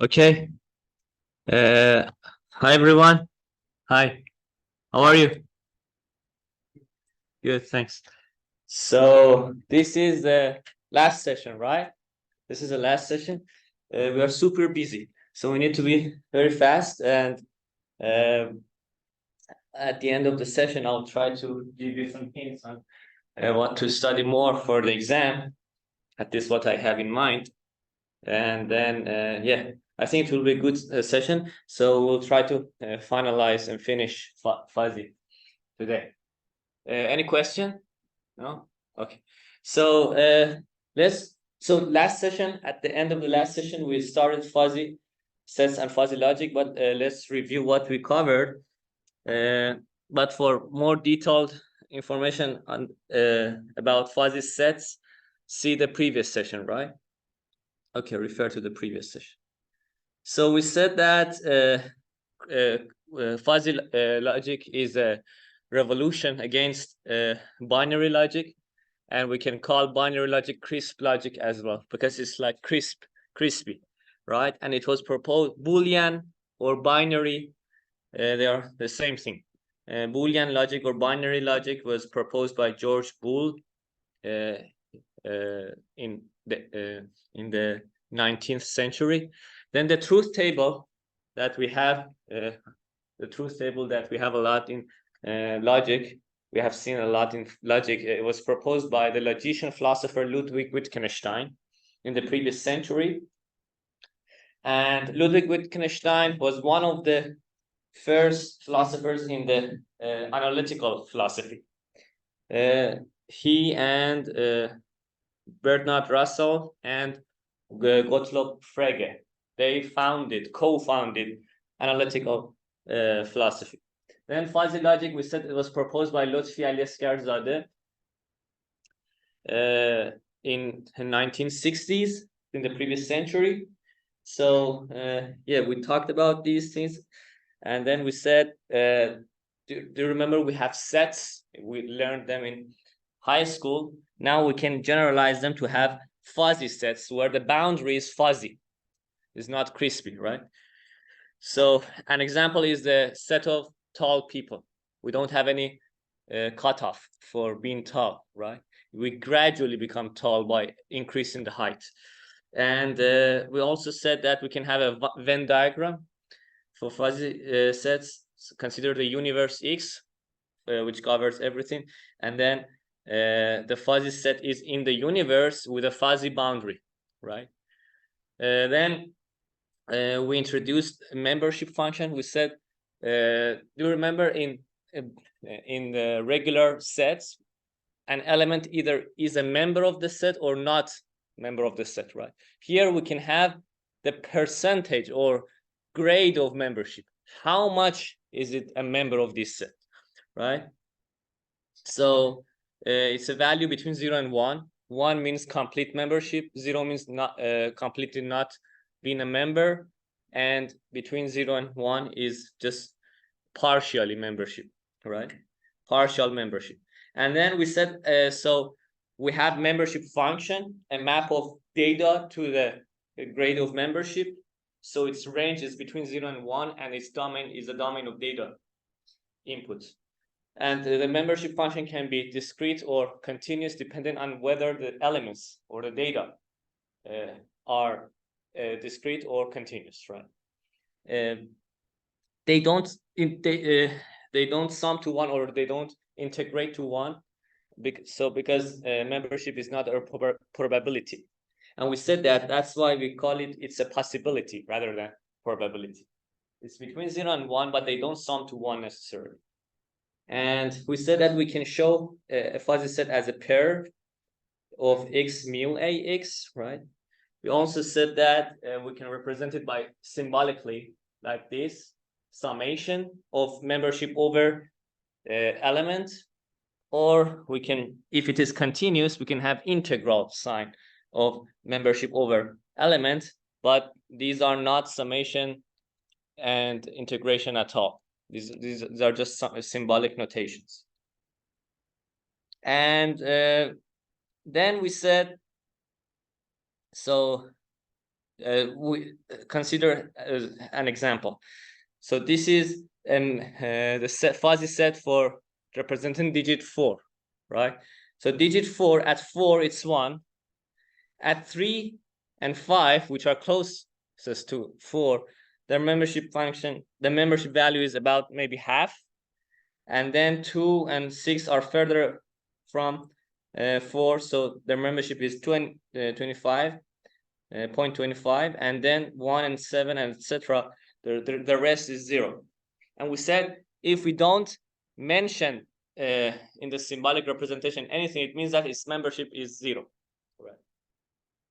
Okay. Hi everyone. Hi. How are you? Good, thanks. So this is the last session, right? This is the last session. We are super busy, so we need to be very fast. And at the end of the session, I'll try to give you some hints on what to study more for the exam. At least what I have in mind. And then yeah, I think it will be a good session, so we'll try to finalize and finish Fuzzy today. Any question? No? Okay. So last session, at the end of the last session, we started fuzzy sets and fuzzy logic, but let's review what we covered. But for more detailed information on about fuzzy sets, see the previous session, right? Okay, refer to the previous session. So we said that fuzzy logic is a revolution against binary logic, and we can call binary logic crisp logic as well, because it's like crispy, right? And it was proposed Boolean or binary, they are the same thing. Boolean logic or binary logic was proposed by George Boole in the 19th century. Then the truth table that we have, a lot in logic, we have seen a lot in logic. It was proposed by the logician philosopher Ludwig Wittgenstein in the previous century. And Ludwig Wittgenstein was one of the first philosophers in the analytical philosophy. He and Bernard Russell and Gottlob Frege, they co-founded analytical philosophy. Then fuzzy logic, we said it was proposed by Lotfi Ali Asgarzadeh in the 1960s, in the previous century. So yeah, we talked about these things, and then we said, do you remember we have sets? We learned them in high school. Now we can generalize them to have fuzzy sets where the boundary is fuzzy, is not crispy, right? So an example is the set of tall people. We don't have any cutoff for being tall, right? We gradually become tall by increasing the height. And we also said that we can have a Venn diagram for fuzzy sets. So consider the universe X, which covers everything. And then the fuzzy set is in the universe with a fuzzy boundary, right? Then we introduced a membership function. We said, do you remember in the regular sets, an element either is a member of the set or not member of the set, right? Here we can have the percentage or grade of membership. How much is it a member of this set, right? So it's a value between 0 and 1. 1 means complete membership. 0 means not completely not being a member. And between 0 and 1 is just partially membership, right? Partial membership. And then we said, so we have membership function, a map of data to the grade of membership. So its range is between 0 and 1, and its domain is a domain of data input. And the membership function can be discrete or continuous, depending on whether the elements or the data are discrete or continuous, right? They don't sum to 1, or they don't integrate to 1, because membership is not a probability. And we said that that's why we call it's a possibility rather than probability. It's between 0 and 1, but they don't sum to 1 necessarily. And we said that we can show a fuzzy set as a pair of x mu ax, right? We also said that we can represent it by symbolically, like this, summation of membership over element, or we can, if it is continuous, we can have integral sign of membership over element, but these are not summation and integration at all. These are just some symbolic notations. And then we said, so we consider an example. So this is the fuzzy set for representing digit 4, right? So digit 4, at 4 it's 1, at 3 and 5, which are closest to 4, their membership function, the membership value is about maybe half, and then 2 and 6 are further from 4, so their membership is 25. 0.25, and then 1 and 7 and etc. The rest is 0. And we said if we don't mention in the symbolic representation anything, it means that its membership is 0. Right.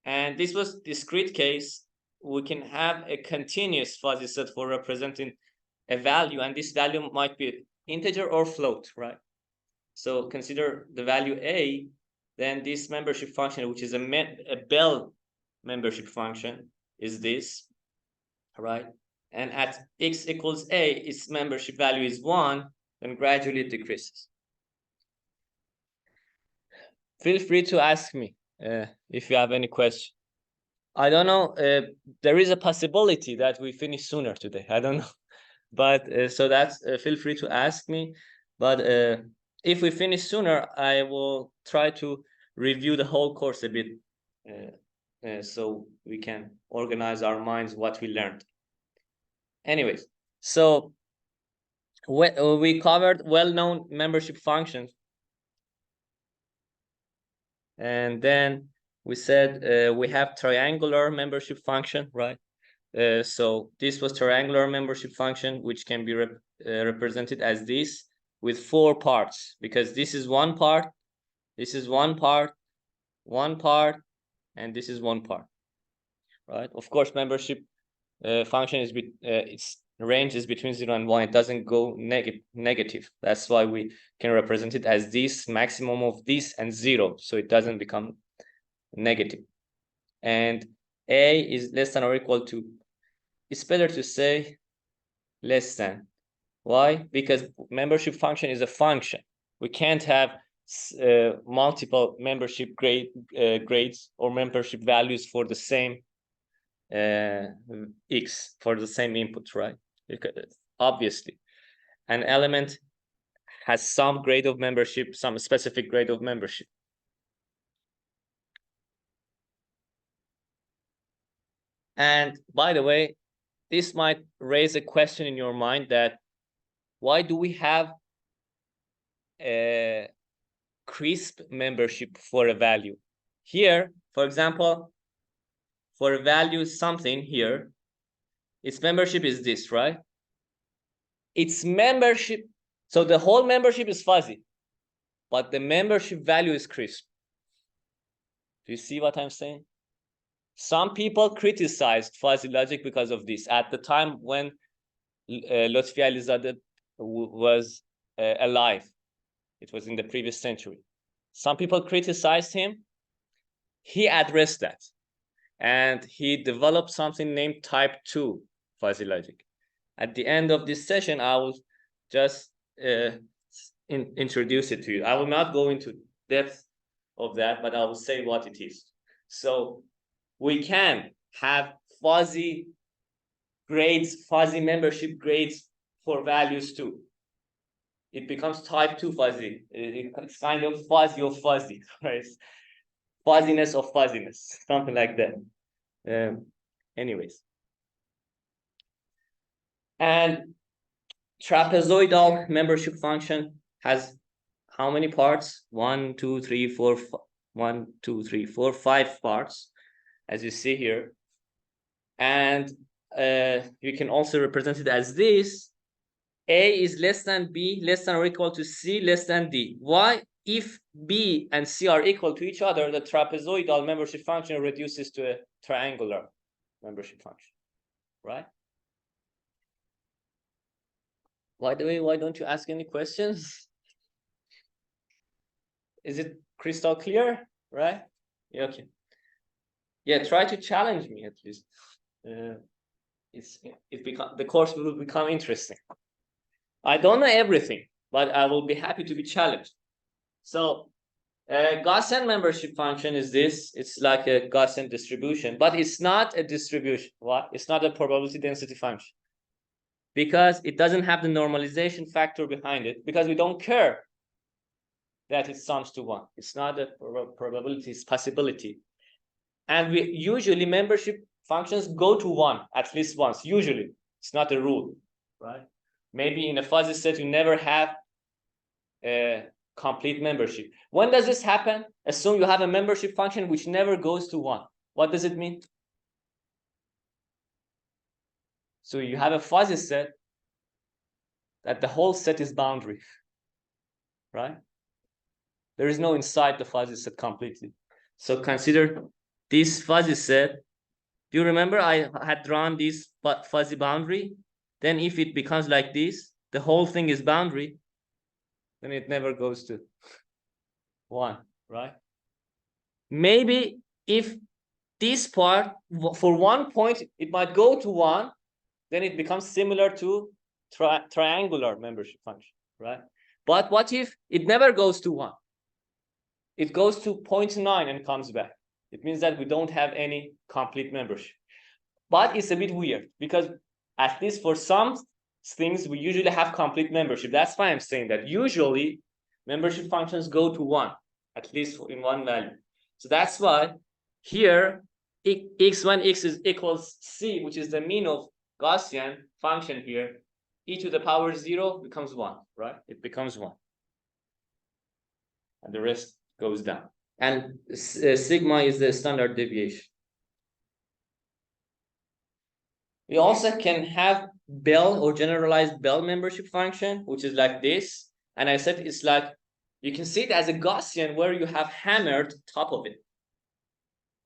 And this was discrete case. We can have a continuous fuzzy set for representing a value, and this value might be integer or float, right? So consider the value a, then this membership function, which is a Bell membership function, is this, right? And at x equals a, its membership value is 1, then gradually it decreases. Feel free to ask me if you have any question. I don't know, there is a possibility that we finish sooner today. I don't know, but so that's feel free to ask me. But if we finish sooner, I will try to review the whole course a bit, so we can organize our minds what we learned. Anyways, so we covered well-known membership functions, and then we said we have triangular membership function, right? So this was triangular membership function, which can be represented as this with 4 parts, because this is one part, this is one part, and this is one part, right? Of course, membership function is its range is between 0 and 1. It doesn't go negative. That's why we can represent it as this maximum of this and 0, so it doesn't become negative. And a is less than or equal to, it's better to say less than. Why? Because membership function is a function. We can't have multiple membership grades or membership values for the same x, for the same input, right? Because obviously an element has some grade of membership, some specific grade of membership. And by the way, this might raise a question in your mind that why do we have a crisp membership for a value? Here, for example, for a value something here, its membership is this, right? Its membership, so the whole membership is fuzzy, but the membership value is crisp. Do you see what I'm saying? Some people criticized fuzzy logic because of this. At the time when Lotfi Alizadeh was alive, it was in the previous century. Some people criticized him. He addressed that, and he developed something named type 2 fuzzy logic. At the end of this session, I will just introduce it to you. I will not go into depth of that, but I will say what it is. So we can have fuzzy grades, fuzzy membership grades for values too. It becomes type 2 fuzzy. It's kind of fuzzy of fuzzy, right? Fuzziness of fuzziness, something like that. Anyways. And trapezoidal membership function has how many parts? 1, 2, 3, 4, 1, 2, 3, 4, 5 parts, as you see here. And you can also represent it as this. A is less than B, less than or equal to C, less than D. Why? If B and C are equal to each other, the trapezoidal membership function reduces to a triangular membership function, right? By the way, why don't you ask any questions? Is it crystal clear, right? Yeah, okay. Yeah, try to challenge me at least. The course will become interesting. I don't know everything, but I will be happy to be challenged. So Gaussian membership function is this. It's like a Gaussian distribution, but it's not a distribution. What? It's not a probability density function because it doesn't have the normalization factor behind it, because we don't care that it sums to 1. It's not a probability, it's possibility. And we usually membership functions go to 1 at least once. Usually, it's not a rule, right? Maybe in a fuzzy set you never have a complete membership. When does this happen? Assume you have a membership function which never goes to 1. What does it mean? So you have a fuzzy set that the whole set is boundary, right? There is no inside the fuzzy set completely. So consider this fuzzy set. Do you remember I had drawn this fuzzy boundary? Then if it becomes like this, the whole thing is boundary, then it never goes to 1, right? Maybe if this part, for one point, it might go to 1, then it becomes similar to triangular membership function, right? But what if it never goes to 1? It goes to 0.9 and comes back. It means that we don't have any complete membership. But it's a bit weird because at least for some things, we usually have complete membership. That's why I'm saying that usually membership functions go to 1, at least in one value. So that's why here, x when x is equals c, which is the mean of Gaussian function here, e to the power 0 becomes 1, right? It becomes 1. And the rest goes down. And sigma is the standard deviation. We also can have Bell or generalized Bell membership function, which is like this. And I said it's like, you can see it as a Gaussian where you have hammered top of it,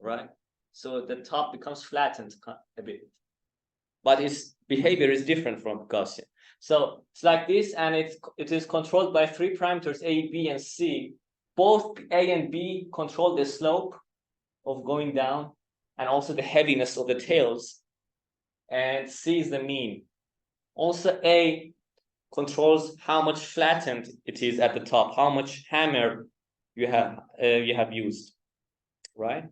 right? So the top becomes flattened a bit. But its behavior is different from Gaussian. So it's like this, and it is controlled by 3 parameters, A, B, and C. Both A and B control the slope of going down and also the heaviness of the tails. And C is the mean. Also, A controls how much flattened it is at the top, how much hammer you have used, right?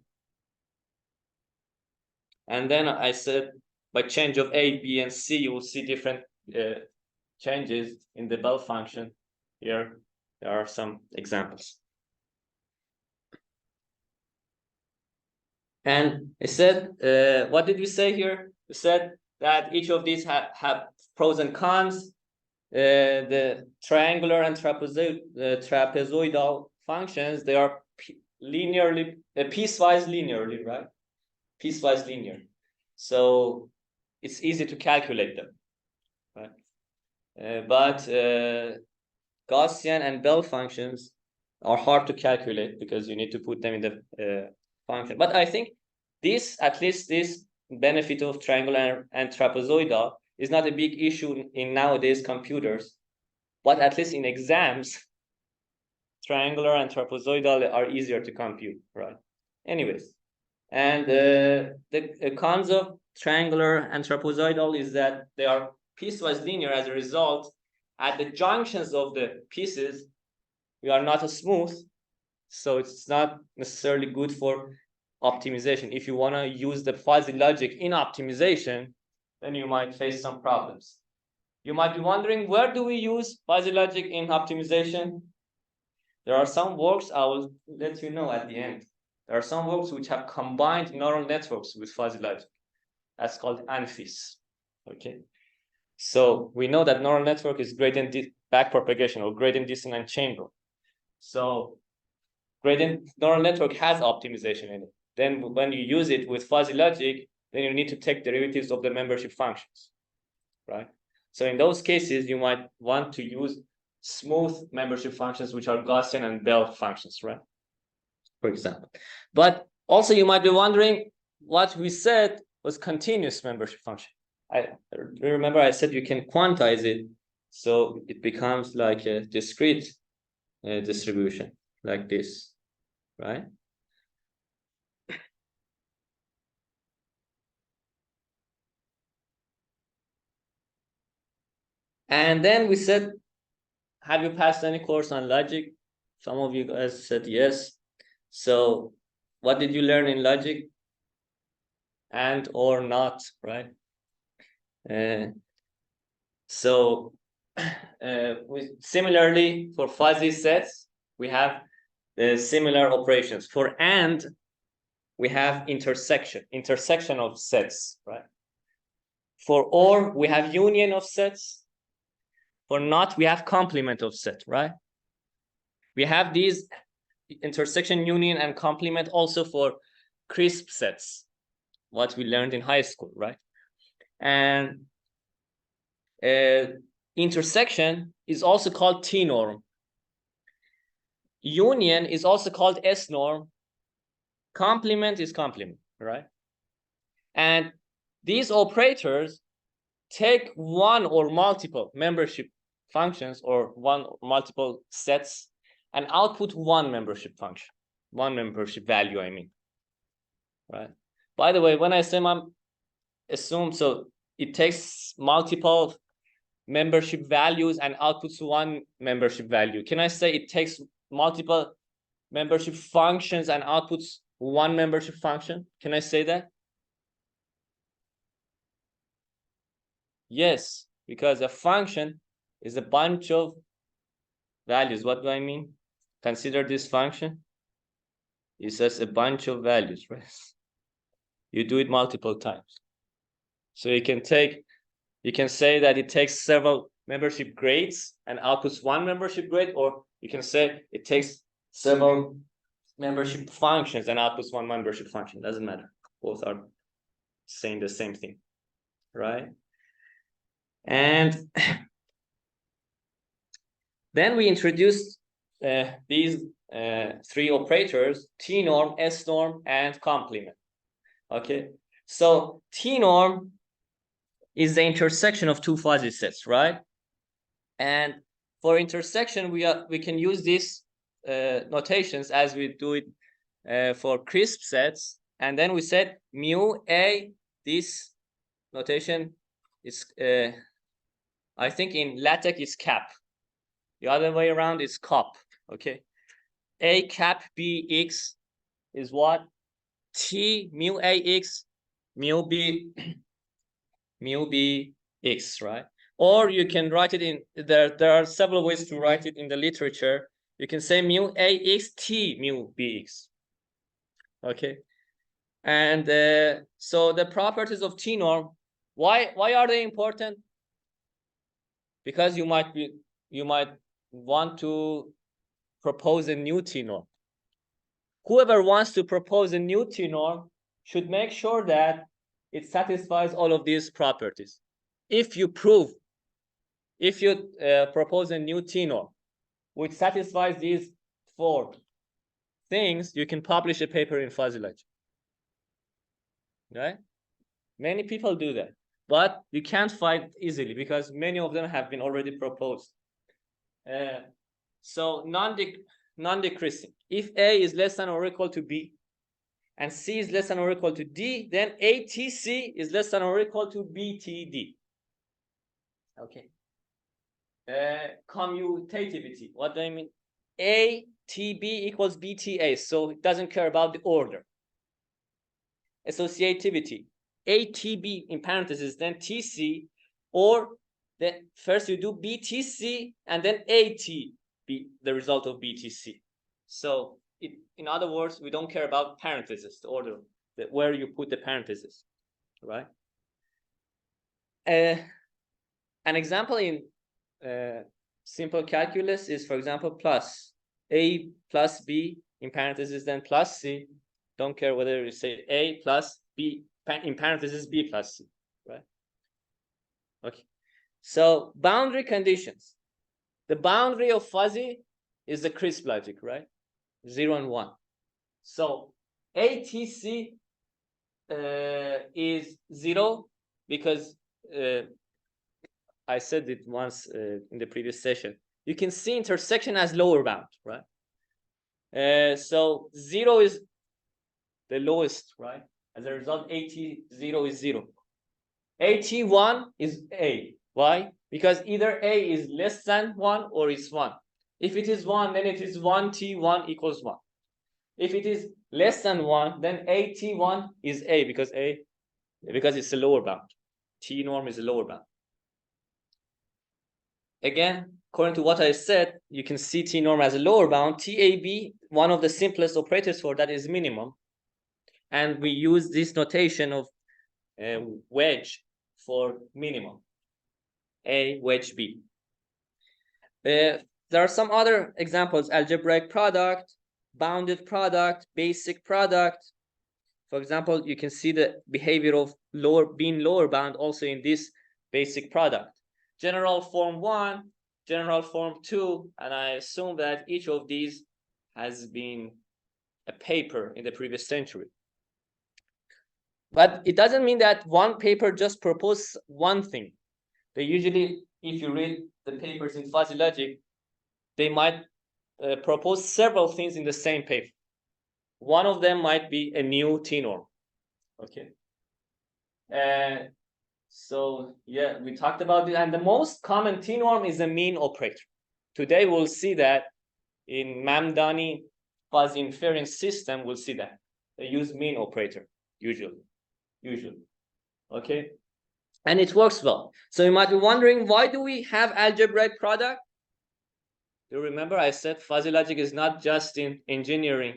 And then I said by change of A, B, and C, you will see different changes in the Bell function. Here, there are some examples. And I said, what did we say here? We said that each of these have pros and cons. The triangular and trapezoidal functions, they are linearly, piecewise linearly, right? Piecewise linear. So it's easy to calculate them, right? But Gaussian and Bell functions are hard to calculate because you need to put them in the function. But I think this, at least this benefit of triangular and trapezoidal is not a big issue in nowadays computers, but at least in exams, triangular and trapezoidal are easier to compute, right? Anyways, and the cons of triangular and trapezoidal is that they are piecewise linear. As a result, at the junctions of the pieces, we are not smooth, so it's not necessarily good for optimization. If you want to use the fuzzy logic in optimization, then you might face some problems. You might be wondering, where do we use fuzzy logic in optimization? There are some works, I will let you know at the end. There are some works which have combined neural networks with fuzzy logic. That's called ANFIS. Okay. So we know that neural network is gradient backpropagation or gradient descent chain rule. So gradient neural network has optimization in it. Then when you use it with fuzzy logic, then you need to take derivatives of the membership functions, right? So in those cases, you might want to use smooth membership functions, which are Gaussian and Bell functions, right? For example. But also you might be wondering, what we said was continuous membership function. I remember I said you can quantize it, so it becomes like a discrete distribution, like this, right? And then we said, have you passed any course on logic? Some of you guys said yes. So what did you learn in logic? And or not, right? So similarly for fuzzy sets, we have similar operations. For and, we have intersection of sets, right? For or, we have union of sets. For not, we have complement of set, right? We have these intersection, union, and complement also for crisp sets, what we learned in high school, right? And intersection is also called T-norm. Union is also called S-norm. Complement is complement, right? And these operators take one or multiple membership functions or one or multiple sets and output one membership function, one membership value, I mean, right? By the way, when I say assume, so it takes multiple membership values and outputs one membership value. Can I say it takes multiple membership functions and outputs one membership function? Can I say that? Yes, because a function is a bunch of values. What do I mean? Consider this function. It's just a bunch of values, right? You do it multiple times. So you can say that it takes several membership grades and outputs one membership grade, or you can say it takes several membership functions and outputs one membership function. Doesn't matter. Both are saying the same thing, right? And then we introduced these three operators: T-norm, S-norm, and complement. Okay, so T-norm is the intersection of two fuzzy sets, right? And for intersection, we can use these notations as we do it for crisp sets. And then we said mu a, this notation is, I think in LaTeX is cap. The other way around is cop, okay? A cap b x is what? T mu a x, mu b x, right? Or you can write it in, there are several ways to write it in the literature. You can say mu a x t mu b x, okay? And so the properties of T norm, why are they important? Because you might want to propose a new T norm. Whoever wants to propose a new T norm should make sure that it satisfies all of these properties. If you propose a new T norm which satisfies these four things, you can publish a paper in fuzzy logic, right? Many people do that, but you can't find easily because many of them have been already proposed. So non-decreasing. If A is less than or equal to B and C is less than or equal to D, then ATC is less than or equal to BTD. Okay. Commutativity. What do I mean? ATB equals BTA, so it doesn't care about the order. Associativity. ATB in parentheses, then TC, or then first you do BTC and then AT, the result of BTC. So in other words, we don't care about parentheses, the order, where you put the parentheses, right? An example in simple calculus is, for example, plus A plus B in parentheses, then plus C. Don't care whether you say A plus B in parentheses B plus C, right? Okay. So boundary conditions. The boundary of fuzzy is the crisp logic, right? 0 and 1. So ATC is 0 because I said it once in the previous session. You can see intersection as lower bound, right? So 0 is the lowest, right? As a result, AT0 is 0. AT1 is A. Why? Because either A is less than 1 or is 1. If it is 1, then it is 1T1 equals 1. If it is less than 1, then AT1 is A, because it's a lower bound. T norm is a lower bound. Again, according to what I said, you can see T norm as a lower bound. TAB, one of the simplest operators for that, is minimum. And we use this notation of wedge for minimum. A, wedge B. There are some other examples: algebraic product, bounded product, basic product. For example, you can see the behavior of being lower bound also in this basic product. General form 1, general form 2, and I assume that each of these has been a paper in the previous century. But it doesn't mean that one paper just proposed one thing. They usually, if you read the papers in fuzzy logic, they might propose several things in the same paper. One of them might be a new T norm. Okay. So yeah, we talked about it, and the most common T norm is a mean operator. Today we'll see that in Mamdani fuzzy inference system. We'll see that they use mean operator usually. Okay, and it works well. So you might be wondering, why do we have algebraic product? You remember I said fuzzy logic is not just in engineering.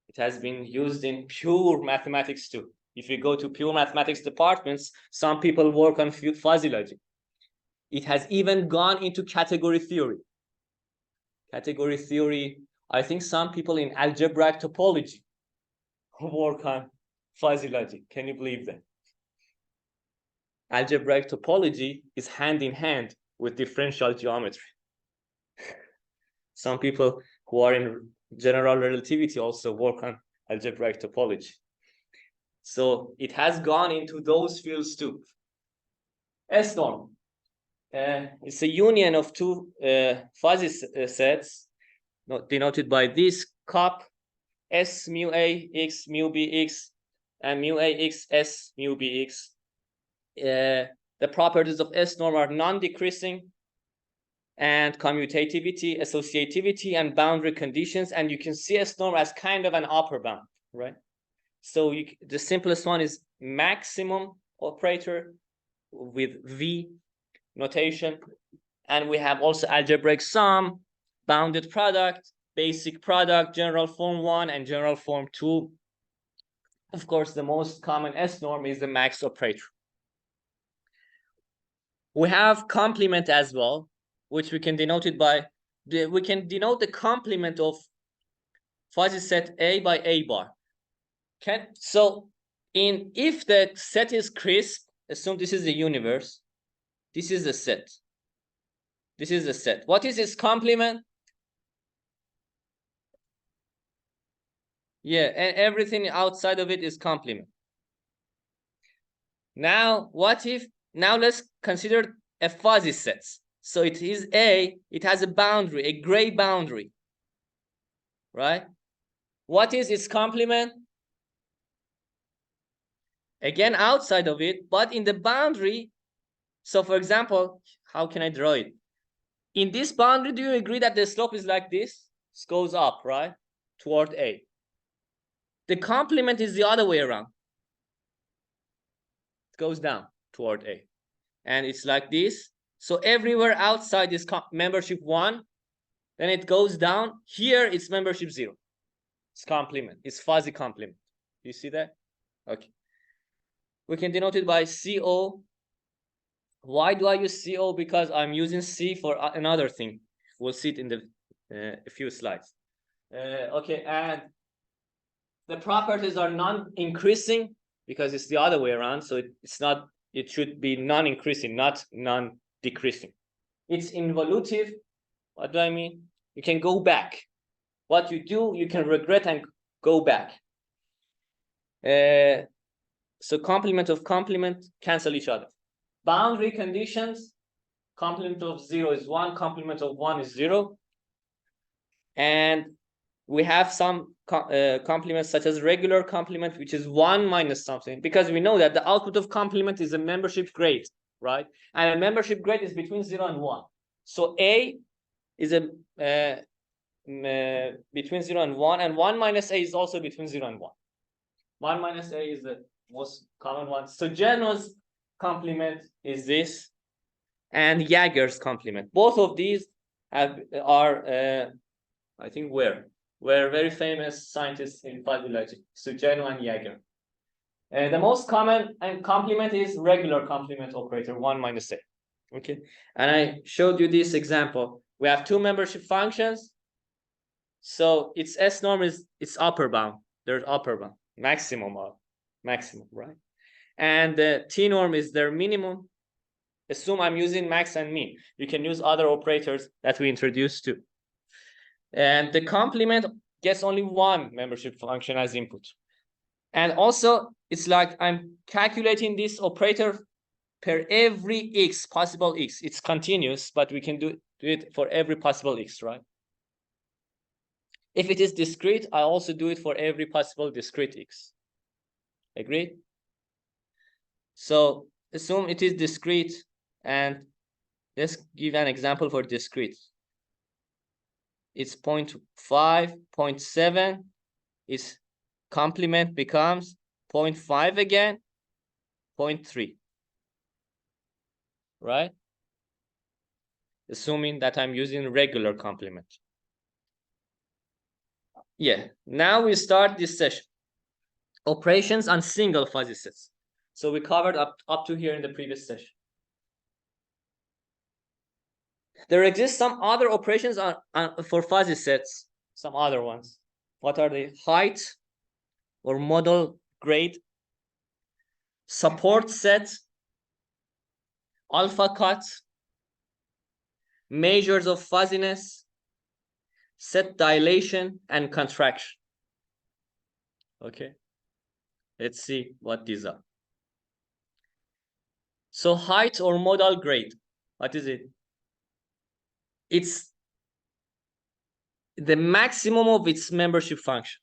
It has been used in pure mathematics too. If you go to pure mathematics departments, some people work on fuzzy logic. It has even gone into category theory. Category theory, I think some people in algebraic topology work on fuzzy logic. Can you believe that? Algebraic topology is hand in hand with differential geometry. Some people who are in general relativity also work on algebraic topology. So it has gone into those fields too. S norm. It's a union of two fuzzy sets denoted by this cup S mu A x mu B x and mu A x S mu B x. The properties of S norm are non-decreasing and commutativity, associativity, and boundary conditions. And you can see S norm as kind of an upper bound, right? So the simplest one is maximum operator with V notation. And we have also algebraic sum, bounded product, basic product, general form 1 and general form 2. Of course, the most common S norm is the max operator. We have complement as well, which we can denote it by, we can denote the complement of fuzzy set A by A bar. So if the set is crisp, assume this is the universe, this is the set, this is the set. What is its complement? Yeah, and everything outside of it is complement. Now, now let's consider a fuzzy set. So it is A, it has a boundary, a gray boundary, right? What is its complement? Again, outside of it, but in the boundary. So for example, how can I draw it? In this boundary, do you agree that the slope is like this? It goes up, right? Toward A. The complement is the other way around. It goes down toward A. And it's like this. So everywhere outside is membership 1. Then it goes down. Here it's membership 0. It's complement. It's fuzzy complement. You see that? Okay. We can denote it by CO. Why do I use CO? Because I'm using C for another thing. We'll see it in a few slides. Okay, and the properties are non-increasing because it's the other way around. So it should be non-increasing, not non-decreasing. It's involutive. What do I mean? You can go back. What you do, you can regret and go back. So complement of complement cancel each other. Boundary conditions, complement of 0 is 1, complement of 1 is 0. And we have some complements such as regular complement, which is 1 minus something, because we know that the output of complement is a membership grade, right? And a membership grade is between 0 and 1. So A is a between 0 and 1, and 1 minus a is also between 0 and 1. 1 minus a is the most common one. Sugeno's complement is this, and Jaeger's complement. Both of these are I think were very famous scientists in fuzzy logic, Sugeno and Jaeger. The most common complement is regular complement operator, 1 minus a. Okay, and I showed you this example. We have two membership functions. So its S norm is its upper bound. There's upper bound, maximum, right? And the T norm is their minimum. Assume I'm using max and min. You can use other operators that we introduced too. And the complement gets only one membership function as input. And also, it's like I'm calculating this operator per every x, possible x. It's continuous, but we can do it for every possible x, right? If it is discrete, I also do it for every possible discrete x. Agreed? So assume it is discrete, and let's give an example for discrete. It's 0.5, 0.7. Its complement becomes 0.5 again, 0.3. Right? Assuming that I'm using regular complement. Yeah, now we start this session. Operations on single fuzzy sets. So we covered up to here in the previous session. There exist some other operations for fuzzy sets, some other ones. What are they? Height or model grade, support set, alpha cut, measures of fuzziness, set dilation, and contraction. Okay, let's see what these are. So height or modal grade, what is it? It's the maximum of its membership function.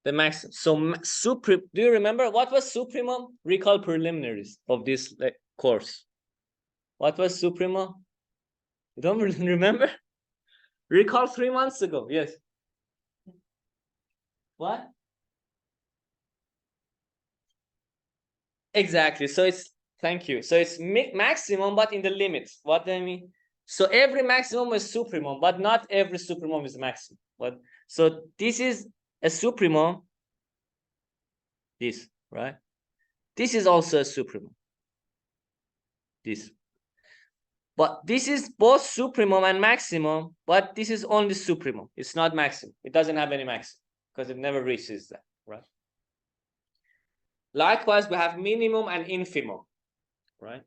The maximum. So do you remember what was supremum? Recall preliminaries of this course. What was supremum? You don't remember? Recall 3 months ago. Yes. What? Exactly. So it's, thank you. So it's maximum, but in the limits. What do I mean? So every maximum is supremum, but not every supremum is maximum. But so this is a supremum. This, right? This is also a supremum. This. But this is both supremum and maximum, but this is only supremum. It's not maximum. It doesn't have any maximum because it never reaches that, right? Likewise, we have minimum and infimum, right?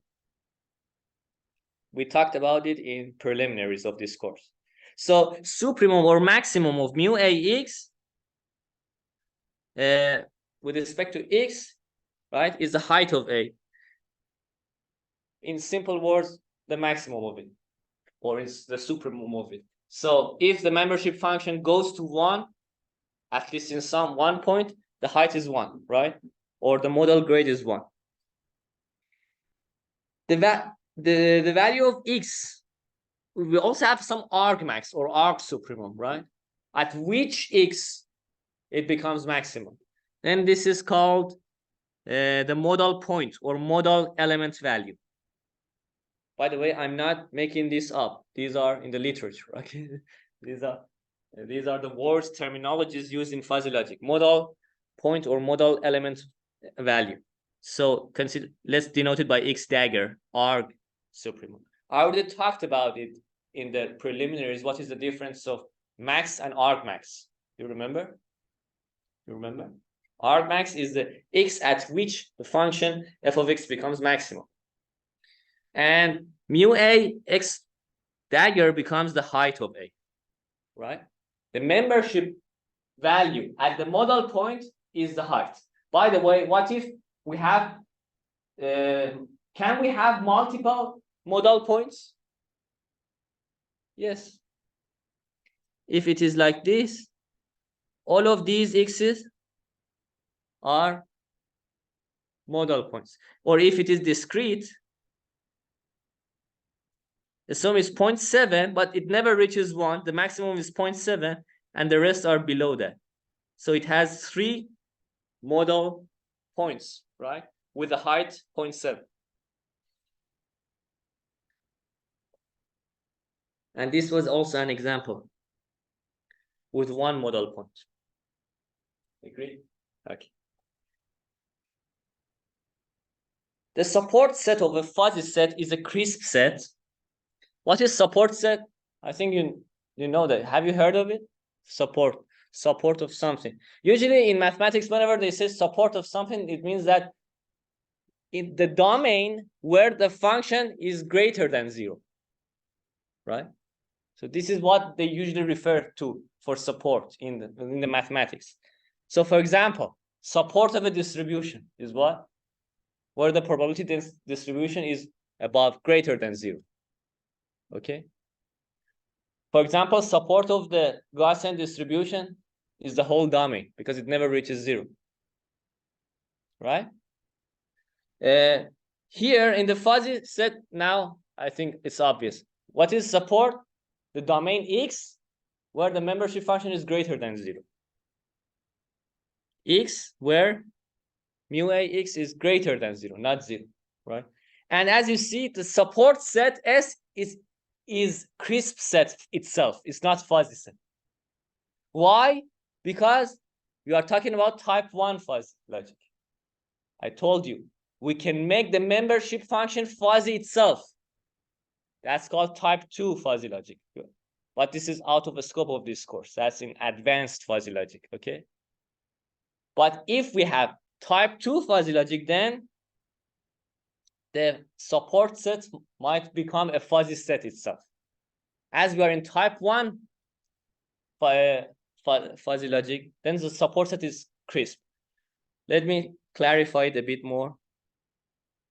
We talked about it in preliminaries of this course. So supremum or maximum of mu ax with respect to x, right, is the height of A. In simple words, the maximum of it, or is the supremum of it. So if the membership function goes to 1, at least in some 1 point, the height is 1, right? Or the modal grade is 1. The value of x, we also have some argmax or argsupremum, right? At which x it becomes maximum. Then this is called the modal point or modal element value. By the way, I'm not making this up. These are in the literature, okay? These are the words, terminologies used in fuzzy logic. Modal point or modal element value. So consider, let's denote it by x dagger, arg supremum. I already talked about it in the preliminaries. What is the difference of max and argmax? You remember? You remember? Argmax is the x at which the function f of x becomes maximum. And mu a x dagger becomes the height of A, right? The membership value at the modal point is the height. By the way, what if we have, can we have multiple modal points? Yes. If it is like this, all of these x's are modal points. Or if it is discrete, Assume it's 0.7, but it never reaches 1. The maximum is 0.7, and the rest are below that. So it has 3 modal points, right? With a height 0.7. And this was also an example with 1 modal point. Agree? Okay. The support set of a fuzzy set is a crisp set. What is support set? I think you know that. Have you heard of it? Support of something. Usually in mathematics, whenever they say support of something, it means that in the domain where the function is greater than 0, right? So this is what they usually refer to for support in the mathematics. So for example, support of a distribution is what? Where the probability distribution is above greater than 0. Okay. For example, support of the Gaussian distribution is the whole domain because it never reaches 0. Right? Here in the fuzzy set, now I think it's obvious. What is support? The domain X where the membership function is greater than 0. X where mu a x is greater than 0, not 0, right? And as you see, the support set S is crisp set itself. It's not fuzzy set. Why? Because we are talking about type 1 fuzzy logic. I told you, we can make the membership function fuzzy itself. That's called type 2 fuzzy logic. But this is out of the scope of this course. That's in advanced fuzzy logic, okay? But if we have type 2 fuzzy logic, then the support set might become a fuzzy set itself. As we are in type 1 fuzzy logic, then the support set is crisp. Let me clarify it a bit more.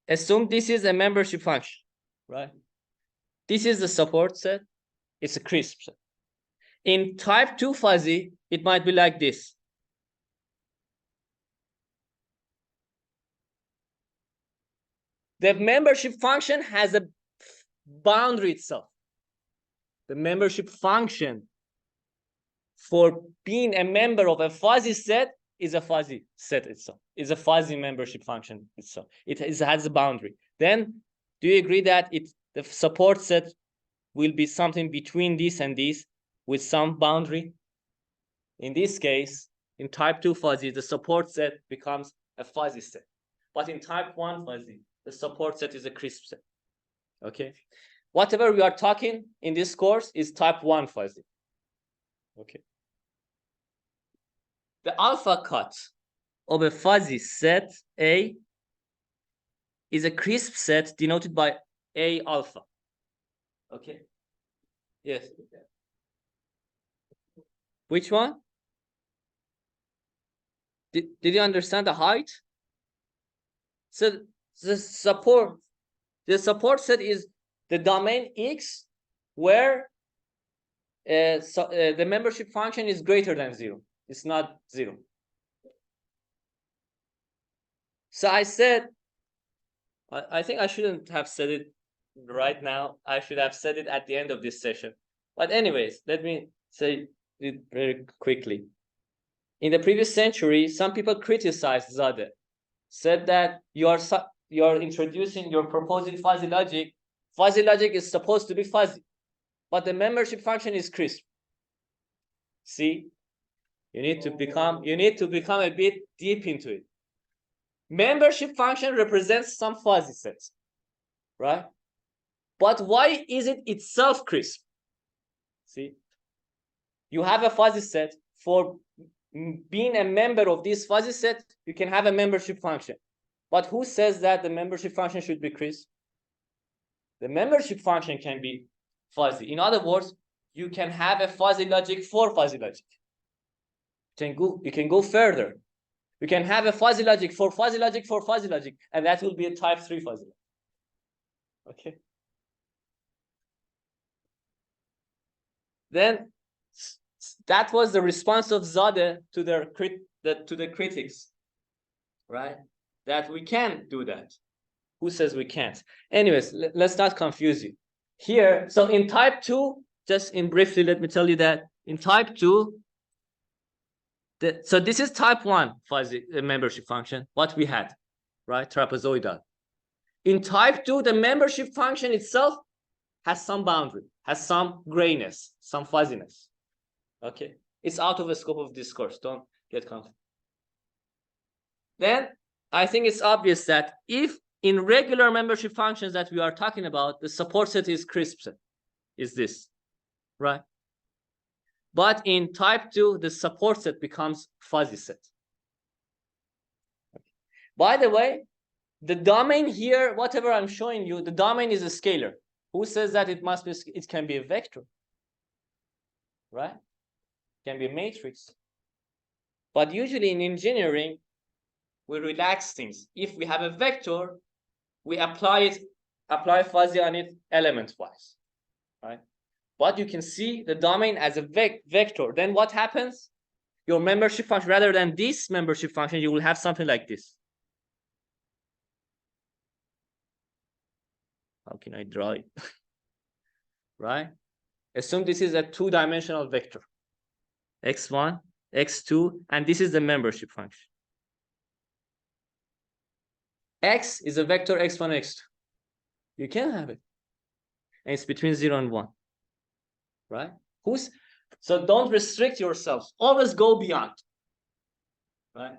Assume this is a membership function, right? This is the support set. It's a crisp set. In type 2 fuzzy, it might be like this. The membership function has a boundary itself. The membership function for being a member of a fuzzy set is a fuzzy set itself. It's a fuzzy membership function itself. It has a boundary. Then, do you agree that the support set will be something between this and this with some boundary? In this case, in type 2 fuzzy, the support set becomes a fuzzy set. But in type 1 fuzzy, the support set is a crisp set. Okay. Whatever we are talking in this course is type 1 fuzzy. Okay. The alpha cut of a fuzzy set A is a crisp set denoted by A alpha. Okay. Yes. Which one? Did you understand the height? So the support set is the domain X where the membership function is greater than 0. It's not 0. So I said, I think I shouldn't have said it right now. I should have said it at the end of this session. But anyways, let me say it very quickly. In the previous century, some people criticized Zade, said that you're proposing fuzzy logic. Fuzzy logic is supposed to be fuzzy, but the membership function is crisp. See, you need to become a bit deep into it. Membership function represents some fuzzy sets, right? But why is it itself crisp? See, you have a fuzzy set. For being a member of this fuzzy set, you can have a membership function. But who says that the membership function should be crisp? The membership function can be fuzzy. In other words, you can have a fuzzy logic for fuzzy logic. You can go further. You can have a fuzzy logic for fuzzy logic for fuzzy logic, and that will be a type 3 fuzzy logic. Okay. Then that was the response of Zade to the critics, right? That we can do that. Who says we can't? Anyways, let's not confuse you. here, so in type 2, just in briefly, let me tell you that in type 2, so this is type 1 fuzzy membership function, what we had, right? Trapezoidal. In type 2, the membership function itself has some boundary, has some grayness, some fuzziness. Okay, it's out of the scope of discourse. Don't get confused. Then I think it's obvious that if in regular membership functions that we are talking about, the support set is crisp set, is this, right? But in type 2, the support set becomes fuzzy set. By the way, the domain here, whatever I'm showing you, the domain is a scalar. Who says that it must be? It can be a vector, right? It can be a matrix. But usually in engineering, we relax things. If we have a vector, we apply fuzzy on it element-wise, right? But you can see the domain as a vector. Then what happens? Your membership function, rather than this membership function, you will have something like this. How can I draw it? Right? Assume this is a two-dimensional vector. x1, x2, and this is the membership function. X is a vector x1, x2. You can have it. And it's between 0 and 1. Right? So don't restrict yourselves. Always go beyond. Right?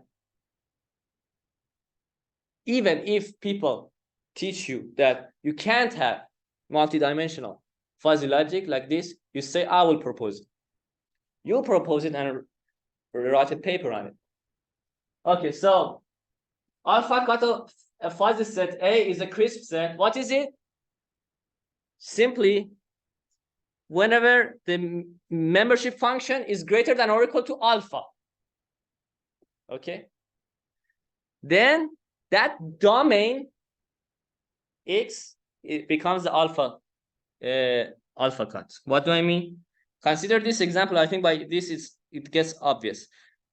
Even if people teach you that you can't have multidimensional fuzzy logic like this, you say, I will propose it. You propose it and write a paper on it. Okay, so alpha got a fuzzy set A is a crisp set. What is it? Simply, whenever the membership function is greater than or equal to alpha. Okay. Then that domain X, it becomes the alpha cut. What do I mean? Consider this example. I think by this it gets obvious.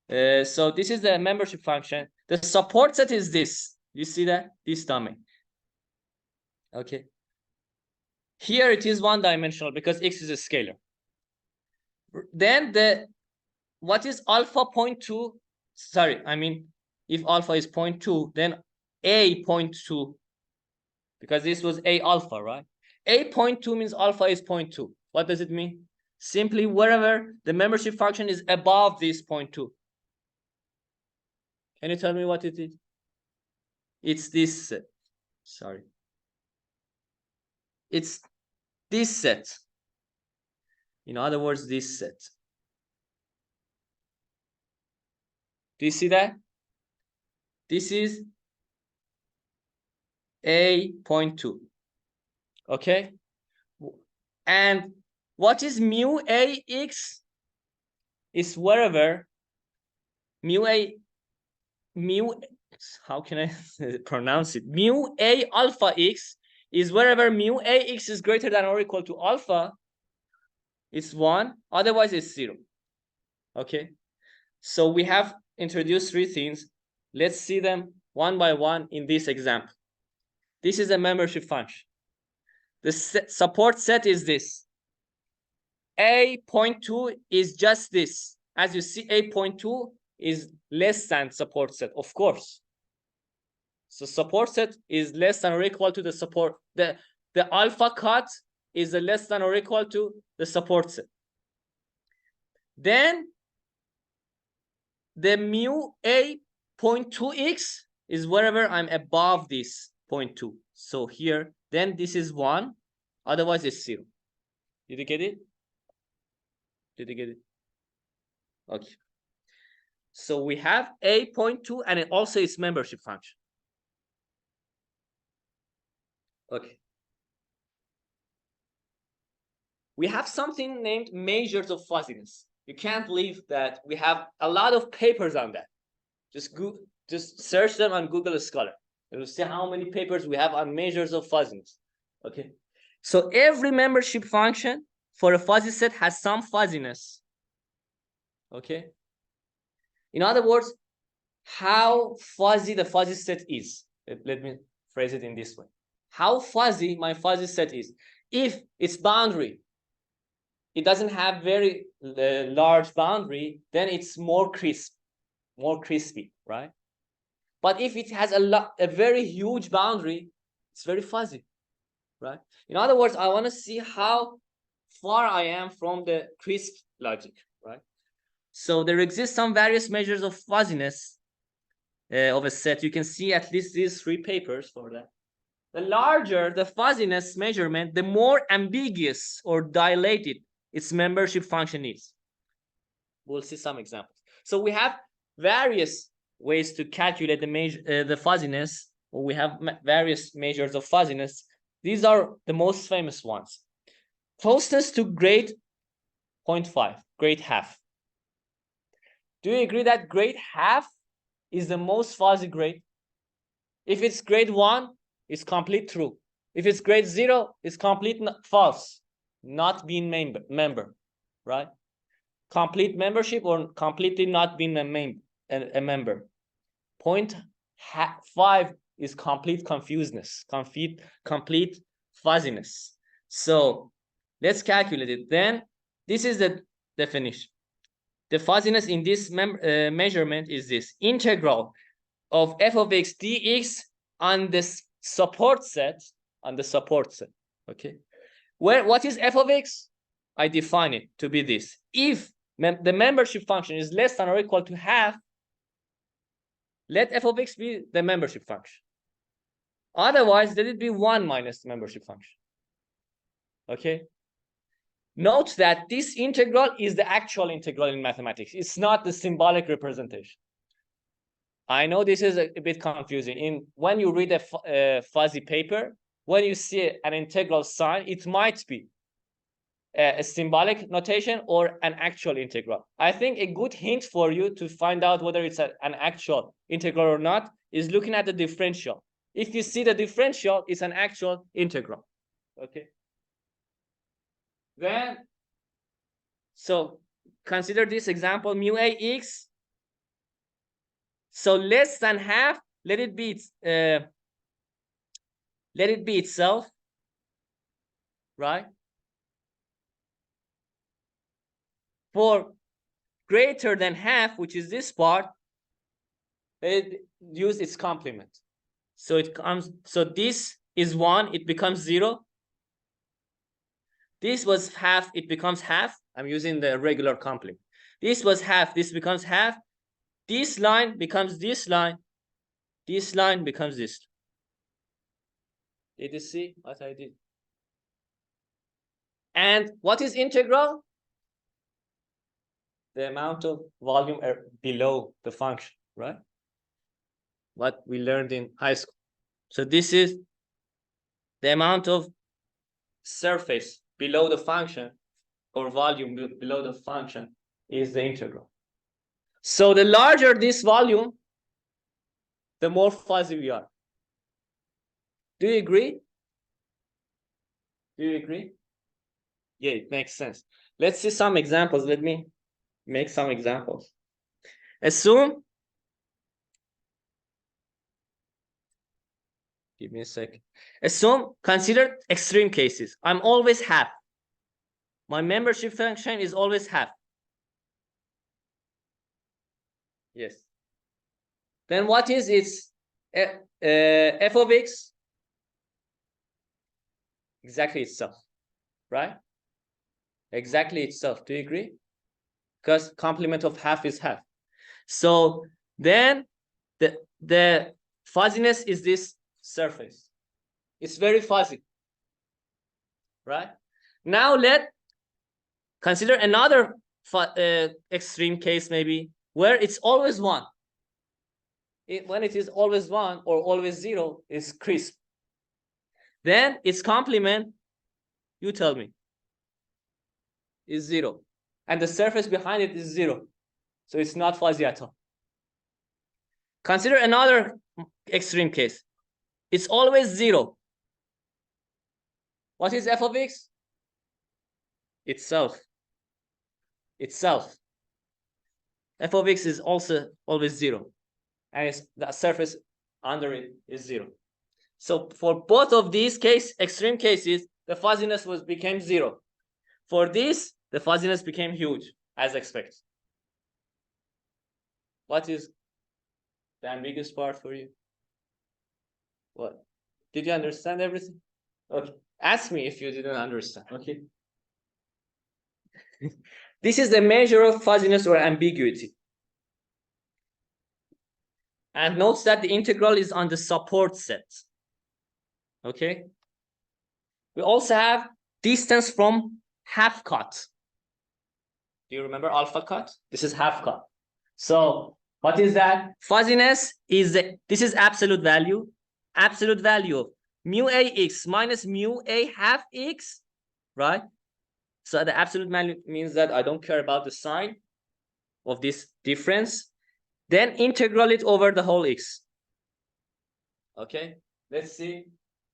So this is the membership function. The support set is this. You see that? This domain. Okay. Here it is one-dimensional because X is a scalar. Then what is alpha 0.2? Sorry, I mean, if alpha is 0.2, then A 0.2, because this was A alpha, right? A 0.2 means alpha is 0.2. What does it mean? Simply wherever the membership function is above this 0.2. Can you tell me what it is? It's this set. Sorry. It's this set. In other words, this set. Do you see that? This is A 0.2. Okay? And what is mu AX? Is wherever how can I pronounce it? Mu A alpha X is wherever mu AX is greater than or equal to alpha. It's 1, otherwise it's 0. Okay? So we have introduced 3 things. Let's see them one by one in this example. This is a membership function. The support set is this. A 0.2 is just this. As you see, A 0.2 is less than support set, of course. So support set is less than or equal to the support. The alpha cut is less than or equal to the support set. Then the mu A 0.2x is wherever I'm above this 0.2. So here, then this is 1, otherwise it's 0. Did you get it? Did you get it? Okay. So we have A 0.2 and it also its membership function. Okay. We have something named measures of fuzziness. You can't believe that we have a lot of papers on that. Just search them on Google Scholar. You'll see how many papers we have on measures of fuzziness. Okay. So every membership function for a fuzzy set has some fuzziness. Okay. In other words, how fuzzy the fuzzy set is. Let me phrase it in this way. How fuzzy my fuzzy set is. If its boundary, it doesn't have very large boundary, then it's more crispy, right? But if it has a very huge boundary, it's very fuzzy, right? In other words, I want to see how far I am from the crisp logic, right? So there exist some various measures of fuzziness of a set. You can see at least these 3 papers for that. The larger the fuzziness measurement, the more ambiguous or dilated its membership function is. We'll see some examples. So we have various ways to calculate the fuzziness, or we have various measures of fuzziness. These are the most famous ones. Closeness to grade 0.5, grade half. Do you agree that grade half is the most fuzzy grade? If it's grade 1, it's complete true. If it's grade 0, it's complete false, not being member, right? Complete membership or completely not being a member. 0.5 is complete confuseness, complete fuzziness. So let's calculate it. Then this is the definition. The fuzziness in this measurement is this: integral of f of x dx on this support set, okay? What is f of x? I define it to be this: if the membership function is less than or equal to half, let f of x be the membership function. Otherwise, let it be 1 minus the membership function. Okay? Note that this integral is the actual integral in mathematics. It's not the symbolic representation. I know this is a bit confusing. When you read a fuzzy paper, when you see an integral sign, it might be a symbolic notation or an actual integral. I think a good hint for you to find out whether it's an actual integral or not is looking at the differential. If you see the differential, it's an actual integral. Okay. Then, so consider this example, mu a x. So less than half, let it be itself, right? For greater than half, which is this part, it use its complement. So it comes, so this is 1, it becomes 0. This was half, it becomes half. I'm using the regular complement. This was half, this becomes half. This line becomes this line. This line becomes this. Did you see what I did? And what is integral? The amount of volume below the function, right? What we learned in high school. So this is the amount of surface below the function, or volume below the function, is the integral. So the larger this volume, the more fuzzy we are. Do you agree? Do you agree? Yeah, it makes sense. Let's see some examples. Let me make some examples. Assume, give me a second. Assume, consider extreme cases. I'm always half. My membership function is always half. Yes. Then what is its f of x? Exactly itself, right? Exactly itself. Do you agree? Because complement of half is half. So then the fuzziness is this surface. It's very fuzzy, right? Now let consider another extreme case, maybe, where it's always 1. When it is always 1 or always 0, it's crisp. Then its complement, you tell me, is 0. And the surface behind it is 0. So it's not fuzzy at all. Consider another extreme case. It's always 0. What is f of x? Itself. Itself. F of x is also always 0. And the surface under it is 0. So for both of these extreme cases, the fuzziness became 0. For this, the fuzziness became huge, as expected. What is the ambiguous part for you? What? Did you understand everything? Okay. Ask me if you didn't understand. Okay. This is the measure of fuzziness or ambiguity. And note that the integral is on the support set. Okay. We also have distance from half cut. Do you remember alpha cut? This is half cut. So what is that? Fuzziness is this is absolute value. Absolute value of mu a x minus mu a half x, right? So the absolute value means that I don't care about the sign of this difference. Then integral it over the whole x. Okay, let's see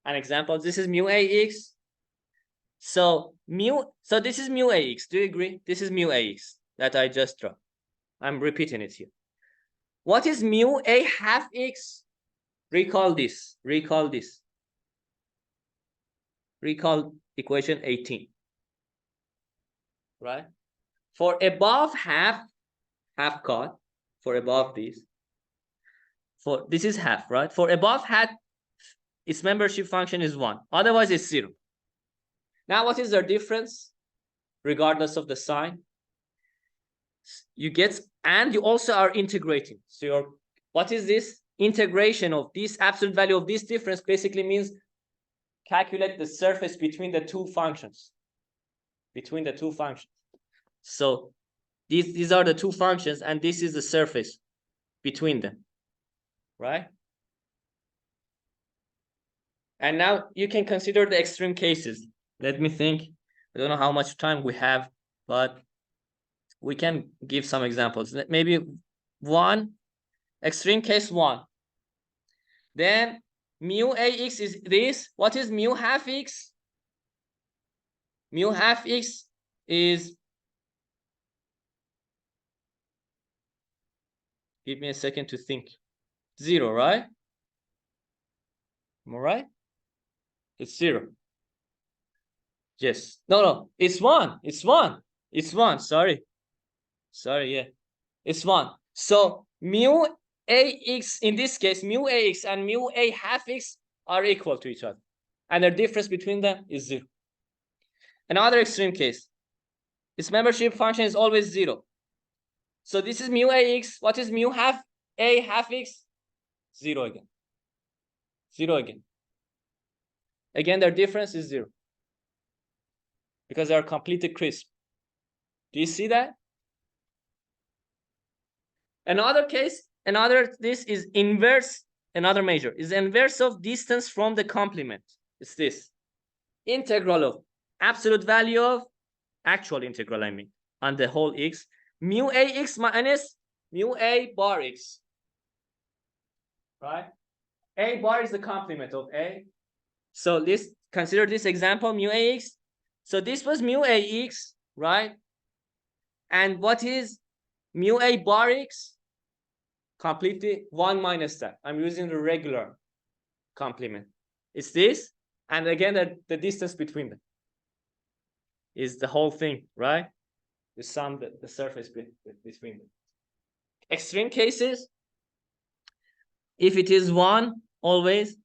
an example. This is mu ax. So this is mu ax. Do you agree? This is mu ax that I just drew. I'm repeating it here. What is mu a half x? Recall this. Recall this. Recall equation 18. Right? For above half cut, for above this, for this is half, right? For above half, its membership function is 1. Otherwise, it's 0. Now, what is their difference? Regardless of the sign, you get, and you also are integrating. So what is this? Integration of this absolute value of this difference basically means calculate the surface between the two functions. Between the two functions. So these are the two functions, and this is the surface between them. Right? And now you can consider the extreme cases. Let me think. I don't know how much time we have, but we can give some examples. Maybe one, extreme case 1. Then mu ax is this. What is mu half x? Mu half x is, give me a second to think. 0, right? Am I right? It's 0. Yes. No, it's 1. It's 1. It's 1. Sorry, yeah. It's 1. So mu ax, in this case, mu ax and mu a half x are equal to each other. And the difference between them is 0. Another extreme case. Its membership function is always 0. So this is mu ax. What is mu half a half x? 0 again. 0 again. Again, their difference is 0. Because they are completely crisp. Do you see that? Another case, this is inverse, another measure, is inverse of distance from the complement. It's this. Integral of absolute value of, actual integral, I mean, on the whole x, mu ax minus mu a bar x. Right? A bar is the complement of a. So let's consider this example, mu ax. So this was mu ax, right? And what is mu a bar x? Completely 1 minus that. I'm using the regular complement. It's this, and again the distance between them is the whole thing, right? You sum the surface between them. Extreme cases, if it is 1, always,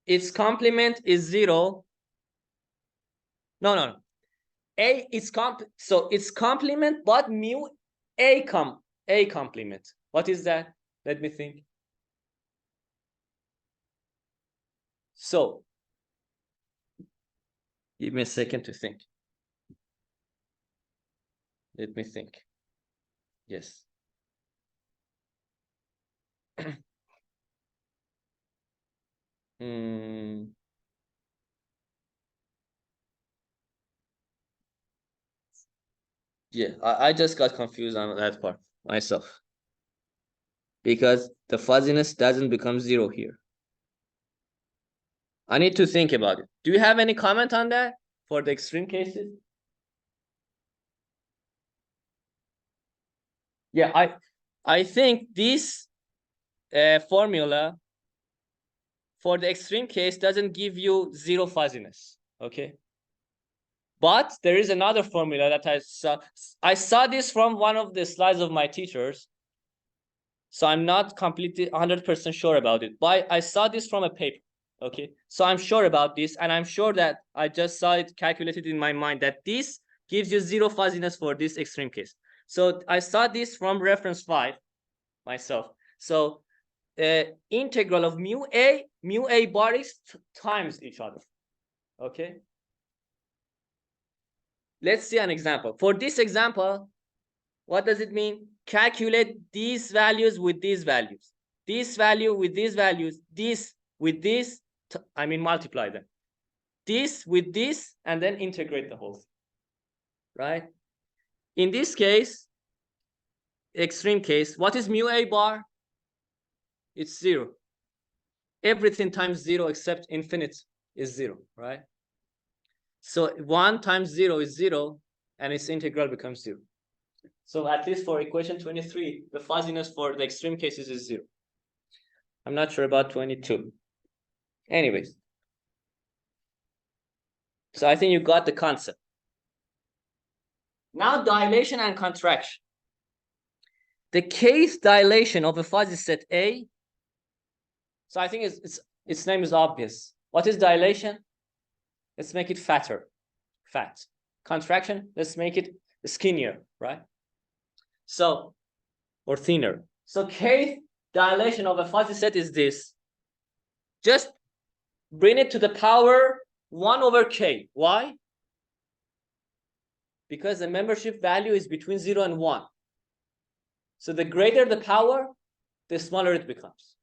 its complement is 0. No. So it's complement, but mu a complement. What is that? Let me think. So give me a second to think. Let me think. Yes. Yeah, I just got confused on that part myself. Because the fuzziness doesn't become 0 here. I need to think about it. Do you have any comment on that for the extreme cases? Yeah, I think this formula for the extreme case doesn't give you 0 fuzziness. Okay. But there is another formula that I saw this from one of the slides of my teachers. So I'm not completely 100% sure about it, but I saw this from a paper. Okay, so I'm sure about this, and I'm sure that I just saw it calculated in my mind that this gives you zero fuzziness for this extreme case. So I saw this from reference 5 myself. So integral of mu a bar is times each other. Okay. Let's see an example. For this example, what does it mean? Calculate these values with these values. This value with these values, this with this, I mean multiply them. This with this, and then integrate the whole thing. Right? In this case, extreme case, what is mu a bar? It's 0. Everything times 0 except infinite is 0, right? So 1 times 0 is 0, and its integral becomes 0. So at least for equation 23, the fuzziness for the extreme cases is 0. I'm not sure about 22. Anyways. So I think you got the concept. Now dilation and contraction. The case dilation of a fuzzy set A. So I think its name is obvious. What is dilation? Let's make it fatter. Fat. Contraction, let's make it skinnier, right? So, or thinner. So case dilation of a fuzzy set is this. Just bring it to the power 1 over k. Why? Because the membership value is between 0 and 1. So the greater the power, the smaller it becomes.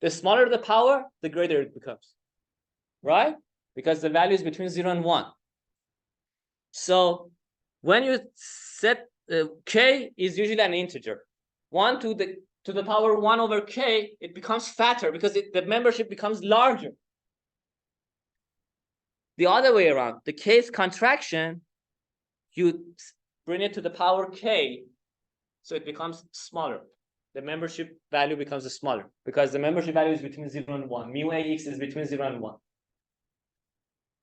The smaller the power, the greater it becomes. Right? Because the value is between 0 and 1. So when you set k is usually an integer. 1 to the power 1 over k, it becomes fatter because the membership becomes larger. The other way around, the case contraction, you bring it to the power k, so it becomes smaller. The membership value becomes smaller because the membership value is between 0 and 1. Mu ax is between 0 and 1.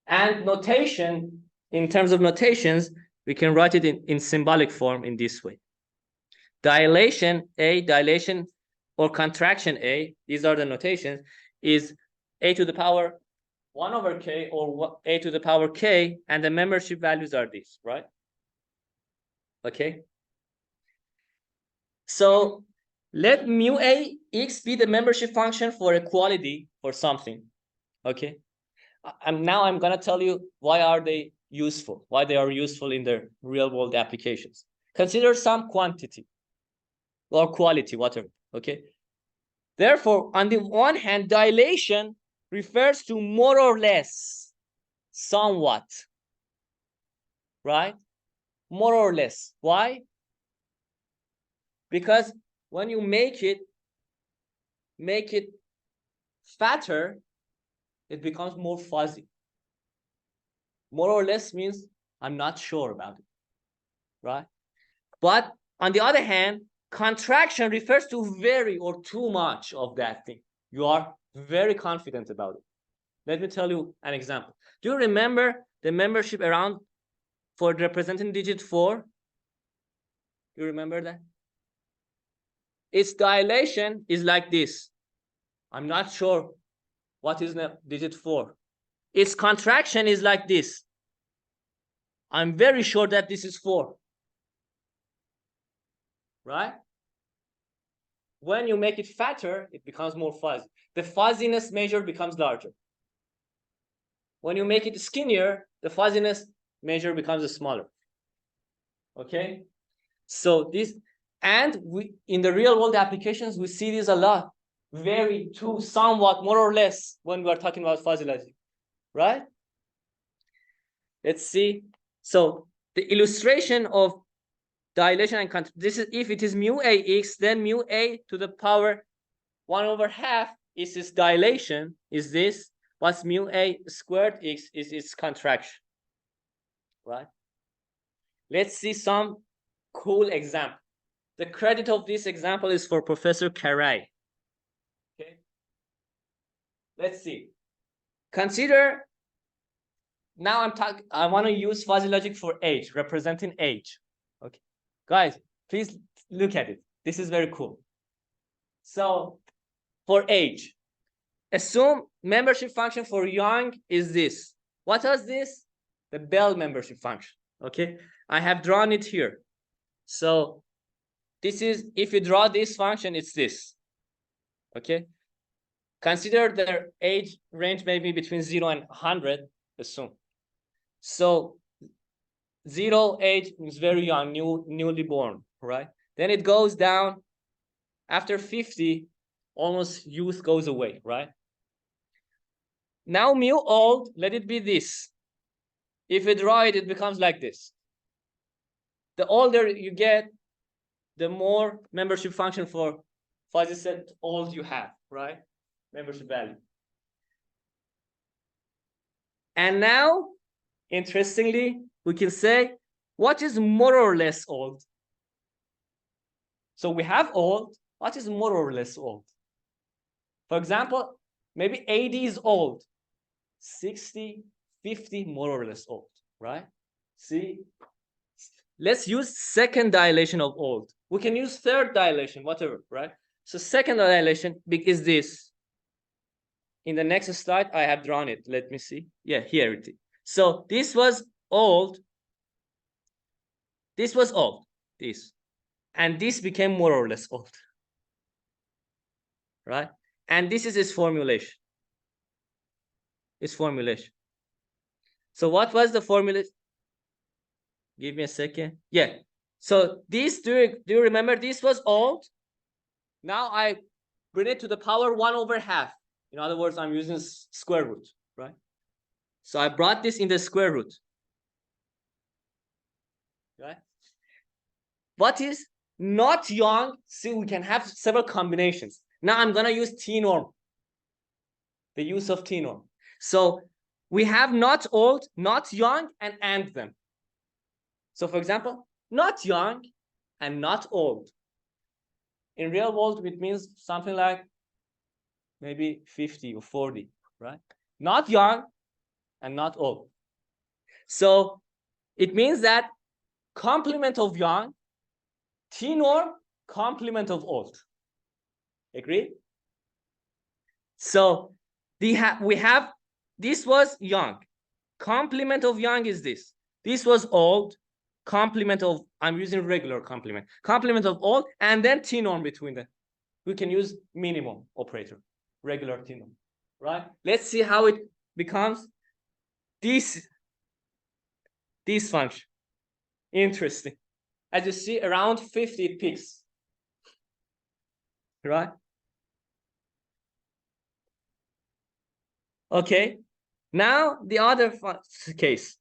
And notation, in terms of notations, we can write it in symbolic form in this way. Dilation A, dilation or contraction A, these are the notations, is a to the power 1 over k or a to the power k, and the membership values are these, right? Okay. So let mu a x be the membership function for a quality for something. Okay. Now I'm gonna tell you why are they useful, why they are useful in their real world applications. Consider some quantity or quality, whatever. Okay. Therefore, on the one hand, dilation refers to more or less, somewhat, right? More or less. Why? Because when you make it fatter, it becomes more fuzzy. More or less means I'm not sure about it, right? But on the other hand, contraction refers to very or too much of that thing. You are very confident about it. Let me tell you an example. Do you remember the membership around for representing digit 4? You remember that? Its dilation is like this. I'm not sure what is digit 4. Its contraction is like this. I'm very sure that this is 4. Right? When you make it fatter, it becomes more fuzzy. The fuzziness measure becomes larger. When you make it skinnier, the fuzziness measure becomes smaller. Okay? So this, and we in the real world applications, we see this a lot. Vary to somewhat, more or less, when we are talking about fuzzy logic. Right? Let's see. So the illustration of dilation and this is if it is mu ax, then mu a to the power 1 over half is its dilation, is this. What's mu a squared x is its contraction, right? Let's see some cool example. The credit of this example is for Professor Caray. Okay. Let's see. Consider now I want to use fuzzy logic for age, representing age. Okay, guys, please look at it. This is very cool. So for age, assume membership function for young is this. What was this? The Bell membership function. Okay, I have drawn it here. So this is, if you draw this function, it's this. Okay, consider their age range maybe between 0 and 100, assume. So 0 age is very young, newly born, right? Then it goes down. After 50, almost youth goes away, right? Now mu old, let it be this. If you draw it, it becomes like this. The older you get, the more membership function for fuzzy set old you have, right? Membership value. And now, interestingly, we can say, what is more or less old? So we have old. What is more or less old? For example, maybe 80 is old. 60, 50, more or less old, right? See? Let's use second dilation of old. We can use third dilation, whatever, right? So second dilation is this. In the next slide, I have drawn it. Let me see. Yeah, here it is. So this was old. This was old. This. And this became more or less old. Right? And this is its formulation. Its formulation. So what was the formulation? Give me a second. Yeah. So this, do you remember this was old? Now I bring it to the power 1/2. In other words, I'm using square root, right? So I brought this in the square root. Right? What is not young? See, we can have several combinations. Now I'm gonna use T-norm. The use of T-norm. So we have not old, not young, and them. So for example, not young and not old. In real world, it means something like maybe 50 or 40, right? Not young and not old. So it means that complement of young, T-norm, complement of old. Agree? So we have this was young. Complement of young is this. This was old. Complement of, I'm using regular complement. Complement of old, and then T-norm between them. We can use minimum operator, regular T-norm, right? Let's see how it becomes this function. Interesting. As you see, around 50 it peaks, right? Okay. Now the other case,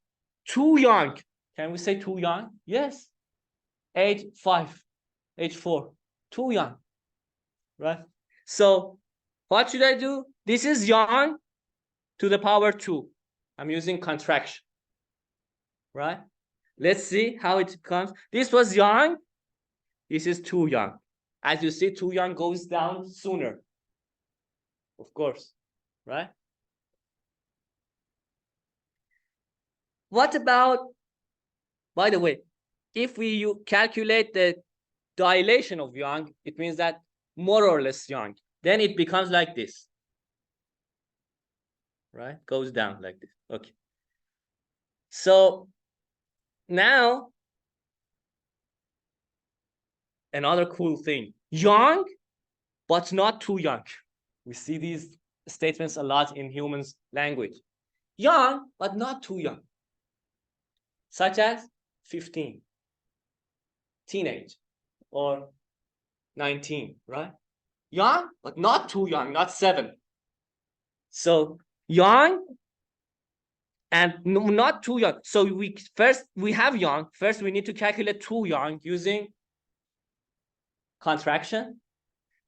too young. Can we say too young? Yes. Age 5, age 4, too young, right? So what should I do? This is young to the power 2. I'm using contraction, right? Let's see how it comes. This was young. This is too young. As you see, too young goes down sooner, of course, right? What about, by the way, if we calculate the dilation of young, it means that more or less young. Then it becomes like this, right? Goes down like this. Okay. So now, another cool thing, young, but not too young. We see these statements a lot in humans' language. Young, but not too young. Such as 15, teenage, or 19, right? Young, but not too young, not 7. So young and not too young. So we have young. First, we need to calculate too young using contraction.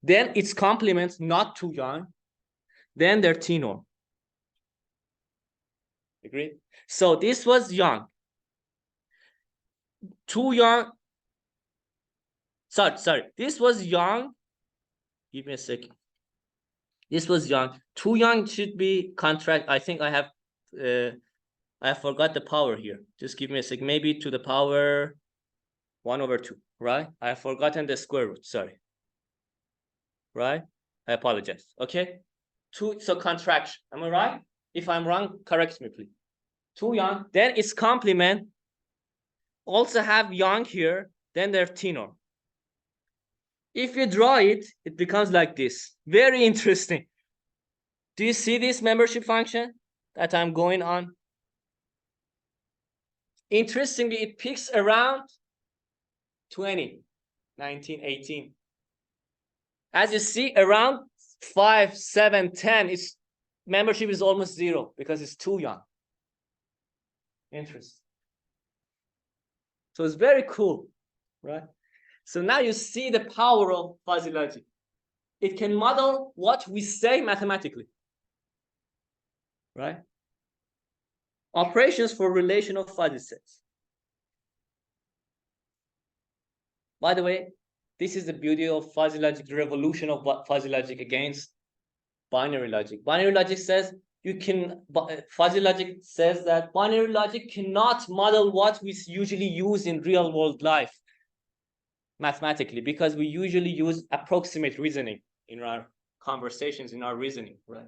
Then its complement, not too young. Then their T-norm. Agree? So this was young. Too young. Sorry. This was young. Give me a second. This was young. Too young should be contract. I think I have I forgot the power here. Just give me a sec. Maybe to the power 1/2, right? I have forgotten the square root, sorry. Right? I apologize, okay? 2, so contraction, am I right? If I'm wrong, correct me, please. 2 yang, then its complement also have yang here, then their tenor. If you draw it, it becomes like this. Very interesting. Do you see this membership function that I'm going on? Interestingly, it peaks around 20, 19, 18. As you see, around 5, 7, 10, its membership is almost 0 because it's too young. Interesting. So it's very cool, right? So now you see the power of fuzzy logic. It can model what we say mathematically, right? Operations for relational fuzzy sets. By the way, this is the beauty of fuzzy logic, the revolution of fuzzy logic against binary logic. Binary logic says fuzzy logic says that binary logic cannot model what we usually use in real world life mathematically, because we usually use approximate reasoning in our conversations, in our reasoning, right?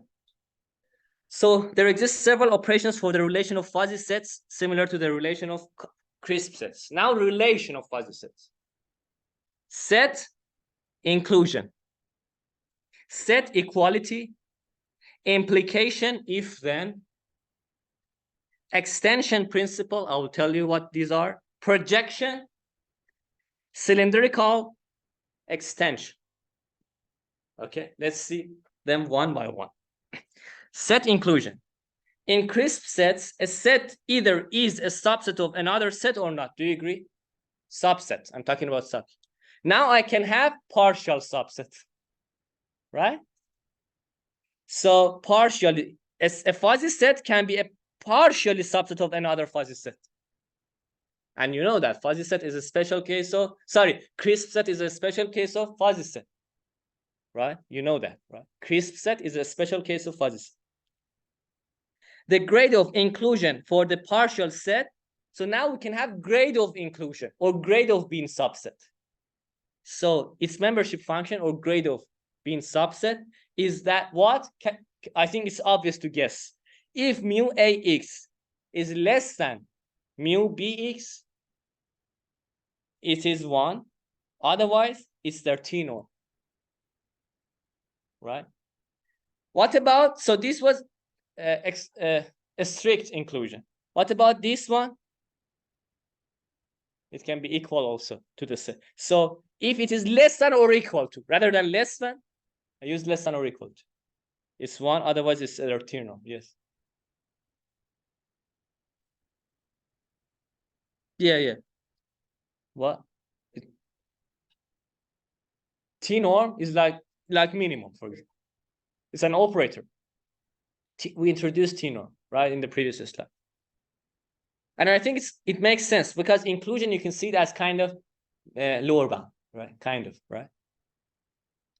So there exist several operations for the relation of fuzzy sets similar to the relation of crisp sets. Now, relation of fuzzy sets. Set inclusion, set equality, implication if then, extension principle, I will tell you what these are, projection, cylindrical extension. Okay, let's see them one by one. Set inclusion. In crisp sets, a set either is a subset of another set or not. Do you agree? Subset. I'm talking about subset. Now I can have partial subset, right? So partially, a fuzzy set can be a partially subset of another fuzzy set. And you know that fuzzy set is a special case of, crisp set is a special case of fuzzy set, right? You know that, right? Crisp set is a special case of fuzzy set. The grade of inclusion for the partial set. So now we can have grade of inclusion or grade of being subset. So its membership function or grade of being subset is that what? I think it's obvious to guess. If mu ax is less than mu bx, it is 1. Otherwise, it's their tenor. Right? What about, so this was a strict inclusion. What about this one? It can be equal also to the set. So if it is less than or equal to, rather than less than, I use less than or equal to. It's 1, otherwise it's their tenor. Yes. Yeah. What? Tenor is like minimum, for example. It's an operator. We introduced tenor, right, in the previous slide. And I think it makes sense because inclusion, you can see it as kind of lower bound, right? Kind of, right?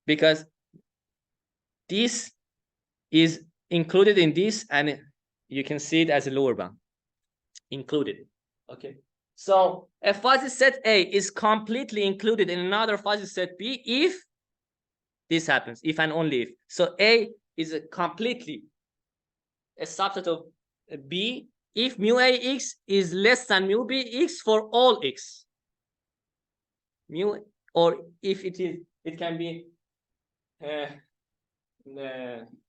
Because this is included in this, and you can see it as a lower bound. Included, okay? So a fuzzy set A is completely included in another fuzzy set B if this happens, if and only if. So A is completely a subset of B if mu ax is less than mu bx for all x. Mu, or if it is, it can be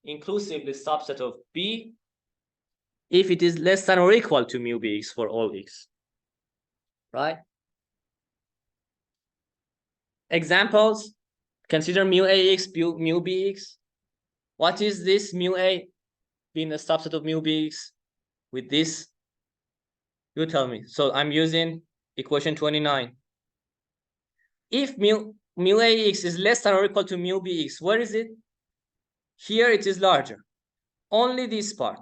inclusively subset of B if it is less than or equal to mu bx for all x. Right? Examples, consider mu ax, mu bx. What is this mu a being a subset of mu bx with this? You tell me. So I'm using equation 29. If mu ax is less than or equal to mu bx, where is it? Here it is larger. Only this part.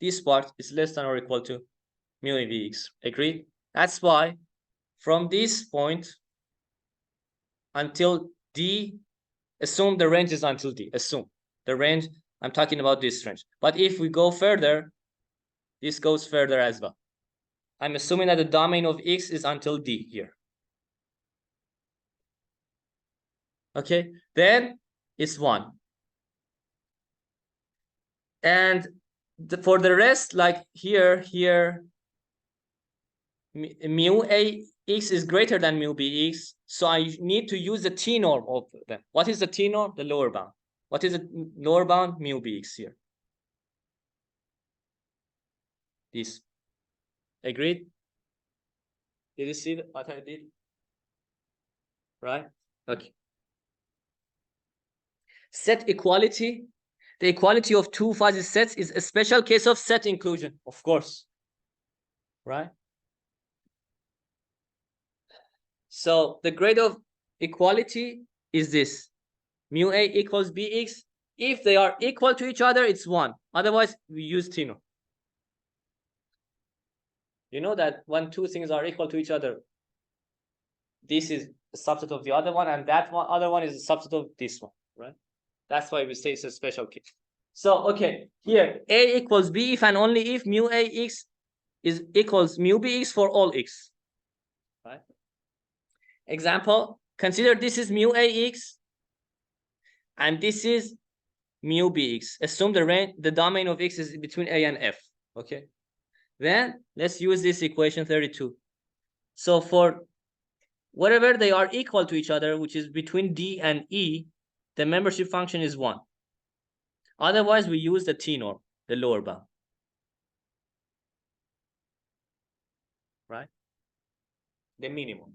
This part is less than or equal to mu bx. Agreed? That's why from this point until D, assume the range is until D. Assume the range I'm talking about this range. But if we go further, this goes further as well. I'm assuming that the domain of X is until D here. Okay, then it's 1. And for the rest, like here, mu AX is greater than mu BX. So I need to use the T norm of them. What is the T norm? The lower bound. What is the lower bound? Mu BX here. This. Agreed? Did you see what I did? Right? Okay. Set equality. The equality of two fuzzy sets is a special case of set inclusion, of course. Right? So the grade of equality is this. Mu A equals BX. If they are equal to each other, it's 1. Otherwise, we use T norm. You know that when two things are equal to each other, this is a subset of the other one, and that one other one is a subset of this one, right? That's why we say it's a special case. So, okay, here A equals B if and only if mu AX is equals mu BX for all X, right? Example, consider this is mu AX and this is mu BX. Assume the domain of X is between A and F, okay? Then let's use this equation 32. So for whatever they are equal to each other, which is between D and E, the membership function is 1. Otherwise, we use the T norm, the lower bound. Right? The minimum.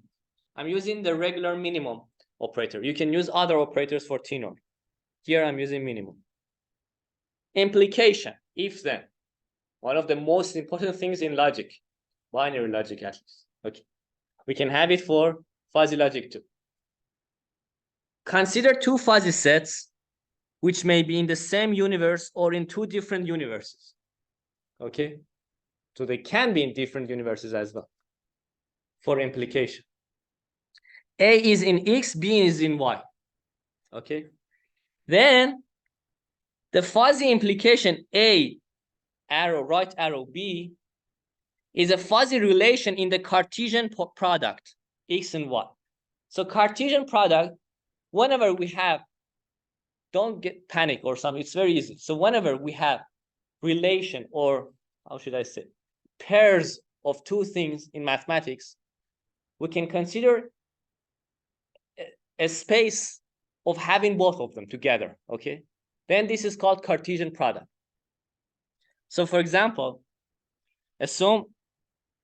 I'm using the regular minimum operator. You can use other operators for T norm. Here I'm using minimum. Implication, if then. One of the most important things in logic, binary logic at least. Okay. We can have it for fuzzy logic too. Consider two fuzzy sets which may be in the same universe or in two different universes. Okay? So they can be in different universes as well. For implication. A is in X, B is in Y. Okay? Then the fuzzy implication A, arrow, right arrow, B, is a fuzzy relation in the Cartesian product, X and Y. So Cartesian product, whenever we have, don't get panic or something, it's very easy. So whenever we have relation, or how should I say, pairs of two things in mathematics, we can consider a space of having both of them together, okay? Then this is called Cartesian product. So for example, assume,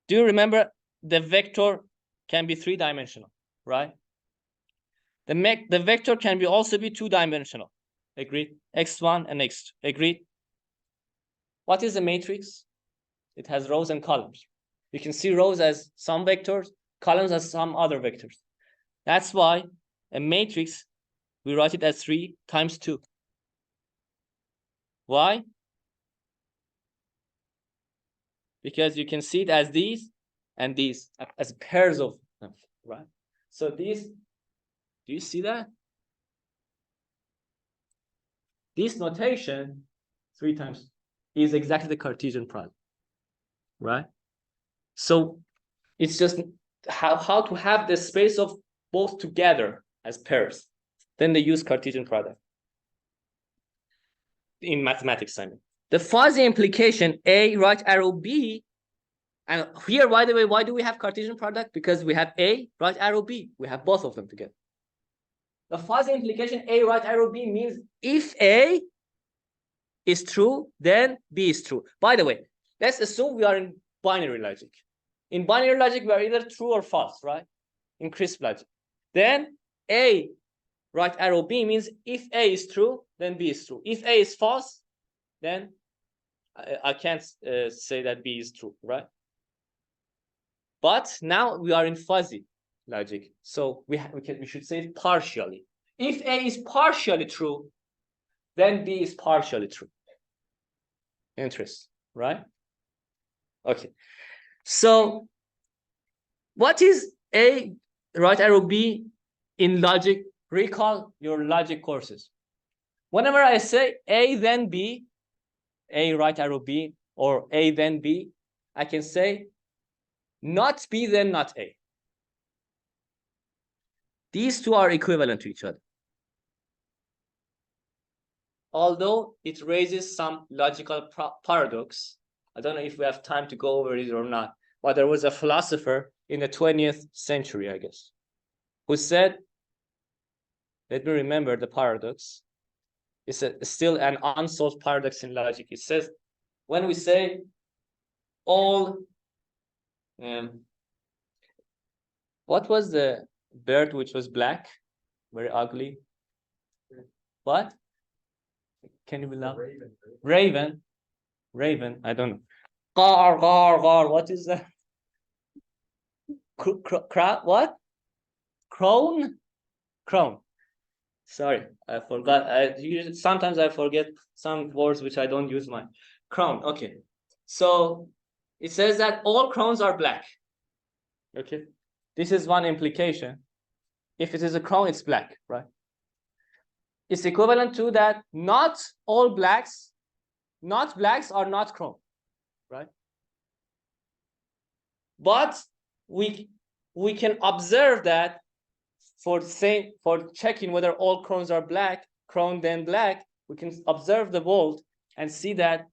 do you remember the vector can be 3-dimensional, right? The vector can be also be 2-dimensional. Agreed? X1 and X2. Agreed? What is a matrix? It has rows and columns. You can see rows as some vectors, columns as some other vectors. That's why a matrix, we write it as 3 times 2. Why? Because you can see it as these and these, as pairs of them, right? So these, do you see that? This notation, 3 times, is exactly the Cartesian product, right? So it's just how to have the space of both together as pairs. Then they use Cartesian product. In mathematics, I mean. The fuzzy implication, A, right arrow, B, and here, by the way, why do we have Cartesian product? Because we have A, right arrow, B. We have both of them together. The fuzzy implication, A, right arrow, B, means if A is true, then B is true. By the way, let's assume we are in binary logic. In binary logic, we are either true or false, right? In crisp logic. Then A, right arrow, B means if A is true, then B is true. If A is false, then I can't say that B is true, right? But now we are in fuzzy logic. So we should say it partially. If A is partially true, then B is partially true. Interest, right? Okay. So what is A, right arrow, B in logic? Recall your logic courses. Whenever I say A then B, A right arrow B, or A then B, I can say not B then not A. These two are equivalent to each other. Although it raises some logical paradox. I don't know if we have time to go over it or not, but there was a philosopher in the 20th century, I guess, who said, let me remember the paradox. It's still an unsolved paradox in logic. It says, when we say all, what was the bird which was black, very ugly? What? Can you believe? Raven. Raven. I don't know. Gar, gar, gar. What is that? What? Crone? Crone. Sorry, I forgot. Sometimes I forget some words which I don't use mine. Crown. Okay. So it says that all crowns are black. Okay. This is one implication. If it is a crown, it's black, right? It's equivalent to that not all blacks, not blacks are not crown, right? But we can observe that for checking whether all crowns are black, crown then black, we can observe the world and see that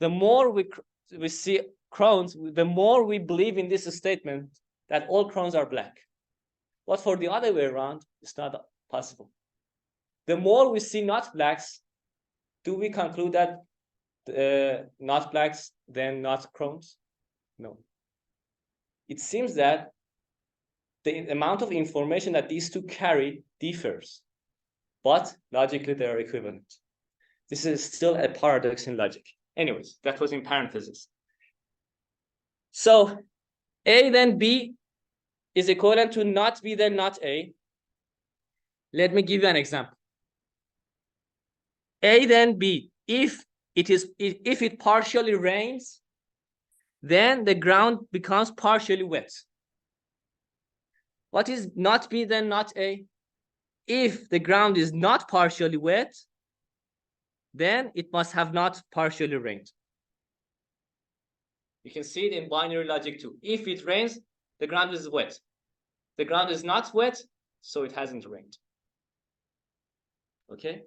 the more we see crowns, the more we believe in this statement that all crowns are black. But for the other way around, it's not possible. The more we see not blacks, do we conclude that not blacks then not crowns? No. It seems that the amount of information that these two carry differs, but logically they are equivalent. This is still a paradox in logic. Anyways, that was in parentheses. So A then B is equivalent to not B then not A. Let me give you an example. A then B, if it partially rains, then the ground becomes partially wet. What is not B then not A? If the ground is not partially wet, then it must have not partially rained. You can see it in binary logic too. If it rains, the ground is wet. The ground is not wet, so it hasn't rained. Okay?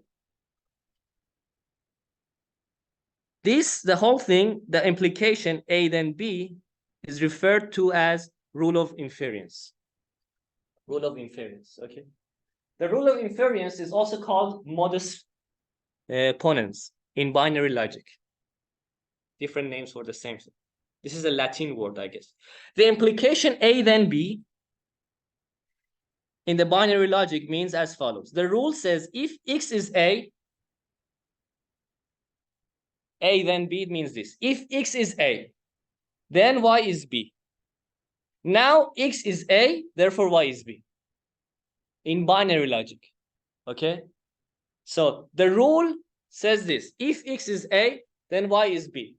The whole thing, the implication A then B, is referred to as rule of inference. Rule of inference, okay? The rule of inference is also called modus ponens in binary logic. Different names for the same thing. This is a Latin word, I guess. The implication A then B in the binary logic means as follows. The rule says if X is A then B, it means this. If X is A, then Y is B. Now X is A, therefore Y is B. In binary logic, okay? So the rule says this. If X is A, then Y is B.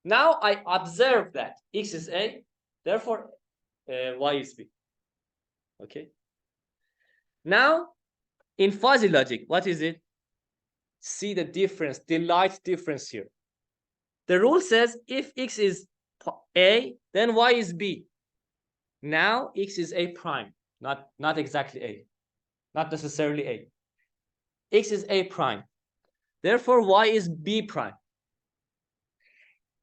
Now I observe that X is A, therefore Y is B. Okay? Now, in fuzzy logic, what is it? See the difference, the light difference here. The rule says if X is A, then Y is B. Now X is A prime, not exactly A, not necessarily A. X is A prime. Therefore, Y is B prime.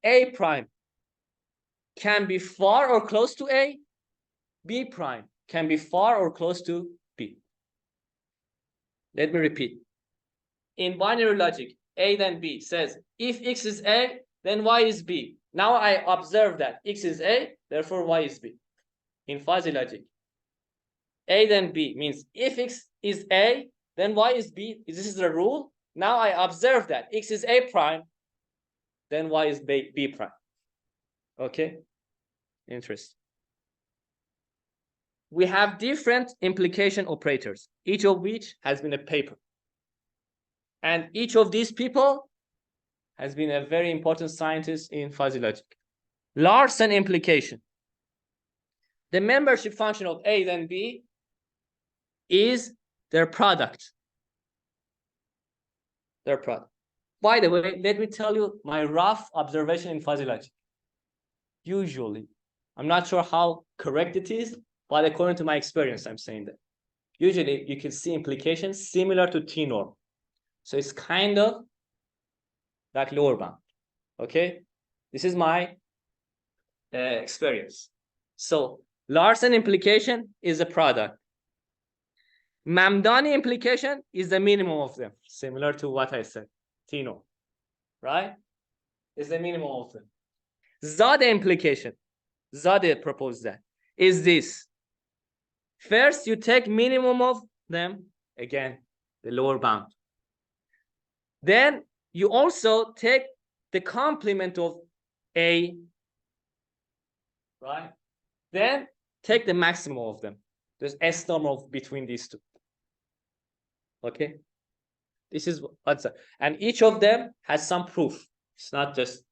A prime can be far or close to A. B prime can be far or close to B. Let me repeat. In binary logic, A then B says if X is A, then Y is B. Now I observe that X is A, therefore Y is B. In fuzzy logic, A then B means if X is A, then Y is B. This is the rule. Now I observe that X is A prime, then Y is B prime. Okay? Interesting. We have different implication operators, each of which has been a paper. And each of these people has been a very important scientist in fuzzy logic. Larson implication. The membership function of A then B is their product. They're product. By the way, let me tell you my rough observation in fuzzy logic. Usually, I'm not sure how correct it is, but according to my experience, I'm saying that. Usually, you can see implications similar to T norm. So it's kind of like lower bound. Okay? This is my experience. So Larsen implication is a product. Mamdani implication is the minimum of them, similar to what I said. T norm, right? Is the minimum of them. Zade implication, Zade proposed that, is this. First, you take minimum of them, again, the lower bound. Then you also take the complement of A, right? Then take the maximum of them. There's S norm of between these two. Okay? This is what's that. And each of them has some proof. It's not just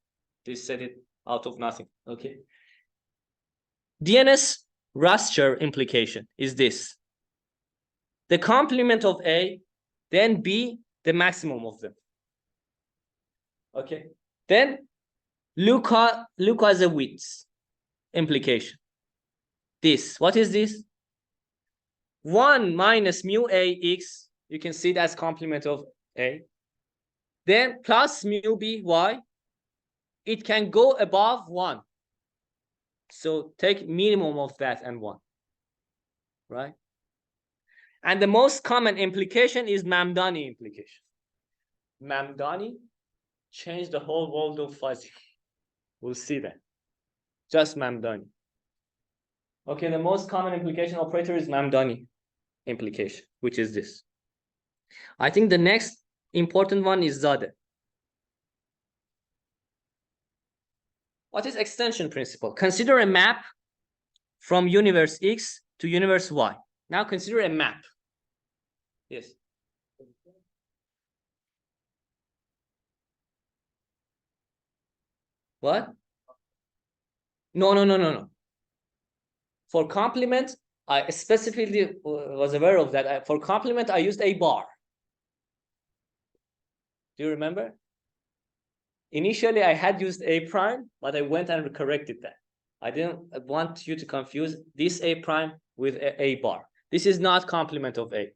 this said it out of nothing. Okay? DNS raster implication is this. The complement of A, then B, the maximum of them. Okay? Then Lukaszewicz implication. This, what is this? 1 minus mu A x, you can see that's complement of A. Then plus mu B y, it can go above 1. So take minimum of that and 1, right? And the most common implication is Mamdani implication. Mamdani changed the whole world of fuzzy. We'll see that. Just Mamdani. Okay, the most common implication operator is Mamdani implication, which is this. I think the next important one is Zade. What is extension principle? Consider a map from universe X to universe Y. Now consider a map. Yes. What? No. For complement, I specifically was aware of that. For complement, I used a bar. Do you remember? Initially, I had used A prime, but I went and corrected that. I didn't want you to confuse this A prime with A bar. This is not complement of A.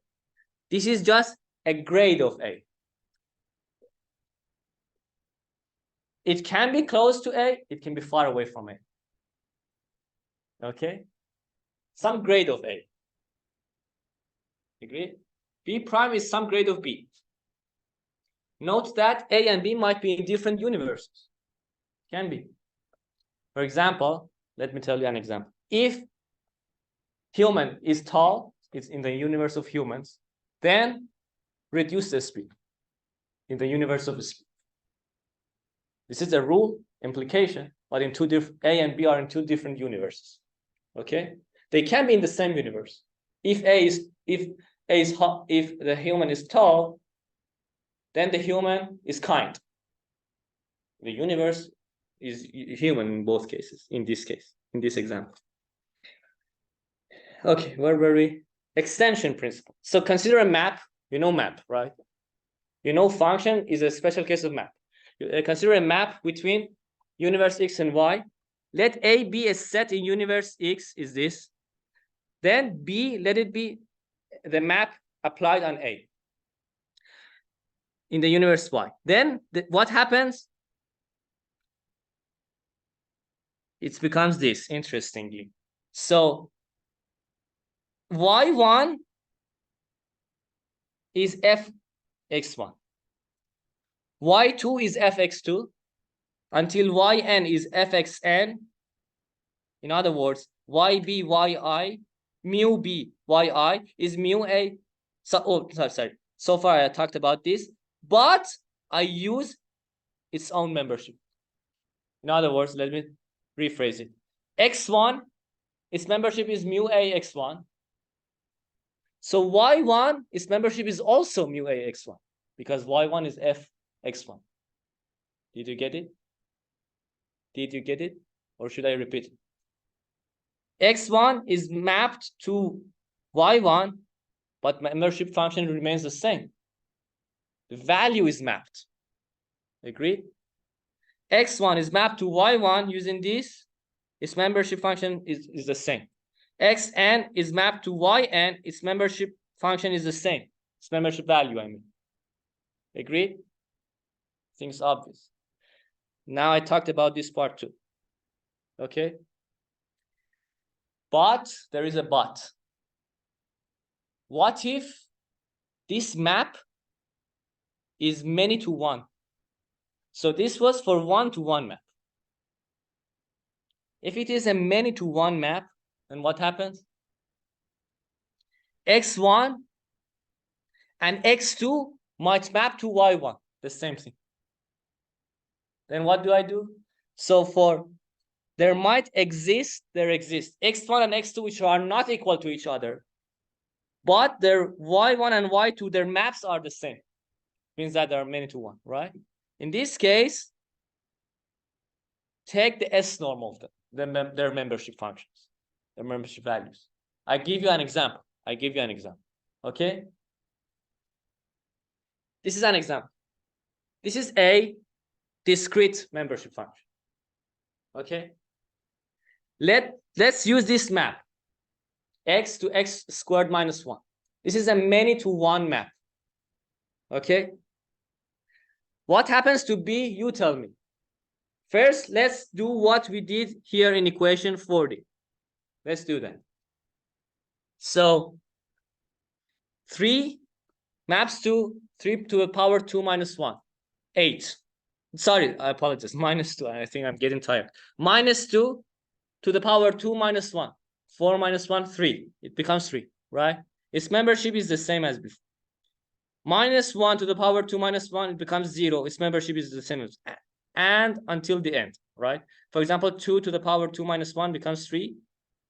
This is just a grade of A. It can be close to A. It can be far away from A. Okay? Some grade of A. Agree? B prime is some grade of B. Note that A and B might be in different universes. Can be. For example, let me tell you an example. If human is tall, it's in the universe of humans, then reduce the speed in the universe of speed. This is a rule, implication, but in two different, A and B are in two different universes. Okay? They can be in the same universe. If the human is tall, then the human is kind. The universe is human in both cases, in this case, in this example. Okay, where were we? Extension principle. So consider a map. You know map, right? You know function is a special case of map. Consider a map between universe X and Y. Let A be a set in universe X, is this. Then B, let it be the map applied on A in the universe Y. Then what happens? It becomes this, interestingly. So Y1 is fx1. Y2 is fx2 until Yn is fxn. In other words, Yb, Yi, mu b, Yi is mu a. Sorry. So far I talked about this, but I use its own membership. In other words, let me rephrase it. X1, its membership is mu a x1. So Y1, its membership is also mu a x1 because Y1 is f x1. Did you get it? Did you get it? Or should I repeat it? X1 is mapped to Y1, but membership function remains the same. value is mapped. Agreed? X1 is mapped to Y1 using this. Its membership function is the same. Xn is mapped to Yn. Its membership function is the same. Its membership value, I mean. Agreed? Things obvious. Now I talked about this part too. Okay? But there is a but. What if this map is many to one? So this was for 1-to-1 map. If it is a many to one map, then what happens? X1 and X2 might map to Y1, the same thing. Then what do? So for there exists X1 and X2 which are not equal to each other, but their Y1 and Y2, their maps are the same. Means that there are many to one, right? In this case, take the S norm of them, their membership functions, their membership values. I give you an example. Okay? This is an example. This is a discrete membership function. Okay? Let's use this map. X to X squared minus 1. This is a many to one map. Okay? What happens to B? You tell me. First, let's do what we did here in equation 40. Let's do that. So 3 maps to 3 to the power 2 minus 1. 8. Sorry, I apologize. Minus 2. I think I'm getting tired. Minus 2 to the power 2 minus 1. 4 minus 1, 3. It becomes 3, right? Its membership is the same as before. Minus 1 to the power 2 minus 1, it becomes 0. Its membership is the same as, and until the end, right? For example, 2 to the power 2 minus 1 becomes 3.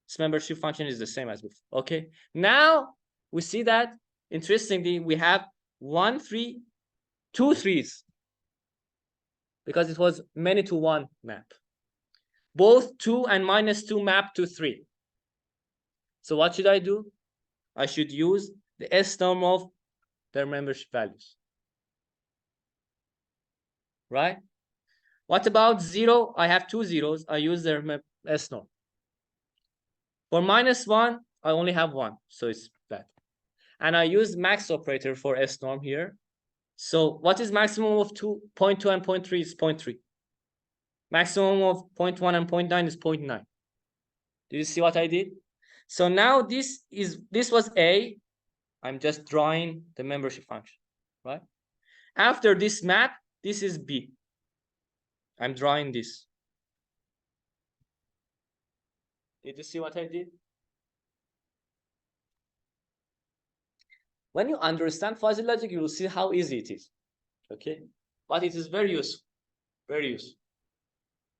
Its membership function is the same as before. Okay. Now we see that, interestingly, we have 1, 3, 2 3s. Because it was many to one map. Both 2 and minus 2 map to 3. So what should I do? I should use the S norm of their membership values. Right? What about 0? I have 2 zeros. I use their S norm. For minus 1, I only have 1. So it's that. And I use max operator for S norm here. So what is maximum of 2.2 and 0.3 is 0.3. Maximum of 0.1 and 0.9 is 0.9. Did you see what I did? So now this was A. I'm just drawing the membership function, right? After this map, this is B. I'm drawing this. Did you see what I did? When you understand fuzzy logic, you will see how easy it is. Okay? But it is very useful. Very useful.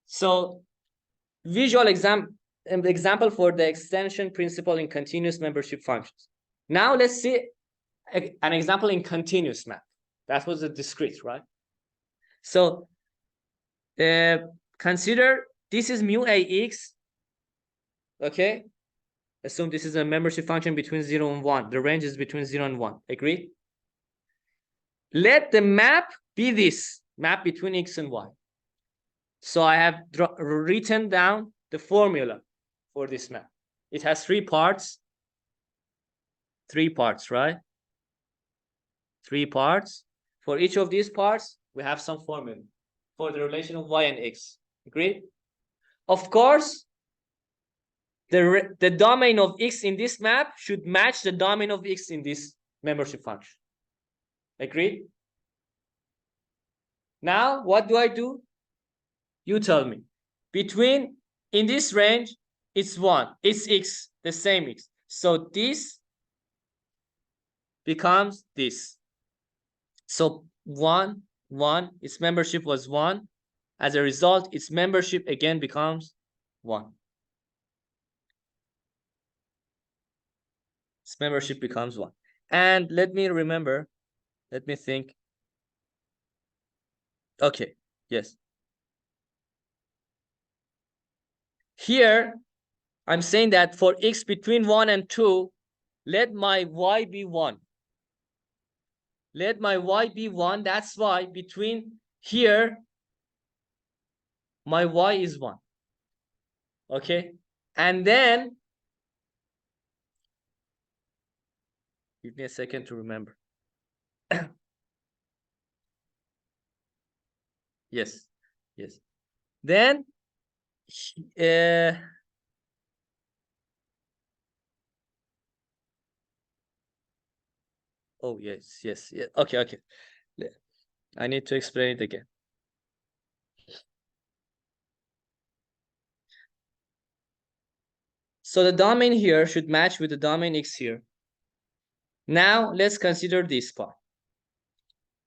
So, visual example for the extension principle in continuous membership functions. Now let's see an example in continuous map. That was a discrete, right? So consider this is mu ax. Okay? Assume this is a membership function between 0 and 1. The range is between 0 and 1. Agree? Let the map be this map between x and y. So I have written down the formula for this map. It has 3 parts. 3 parts, right? 3 parts. For each of these parts, we have some formula for the relation of y and x. Agreed? Of course, the domain of x in this map should match the domain of x in this membership function. Agreed? Now, what do? You tell me. Between, in this range, it's 1. It's x, the same x. So this becomes this. So 1, 1, its membership was 1. As a result, its membership again becomes 1. Its membership becomes 1. And let me think. Okay, yes. Here, I'm saying that for x between 1 and 2, let my y be 1. let my y be 1. That's why between here, my y is 1. Okay, and then give me a second to remember. Yes, yes. Then oh yes, yes, yeah. Okay, okay. I need to explain it again. So the domain here should match with the domain X here. Now let's consider this part.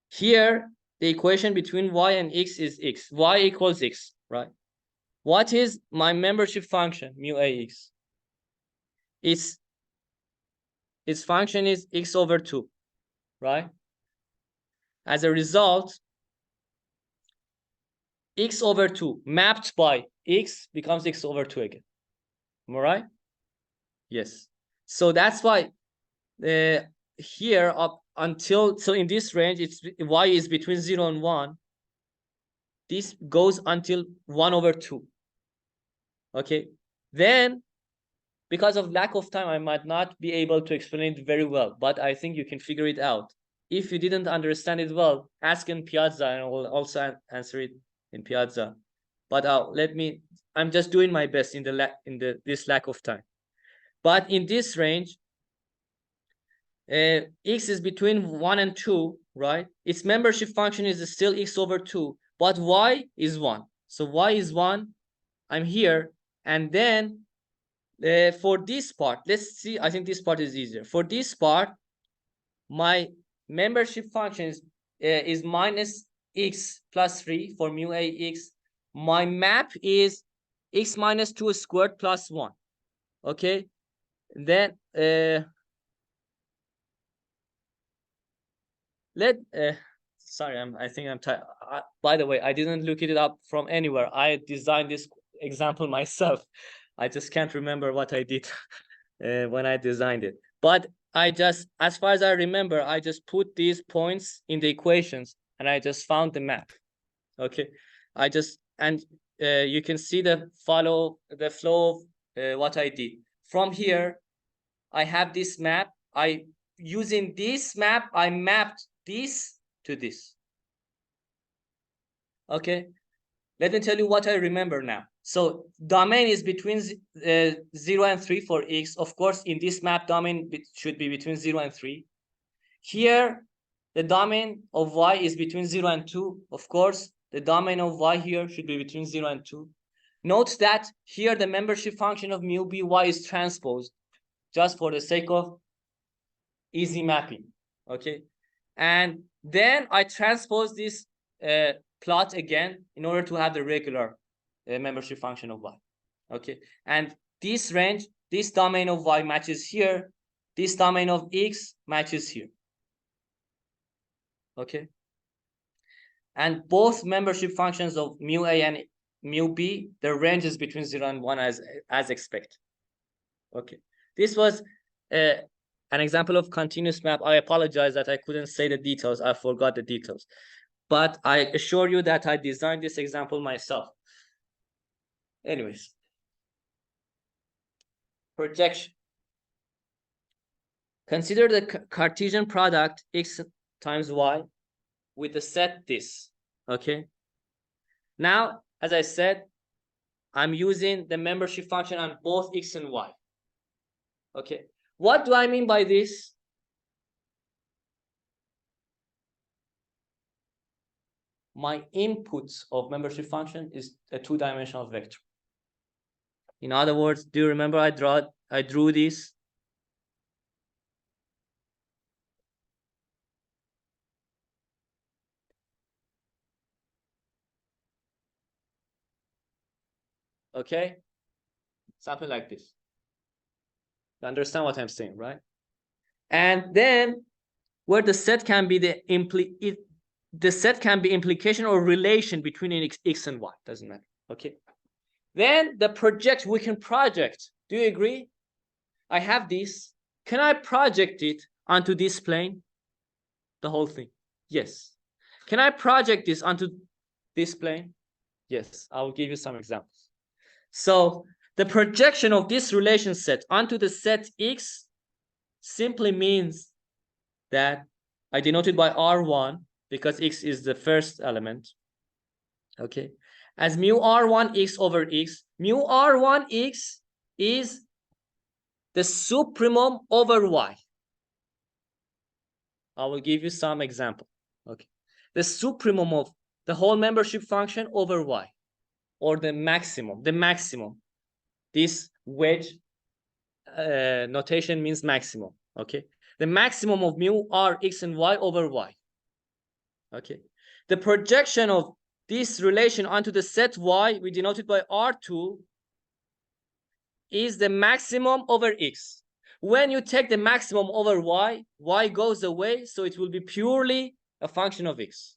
Here, the equation between y and x is x. Y equals x, right? What is my membership function, mu ax? Its function is x over 2, right? As a result, x over 2 mapped by x becomes x over 2 again. Am I right? Yes. So that's why here up until, so in this range, it's y is between 0 and 1. This goes until 1 over 2. Okay. Then, because of lack of time, I might not be able to explain it very well, but I think you can figure it out. If you didn't understand it well, ask in Piazza, and I will also answer it in Piazza. But I'm just doing my best in this lack of time. But in this range, x is between 1 and 2, right? Its membership function is still x over 2, but y is 1. So y is 1. I'm here, and then for this part, let's see. I think this part is easier. For this part, my membership function is minus x plus 3 for mu ax. My map is x minus 2 squared plus 1. Okay, then sorry, I think I'm tired. By the way, I didn't look it up from anywhere. I designed this example myself. I just can't remember what I did when I designed it. But I just, as far as I remember, I just put these points in the equations and I just found the map. Okay, you can see the flow of what I did. From here, I have this map. Using this map, I mapped this to this. Okay, let me tell you what I remember now. So domain is between 0 and 3 for x. Of course, in this map, domain should be between 0 and 3. Here, the domain of y is between 0 and 2. Of course, the domain of y here should be between 0 and 2. Note that here the membership function of mu by is transposed, just for the sake of easy mapping. Okay, and then I transpose this plot again in order to have the regular membership function of y. Okay, and this range, this domain of y matches here, this domain of x matches here. Okay, and both membership functions of mu a and mu b, the range is between 0 and 1 as expected. Okay, this was an example of continuous map. I apologize that I couldn't say the details. I forgot the details. But I assure you that I designed this example myself. Anyways. Projection. Consider the Cartesian product x times y with the set this. Okay. Now, as I said, I'm using the membership function on both x and y. Okay. What do I mean by this? My input of membership function is a two-dimensional vector. In other words, do you remember I drew this? Okay, something like this. You understand what I'm saying, right? And then where the set can be the set can be implication or relation between x and y, doesn't matter. Okay, then we can project. Do you agree? I have this. Can I project it onto this plane? the whole thing? Yes. Can I project this onto this plane? Yes, I will give you some examples. So the projection of this relation set onto the set X simply means that I denote it by R1 because X is the first element. Okay. As mu R1 X over X, mu R1 X is the supremum over Y. I will give you some example. Okay. The supremum of the whole membership function over Y, or the maximum. This wedge notation means maximum. Okay. The maximum of mu R X and Y over Y. Okay. The projection of this relation onto the set Y, we denote it by R2, is the maximum over X. When you take the maximum over Y, Y goes away, so it will be purely a function of X.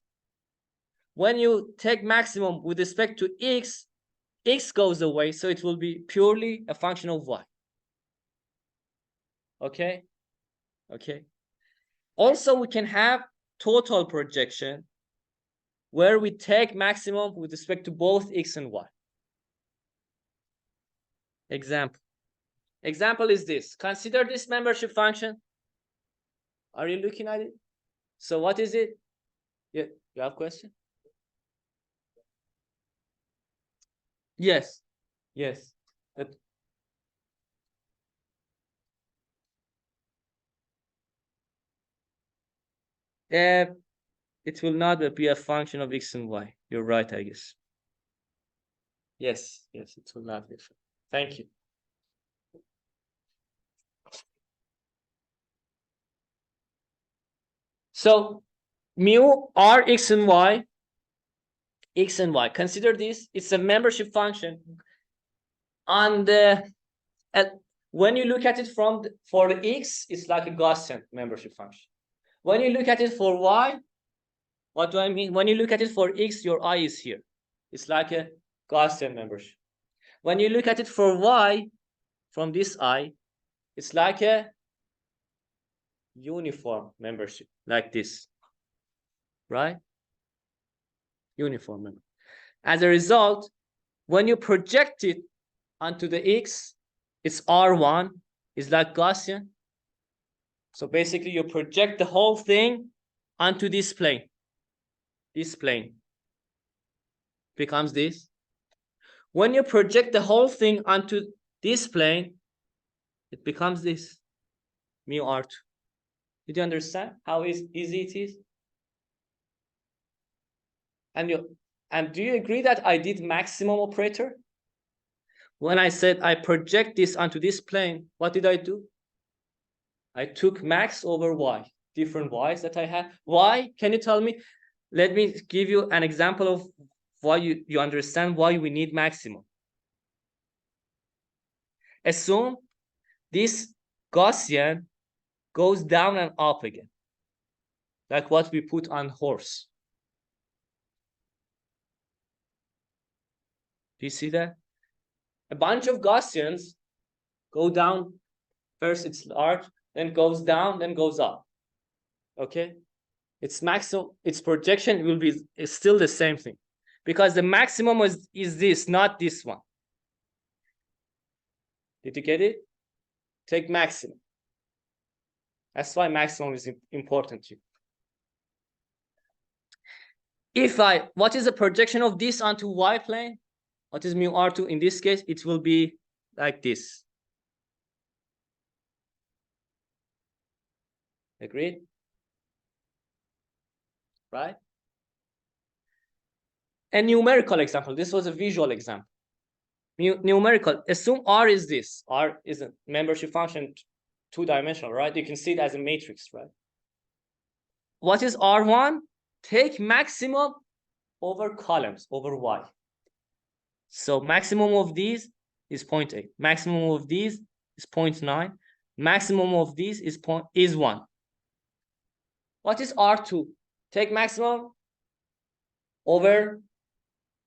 When you take maximum with respect to X, X goes away, so it will be purely a function of Y. Okay? Okay. Also, we can have total projection where we take maximum with respect to both X and Y. Example is this. Consider this membership function. Are you looking at it? So what is it? Yeah, you have a question? Yes. Yes. It will not be a function of X and Y. You're right, I guess. Yes, it will not be. Thank you. So mu R X and Y, consider this, it's a membership function. On the when you look at it for the X, it's like a Gaussian membership function. When you look at it for Y, what do I mean? When you look at it for X, your eye is here. It's like a Gaussian membership. When you look at it for Y, from this eye, it's like a uniform membership, like this, right? Uniform membership. As a result, when you project it onto the X, it's R1, it's like Gaussian. So basically, you project the whole thing onto this plane. This plane becomes this. When you project the whole thing onto this plane, it becomes this, mu R2. Did you understand how easy it is? And do you agree that I did maximum operator? When I said I project this onto this plane, what did I do? I took max over Y, different Y's that I had. Why? Can you tell me? Let me give you an example of why you understand why we need maximum. Assume this Gaussian goes down and up again, like what we put on horse. Do you see that? A bunch of Gaussians go down. First it's large, then goes down, then goes up. Okay? Its maximum, its projection will be still the same thing, because the maximum is this, not this one. Did you get it? Take maximum. That's why maximum is important to you. What is the projection of this onto Y plane? What is mu R2? In this case, it will be like this. Agreed? Right? A numerical example. This was a visual example. Numerical. Assume R is this. R is a membership function, two-dimensional, right? You can see it as a matrix, right? What is R1? Take maximum over columns, over Y. So maximum of these is 0.8. Maximum of these is 0.9. Maximum of these is 1. What is R2? Take maximum over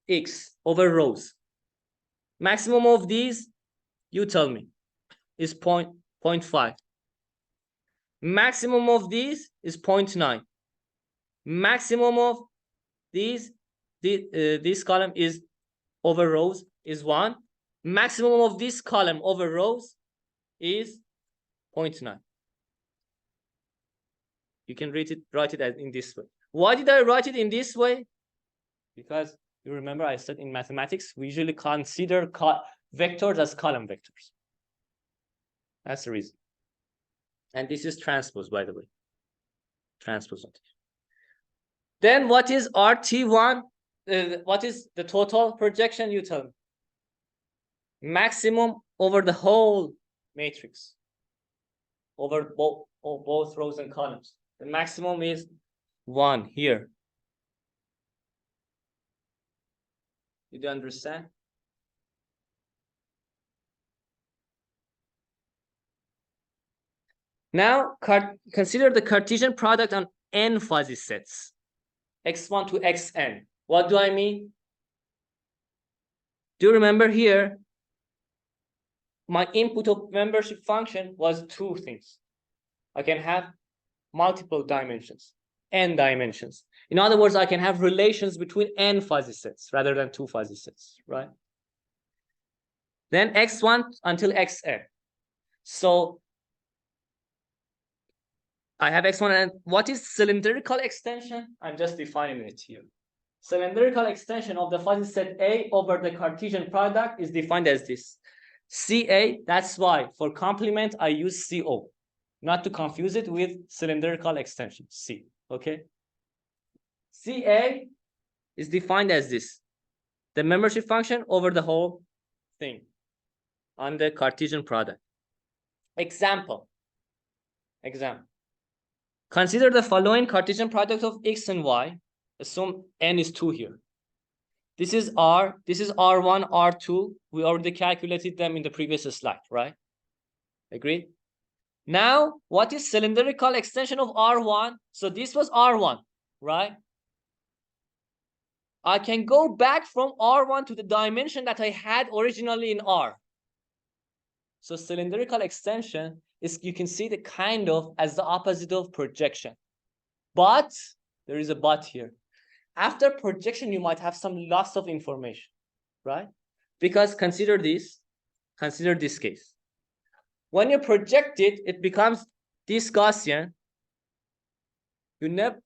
X, over rows. Maximum of these, you tell me, is 0.5. Maximum of these is 0.9. Maximum of this column is over rows is 1. Maximum of this column over rows is 0.9. You can write it as in this way. Why did I write it in this way? Because you remember I said in mathematics, we usually consider vectors as column vectors. That's the reason. And this is transpose, by the way. Transpose notation. Then what is RT1? What is the total projection? You tell me. Maximum over the whole matrix. Over both rows and columns. The maximum is 1 here. Did you understand? Now, consider the Cartesian product on n fuzzy sets. X1 to xn. What do I mean? Do you remember here? My input of membership function was 2 things. I can have multiple dimensions, n dimensions. In other words, I can have relations between n fuzzy sets rather than 2 fuzzy sets, right? Then x1 until xn. So I have x1, and what is cylindrical extension? I'm just defining it here. Cylindrical extension of the fuzzy set A over the Cartesian product is defined as this. CA, that's why for complement I use CO, not to confuse it with cylindrical extension, C, okay? CA is defined as this, the membership function over the whole thing on the Cartesian product. Example. Consider the following Cartesian product of x and y. Assume n is 2 here. This is R, this is R1, R2. We already calculated them in the previous slide, right? Agreed? Now, what is cylindrical extension of R1? So this was R1, right? I can go back from R1 to the dimension that I had originally in R. So cylindrical extension is, you can see the kind of as the opposite of projection. But there is a but here. After projection, you might have some loss of information, right? Because consider this case. When you project it, it becomes this Gaussian. You never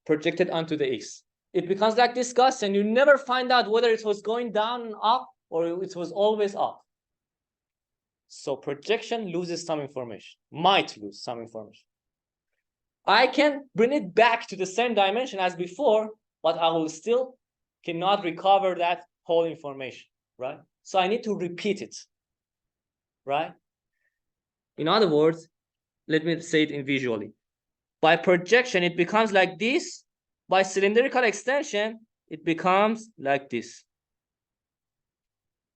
projected onto the x. It becomes like this Gaussian. You never find out whether it was going down and up or it was always up. So projection loses some information, might lose some information. I can bring it back to the same dimension as before, but I will still cannot recover that whole information, right? So I need to repeat it, right? In other words, let me say it in visually. By projection, it becomes like this. By cylindrical extension, it becomes like this.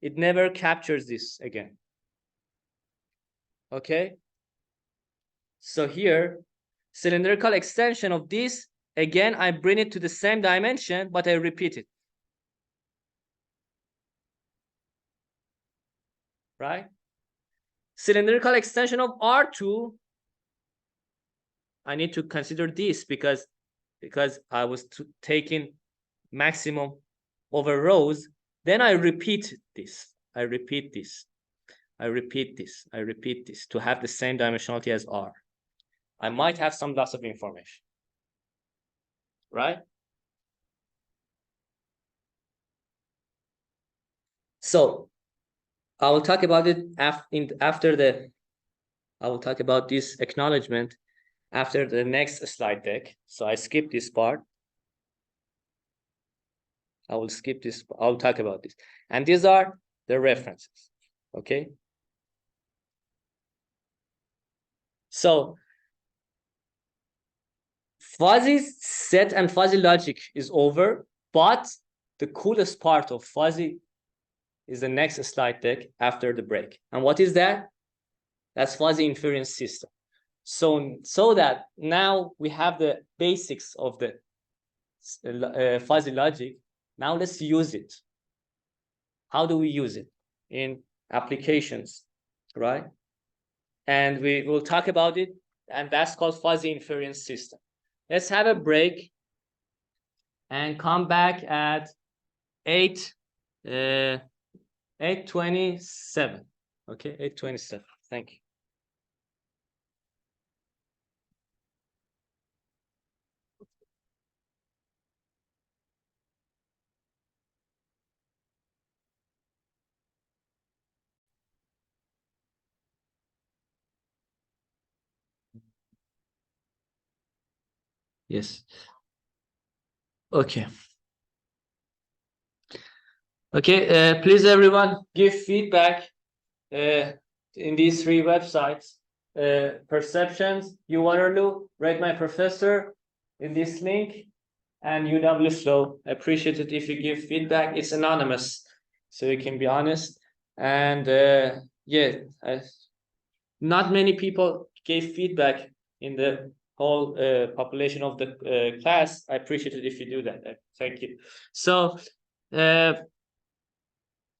It never captures this again. Okay? So here, cylindrical extension of this, again, I bring it to the same dimension, but I repeat it. Right? Cylindrical extension of R2, I need to consider this because I was taking maximum over rows. Then I repeat this. I repeat this to have the same dimensionality as R. I might have some loss of information, right? So I will talk about it I will talk about this acknowledgement after the next slide deck. So I skip this part. I will skip this. I'll talk about this. And these are the references, okay? So fuzzy set and fuzzy logic is over, but the coolest part of fuzzy is the next slide deck after the break. And what is that? That's fuzzy inference system. So that now we have the basics of the fuzzy logic. Now let's use it. How do we use it? In applications, right? And we will talk about it, and that's called fuzzy inference system. let's have a break and come back at 8:27. Okay, 8:27. Thank you. Yes. Okay. Okay. Please, everyone, give feedback in these three websites. Perceptions, UWaterloo, Rate My Professor in this link, and UW Flow. I appreciate it if you give feedback. It's anonymous, so you can be honest. And yeah, not many people gave feedback in the whole population of the class. I appreciate it if you do that. Thank you. So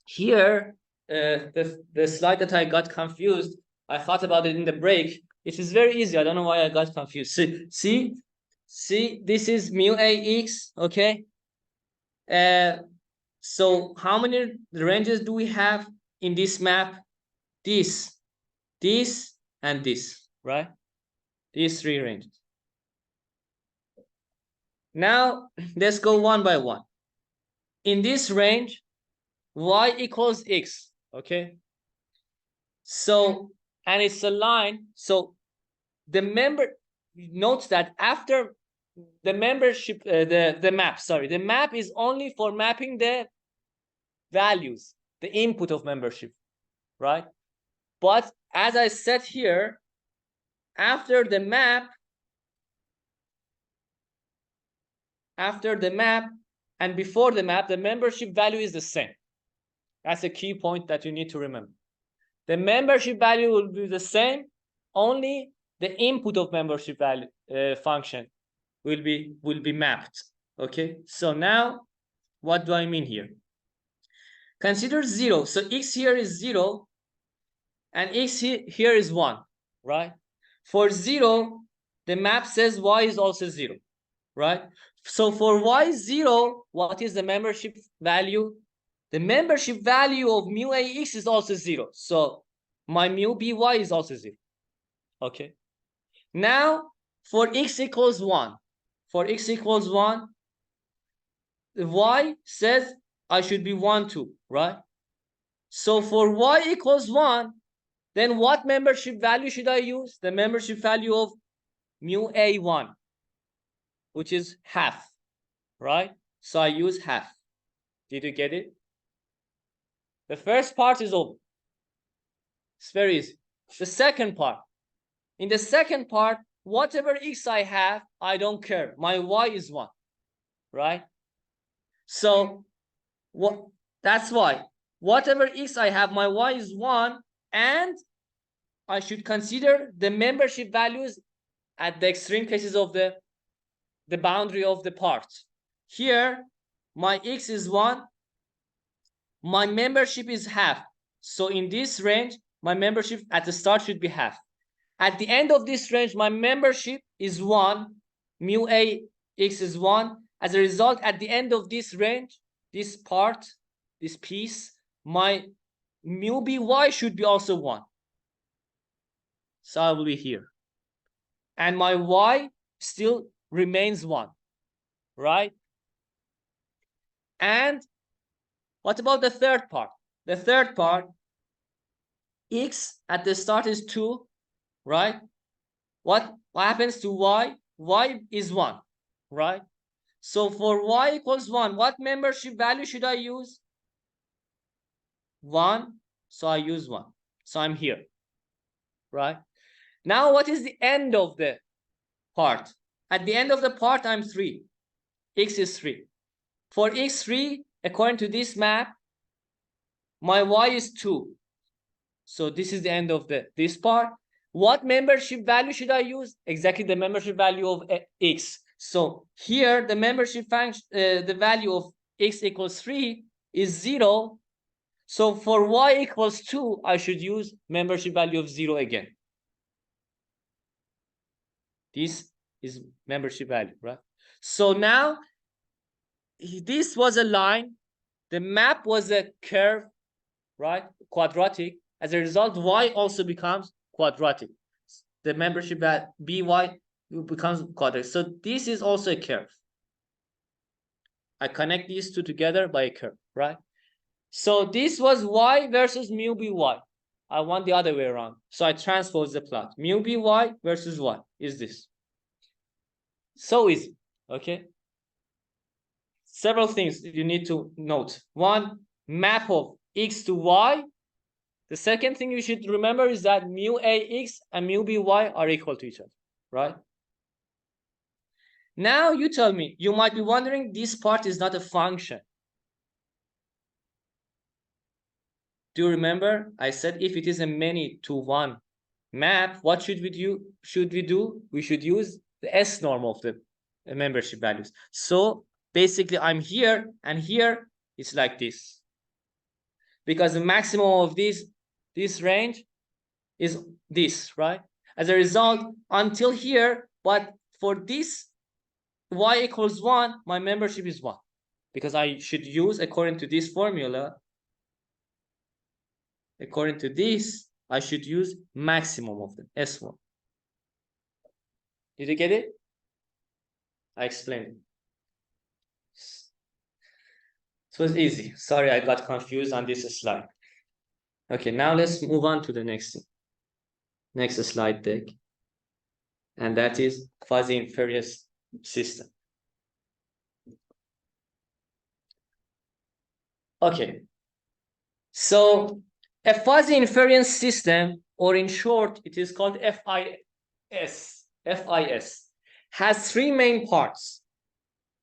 here, the slide that I got confused, I thought about it in the break. It is very easy. I don't know why I got confused. See, this is mu AX, okay? So how many ranges do we have in this map? This, and this, right? These three ranges. Now, let's go one by one. In this range, y equals x, okay? So, and it's a line. So the member, notes that after the membership, the map is only for mapping the values, the input of membership, right? But as I said here, after the map and before the map, the membership value is the same. That's a key point that you need to remember. The membership value will be the same, only the input of membership value function will be mapped. Okay, so now what do I mean here? Consider 0. So x here is 0 and x here is 1, right? For 0, the map says y is also 0, right? So for y 0, what is the membership value? The membership value of mu ax is also 0. So my mu by is also 0. Okay. Now for x equals 1, the y says I should be 1, 2, right? So for y equals 1, then what membership value should I use? The membership value of mu a1, which is half, right? So I use half. Did you get it? The first part is over. It's very easy. The second part. In the second part, whatever x I have, I don't care. My y is 1, right? So that's why whatever x I have, my y is 1, and I should consider the membership values at the extreme cases of the boundary of the part. Here, my x is 1, my membership is half. So in this range, my membership at the start should be half. At the end of this range, my membership is 1, mu a x is 1. As a result, at the end of this range, this part, this piece, my mu by should be also 1. So I will be here. And my y still remains 1, right? And what about the third part? The third part, x at the start is 2, right? What happens to y? Y is 1, right? So for y equals 1, what membership value should I use? 1. So I use 1. So I'm here, right? Now what is the end of the part? At the end of the part, I'm 3. X is 3. For x3, according to this map, my y is 2. So this is the end of this part. What membership value should I use? Exactly the membership value of x. So here the membership function, the value of x equals 3 is 0. So for y equals 2, I should use membership value of 0 again. This is membership value, right? So now this was a line, the map was a curve, right? Quadratic. As a result, y also becomes quadratic. The membership at by becomes quadratic. So this is also a curve. I connect these two together by a curve, right? So this was y versus mu by. I want the other way around. So I transpose the plot. Mu by versus y is this. So easy, okay? Several things you need to note. One, map of x to y. The second thing you should remember is that mu ax and mu by are equal to each other, right? Now you tell me, you might be wondering, this part is not a function. Do you remember? I said if it is a many to one map, what should we do? We should use the S norm of the membership values. So basically I'm here and here it's like this. Because the maximum of this range is this, right? As a result, until here, but for this y equals 1, my membership is 1. Because I should use, according to this formula, according to this, I should use maximum of them, S1. Did you get it? I explained it. So it's easy. Sorry, I got confused on this slide. Okay, now let's move on to the next thing. Next slide deck. And that is fuzzy inference system. Okay. So a fuzzy inference system, or in short, it is called FIS, has three main parts.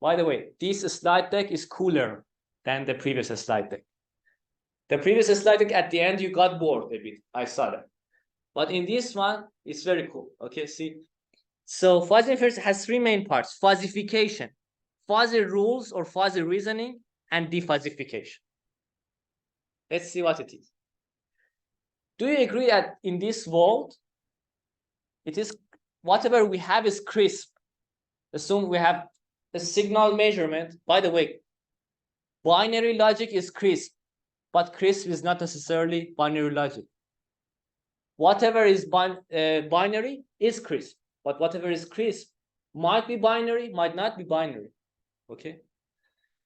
By the way, this slide deck is cooler than the previous slide deck. The previous slide deck, at the end, you got bored a bit. I saw that. But in this one, it's very cool. Okay, see? So fuzzy inference has three main parts: fuzzification, fuzzy rules or fuzzy reasoning, and defuzzification. Let's see what it is. Do you agree that in this world, it is whatever we have is crisp? Assume we have a signal measurement. By the way, binary logic is crisp, but crisp is not necessarily binary logic. Whatever is binary is crisp, but whatever is crisp might be binary, might not be binary. Okay?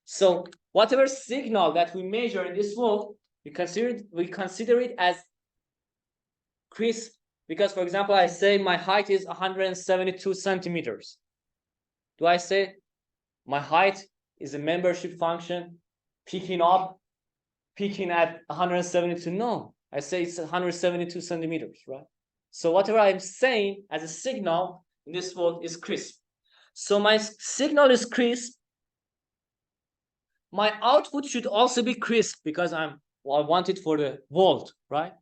So whatever signal that we measure in this world, we consider it as crisp, because, for example, I say my height is 172 centimeters. Do I say my height is a membership function peaking at 172? No, I say it's 172 centimeters, right? So whatever I'm saying as a signal in this world is crisp. So my signal is crisp. My output should also be crisp because I want it for the world, right?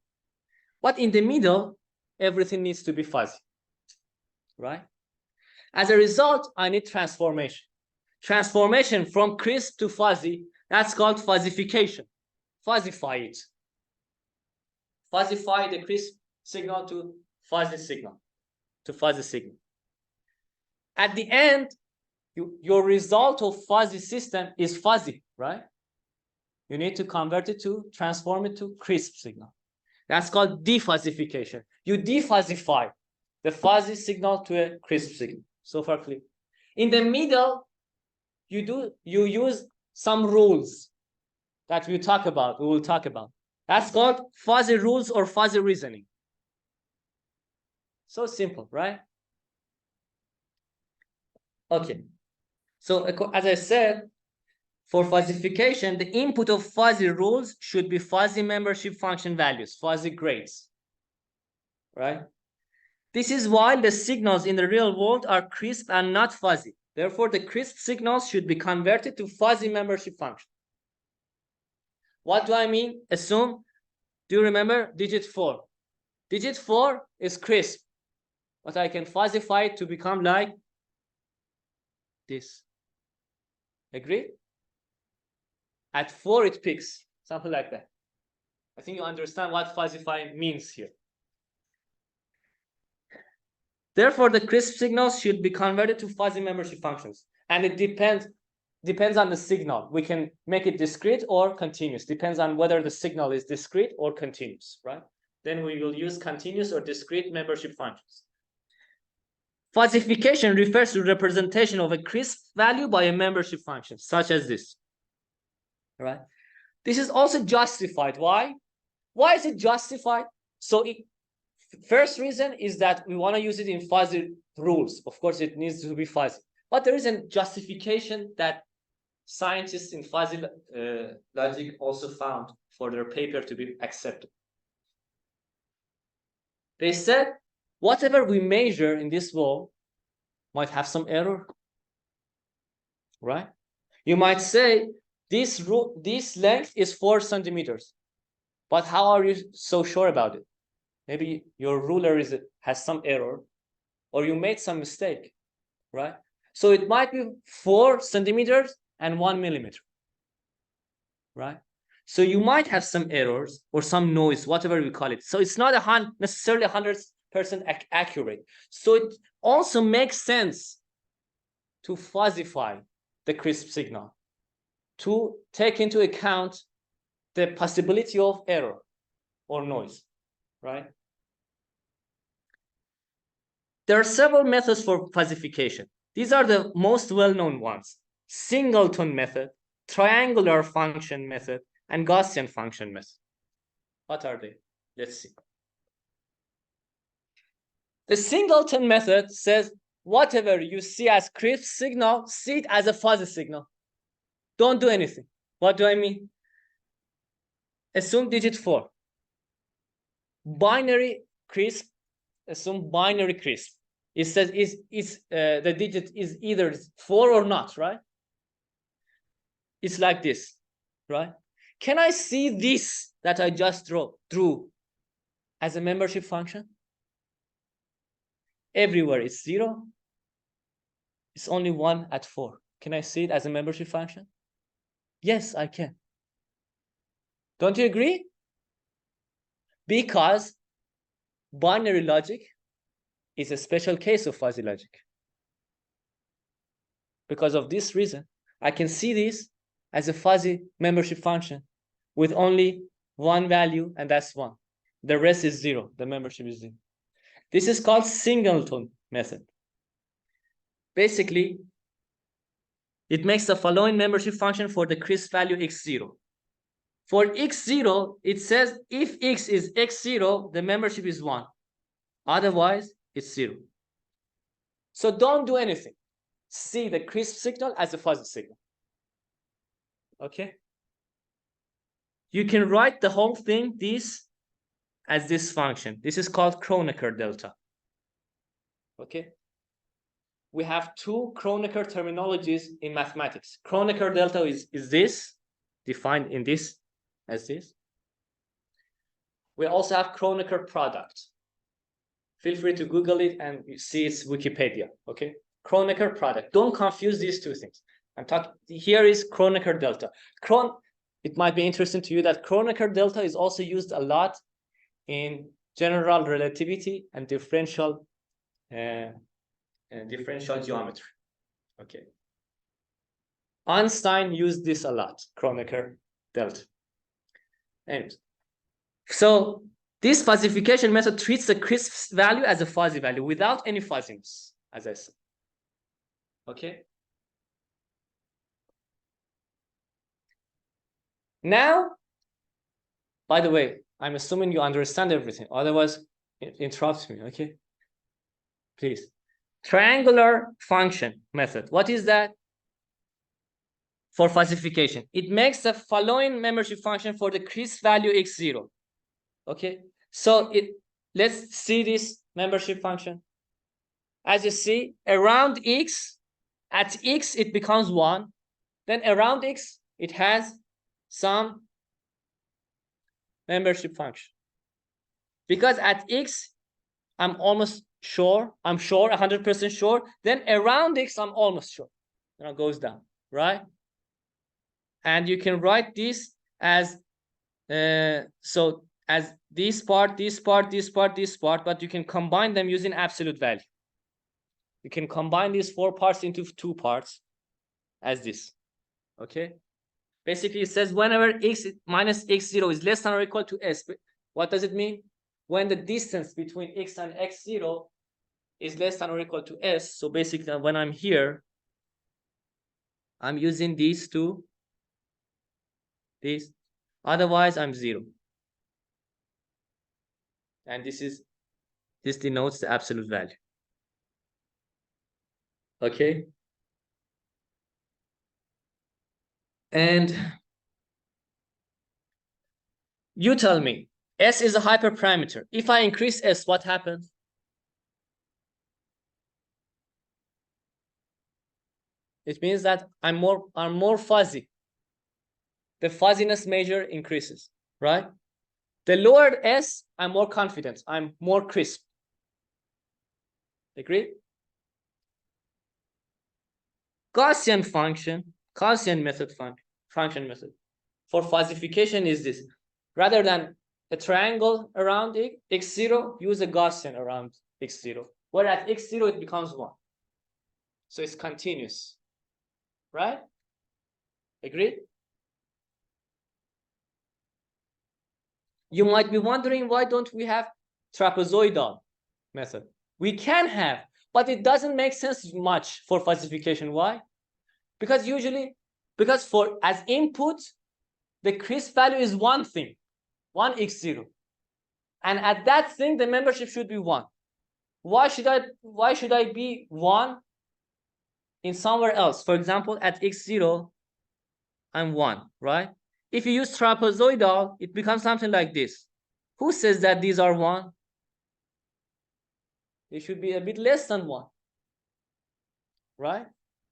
But in the middle, everything needs to be fuzzy, right? As a result, I need transformation. Transformation from crisp to fuzzy, that's called fuzzification. Fuzzify it. Fuzzify the crisp signal to fuzzy signal. At the end, your result of fuzzy system is fuzzy, right? You need to convert it to, transform it to crisp signal. That's called defuzzification. You defuzzify the fuzzy signal to a crisp signal. So far clear. In the middle, you use some rules that we will talk about. That's called fuzzy rules or fuzzy reasoning. So simple, right? Okay. So as I said, for fuzzification, the input of fuzzy rules should be fuzzy membership function values, fuzzy grades, right? This is why the signals in the real world are crisp and not fuzzy. Therefore, the crisp signals should be converted to fuzzy membership function. What do I mean? Assume, do you remember digit 4? Digit 4 is crisp, but I can fuzzify it to become like this. Agree? At 4, it picks, something like that. I think you understand what fuzzify means here. Therefore, the crisp signals should be converted to fuzzy membership functions. And it depends on the signal. We can make it discrete or continuous. Depends on whether the signal is discrete or continuous, right? Then we will use continuous or discrete membership functions. Fuzzification refers to representation of a crisp value by a membership function, such as this, right? This is also justified. Why? Why is it justified? So first reason is that we want to use it in fuzzy rules. Of course, it needs to be fuzzy. But there is a justification that scientists in fuzzy logic also found for their paper to be accepted. They said, whatever we measure in this wall might have some error, right? You might say, this length is 4 centimeters. But how are you so sure about it? Maybe your ruler has some error, or you made some mistake, right? So it might be 4 centimeters and 1 millimeter, right? So you might have some errors or some noise, whatever we call it. So it's not necessarily 100% accurate. So it also makes sense to fuzzify the crisp signal, to take into account the possibility of error or noise, right? There are several methods for fuzzification. These are the most well-known ones: singleton method, triangular function method, and Gaussian function method. What are they? Let's see. The singleton method says whatever you see as crisp signal, see it as a fuzzy signal. Don't do anything. What do I mean? Assume digit 4. Binary crisp, assume binary crisp. It says the digit is either 4 or not, right? It's like this, right? Can I see this that I just drew as a membership function? Everywhere it's 0. It's only 1 at 4. Can I see it as a membership function? Yes, I can. Don't you agree? Because binary logic is a special case of fuzzy logic. Because of this reason, I can see this as a fuzzy membership function with only one value, and that's 1. The rest is 0. The membership is 0. This is called singleton method. Basically, it makes the following membership function for the crisp value x0. For x0, it says if x is x0, the membership is 1. Otherwise, it's 0. So don't do anything. See the crisp signal as a fuzzy signal. Okay? You can write the whole thing as this function. This is called Kronecker delta. Okay? We have 2 Kronecker terminologies in mathematics. Kronecker delta is this, defined in this as this. We also have Kronecker product. Feel free to Google it and see its Wikipedia. Okay? Kronecker product. Don't confuse these 2 things. I'm talking here is Kronecker delta. It might be interesting to you that Kronecker delta is also used a lot in general relativity and differential geometry. Okay. Einstein used this a lot, Kronecker delta. Anyways, so this fuzzification method treats the crisp value as a fuzzy value without any fuzziness, as I said. Okay. Now, by the way, I'm assuming you understand everything. Otherwise, interrupt me, okay? Please. Triangular function method. What is that? For fuzzification. It makes the following membership function for the crisp value x0. Okay? So let's see this membership function. As you see, around x, at x, it becomes 1. Then around x, it has some membership function. Because at x, I'm almost sure, 100% sure. Then around x, I'm almost sure. Then it goes down, right? And you can write this as, so as this part, but you can combine them using absolute value. You can combine these 4 parts into 2 parts as this. Okay. Basically, it says whenever x minus x0 is less than or equal to s. What does it mean? When the distance between x and x0 is less than or equal to s. So basically, when I'm here, I'm using these two. This. Otherwise, I'm 0. And this denotes the absolute value. Okay. And you tell me, S is a hyperparameter. If I increase S, what happens? It means that I'm more fuzzy. The fuzziness measure increases, right? The lower S, I'm more confident. I'm more crisp. Agree? Gaussian method function method for fuzzification is this. Rather than a triangle around x0, use a Gaussian around x0. Where at x0 it becomes 1. So it's continuous. Right? Agreed? You might be wondering, why don't we have trapezoidal method? We can have, but it doesn't make sense much for fuzzification. Why? Because for as input, the crisp value is one thing, 1 x0. And at that thing, the membership should be 1. Why should I be 1 in somewhere else? For example, at x0, I'm 1, right? If you use trapezoidal, it becomes something like this. Who says that these are 1? They should be a bit less than 1. Right?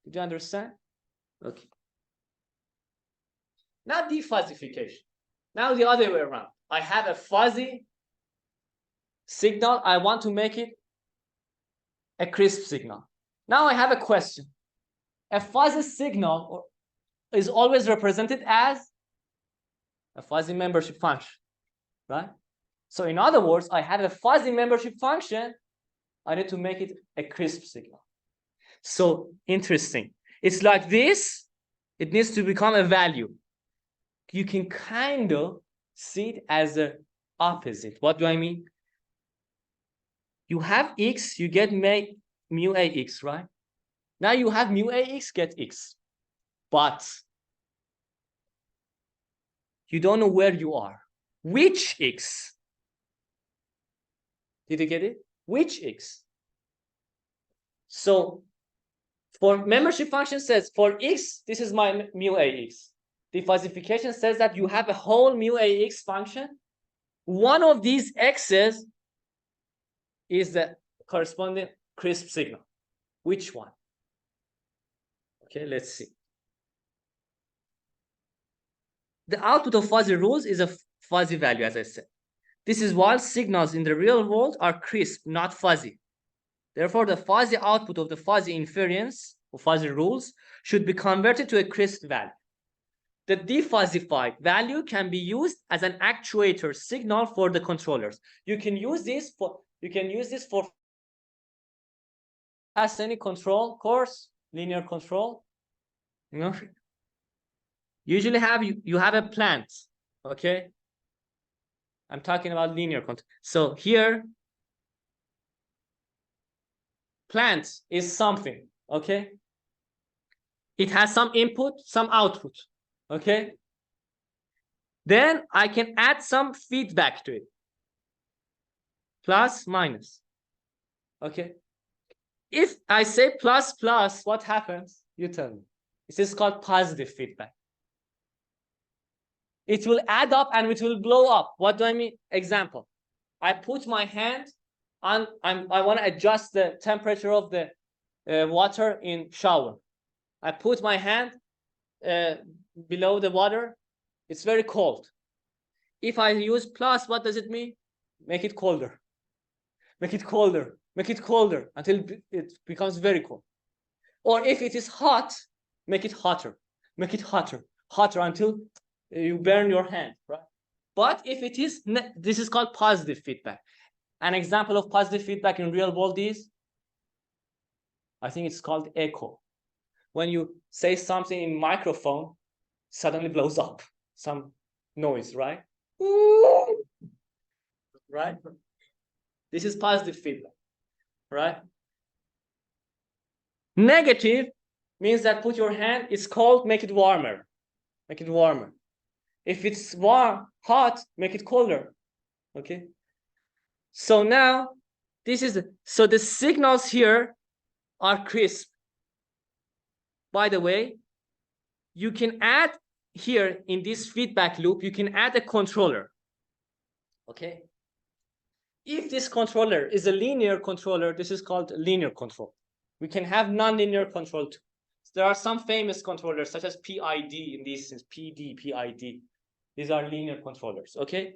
Did you understand? Okay. Now defuzzification. Now the other way around. I have a fuzzy signal. I want to make it a crisp signal. Now I have a question. A fuzzy signal is always represented as a fuzzy membership function, right? So in other words, I have a fuzzy membership function. I need to make it a crisp signal. So interesting. It's like this. It needs to become a value. You can kind of see it as an opposite. What do I mean? You have x, you get mu ax, right? Now you have mu ax, get x. But you don't know where you are. Which x? Did you get it? Which x? So for membership function says for x, this is my mu ax. Defuzzification says that you have a whole mu ax function. One of these x's is the corresponding crisp signal. Which one? Okay, let's see. The output of fuzzy rules is a fuzzy value, as I said. This is why signals in the real world are crisp, not fuzzy. Therefore, the fuzzy output of the fuzzy inference or fuzzy rules should be converted to a crisp value. The defuzzified value can be used as an actuator signal for the controllers. You can use this for as any control course, linear control. You know, usually you have a plant, okay? I'm talking about linear control. So here, plant is something, okay? It has some input, some output, okay? Then I can add some feedback to it. Plus, minus, okay? If I say plus, plus, what happens? You tell me. This is called positive feedback. It will add up and it will blow up. What do I mean? Example. I put my hand on, I want to adjust the temperature of the water in shower. I put my hand below the water. It's very cold. If I use plus, what does it mean? Make it colder. Make it colder. Make it colder until it becomes very cold. Or if it is hot, make it hotter. Make it hotter. Hotter until you burn your hand, right? But if it is, this is called positive feedback. An example of positive feedback in real world is I think it's called echo. When you say something in microphone, suddenly blows up some noise, right? Right? This is positive feedback, right? Negative means that put your hand, it's cold, make it warmer. Make it warmer. If it's warm, hot, make it colder. Okay. So now this is so the signals here are crisp. By the way, you can add here in this feedback loop, you can add a controller. Okay. If this controller is a linear controller, this is called linear control. We can have nonlinear control too. There are some famous controllers such as PID in this sense, PD, PID. These are linear controllers, okay?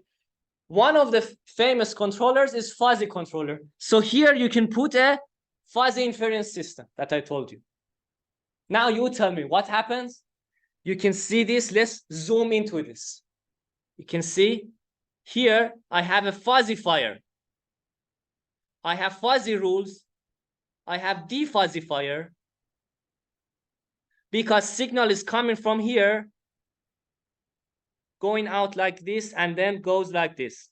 One of the famous controllers is fuzzy controller. So here you can put a fuzzy inference system that I told you. Now you tell me what happens. You can see this. Let's zoom into this. You can see here I have a fuzzifier. I have fuzzy rules. I have defuzzifier. Because signal is coming from here, going out like this, and then goes like this.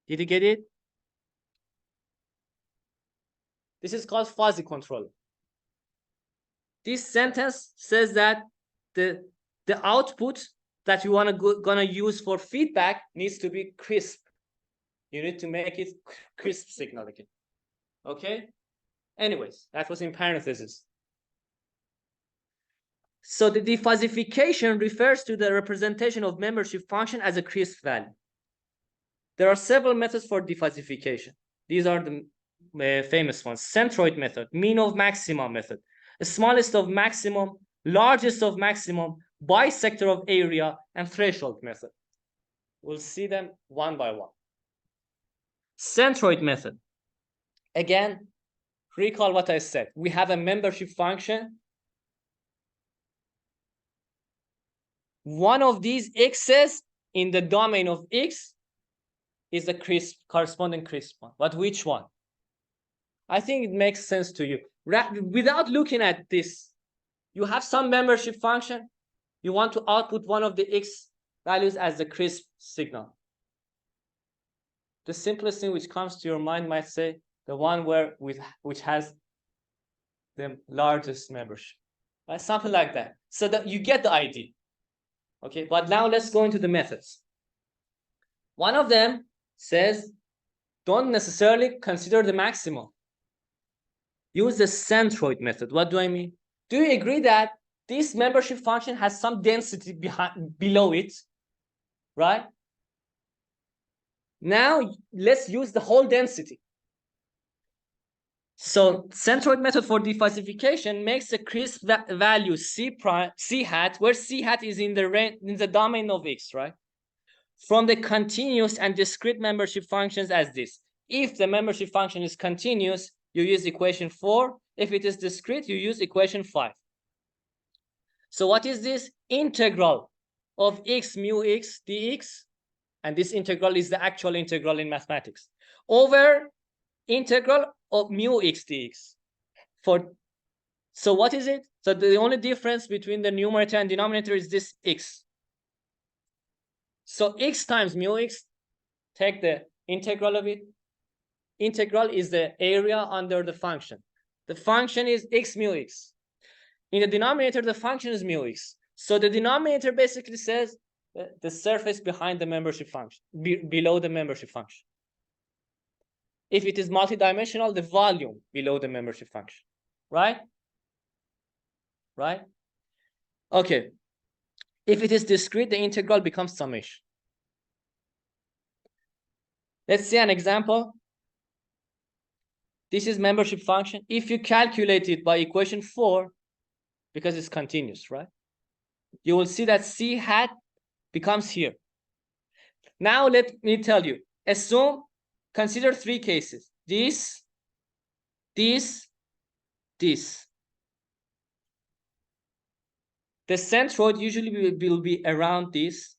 Did you get it? This is called fuzzy control. This sentence says that the output that you gonna use for feedback needs to be crisp. You need to make it crisp signal again. Okay? Anyways, that was in parentheses. So the defuzzification refers to the representation of membership function as a crisp value. There are several methods for defuzzification. These are the famous ones. Centroid method, mean of maximum method, smallest of maximum, largest of maximum, bisector of area, and threshold method. We'll see them one by one. Centroid method. Again, recall what I said. We have a membership function. One of these x's in the domain of x is the crisp, corresponding crisp one. But which one? I think it makes sense to you. Without looking at this, you have some membership function. You want to output one of the x values as the crisp signal. The simplest thing which comes to your mind might say the one which has the largest membership, right? Something like that. So that you get the idea. Okay, but now let's go into the methods. One of them says don't necessarily consider the maximum. Use the centroid method. What do I mean? Do you agree that this membership function has some density below it, right? Now let's use the whole density. So centroid method for defuzzification makes a crisp value c hat, where c hat is in the domain of x, right? From the continuous and discrete membership functions as this. If the membership function is continuous, you use equation 4. If it is discrete, you use equation 5. So what is this? Integral of x mu x dx, and this integral is the actual integral in mathematics, over integral of mu x dx. So what is it? So the only difference between the numerator and denominator is this x. So x times mu x, take the integral of it. Integral is the area under the function. The function is x mu x. In the denominator, the function is mu x. So the denominator basically says the surface behind the membership function, below the membership function. If it is multidimensional, the volume below the membership function, right? Right? Okay. If it is discrete, the integral becomes summation. Let's see an example. This is membership function. If you calculate it by equation 4, because it's continuous, right? You will see that c hat becomes here. Now let me tell you, consider 3 cases. This. The centroid usually will be around this.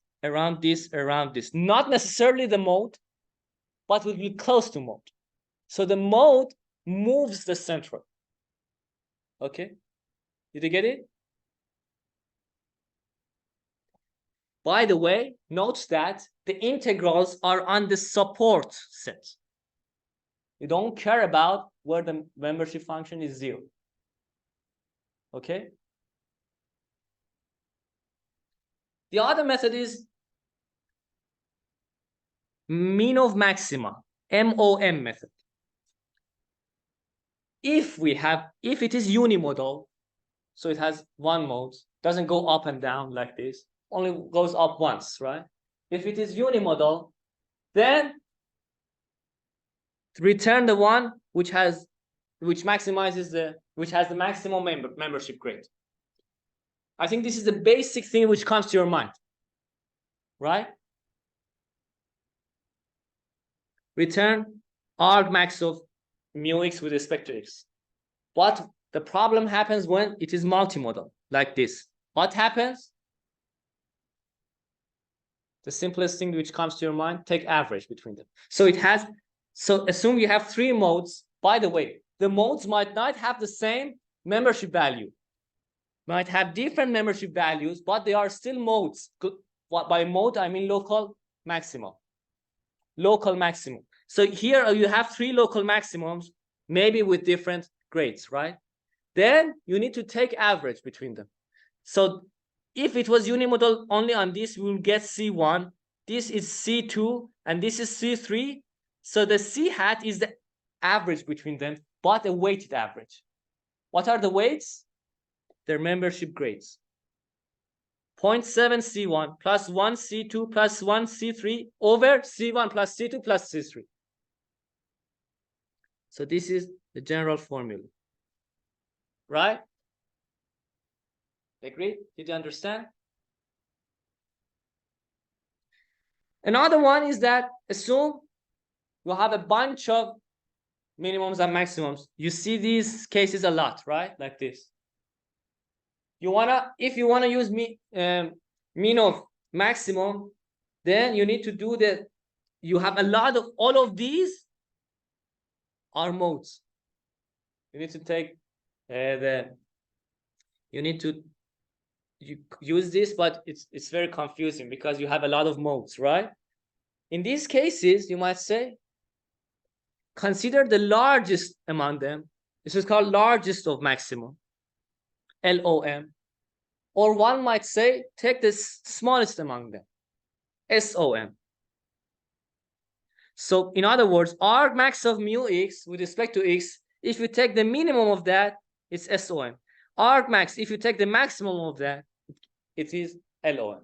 Not necessarily the mode. but will be close to mode. So the mode moves the central. Okay, did you get it? By the way, note that the integrals are on the support set. You don't care about where the membership function is 0. Okay? The other method is mean of maxima, MOM method. If it is unimodal, so it has one mode, doesn't go up and down like this, only goes up once, right? If it is unimodal, then return the one which has the maximum membership grade. I think this is the basic thing which comes to your mind, right? Return argmax of mu x with respect to x. But the problem happens when it is multimodal, like this. What happens? The simplest thing which comes to your mind, take average between them. So assume you have 3 modes. By the way, the modes might not have the same membership value, might have different membership values, but they are still modes. By mode, I mean local maximum. Local maximum. So here you have 3 local maximums, maybe with different grades, right? Then you need to take average between them. So if it was unimodal only on this, we will get C1. This is C2, and this is C3. So the C hat is the average between them, but a weighted average. What are the weights? Their membership grades. 0.7 C1 plus 1 C2 plus 1 C3 over C1 plus C2 plus C3. So this is the general formula. Right? Agree? Did you understand? Another one is that assume you have a bunch of minimums and maximums. You see these cases a lot, right? Like this. If you wanna use mean of maximum, then you need to do you have a lot of all of these are modes. You need to take you need to use this, but it's very confusing because you have a lot of modes, right? In these cases, you might say, consider the largest among them. This is called largest of maximum, LOM. Or one might say, take the smallest among them, SOM. So in other words, argmax of mu x with respect to x, if you take the minimum of that, it's SOM. Argmax, if you take the maximum of that, it is LOM.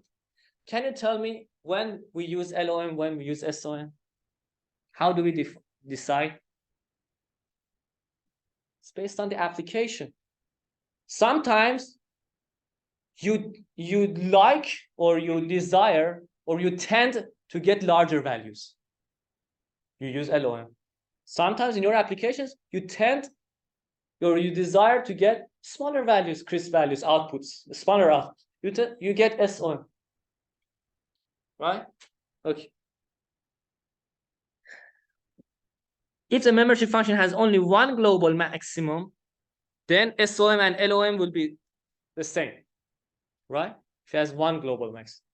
Can you tell me when we use LOM, when we use SOM? How do we decide? It's based on the application. Sometimes you like or you desire or you tend to get larger values. You use LOM. Sometimes in your applications, you tend or you desire to get smaller values, crisp values, outputs, smaller outputs. You get SOM. Right? Okay. If the membership function has only one global maximum, then SOM and LOM will be the same. Right? If it has one global maximum.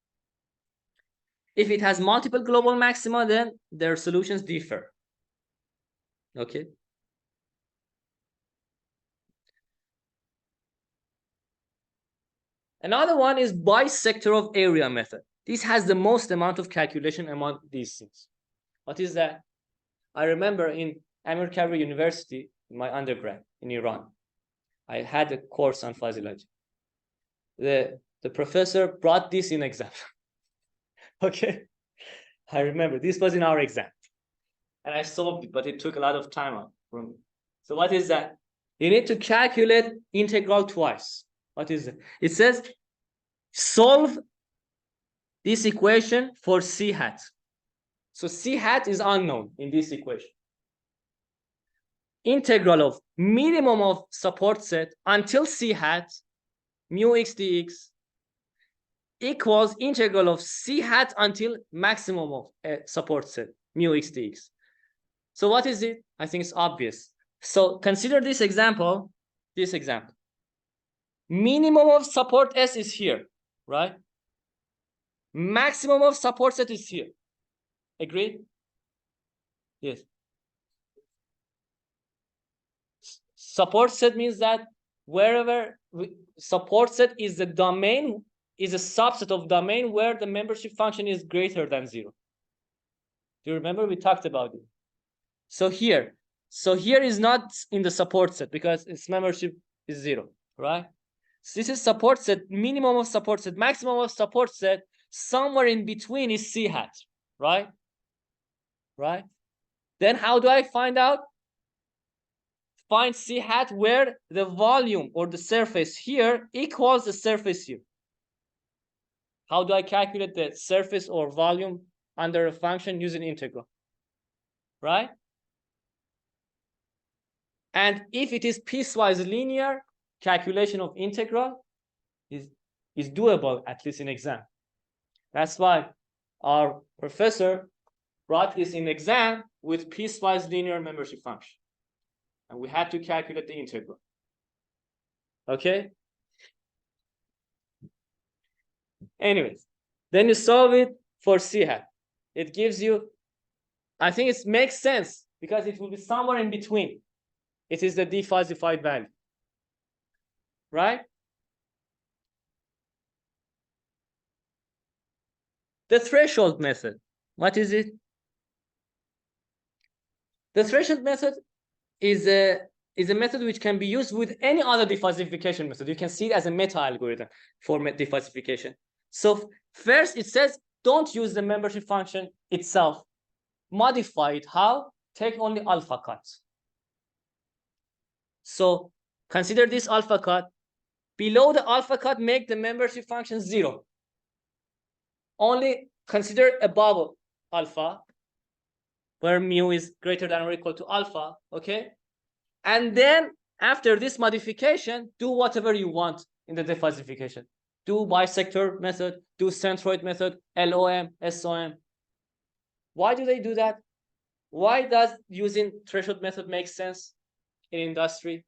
If it has multiple global maxima, then their solutions differ. Okay. Another one is bisector of area method. This has the most amount of calculation among these things. What is that? I remember in Amir Kabir University, in my undergrad in Iran, I had a course on fuzzy logic. The professor brought this in exam. Okay, I remember this was in our exam, and I solved it, but it took a lot of time from me. So what is that? You need to calculate integral twice. What is it? It says solve this equation for C hat. So C hat is unknown in this equation. Integral of minimum of support set until C hat mu x dx equals integral of C hat until maximum of support set mu x dx. So what is it? I think it's obvious. So consider this example. Minimum of support S is here, right? Maximum of support set is here. Agreed? Yes. Support set means that wherever support set is the domain, is a subset of domain where the membership function is greater than 0. Do you remember we talked about it? So here is not in the support set because its membership is 0, right? So this is support set, minimum of support set, maximum of support set, somewhere in between is C hat, right? Right? Then how do I find out? Find C hat where the volume or the surface here equals the surface here. How do I calculate the surface or volume under a function using integral? Right? And if it is piecewise linear, calculation of integral is doable, at least in exam. That's why our professor brought this in exam with piecewise linear membership function. And we had to calculate the integral. Okay? Anyways, then you solve it for C hat. It gives you, I think it makes sense because it will be somewhere in between. It is the defuzzified value. Right? The threshold method. What is it? The threshold method is a method which can be used with any other defuzzification method. You can see it as a meta algorithm for defuzzification. So first it says don't use the membership function itself. Modify it. How? Take only alpha cuts. So consider this alpha cut. Below the alpha cut, make the membership function 0. Only consider above alpha, where mu is greater than or equal to alpha, okay? And then after this modification, do whatever you want in the defuzzification. Do bisector method, do centroid method, LOM, SOM. Why do they do that? Why does using threshold method make sense in industry?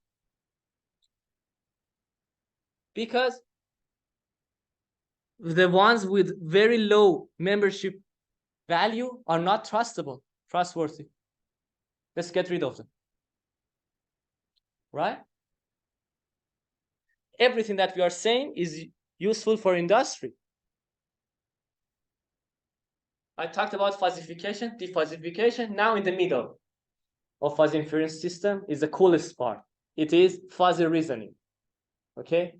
Because the ones with very low membership value are not trustworthy. Let's get rid of them. Right? Everything that we are saying is useful for industry. I talked about fuzzification, defuzzification. Now in the middle of fuzzy inference system is the coolest part. It is fuzzy reasoning. Okay?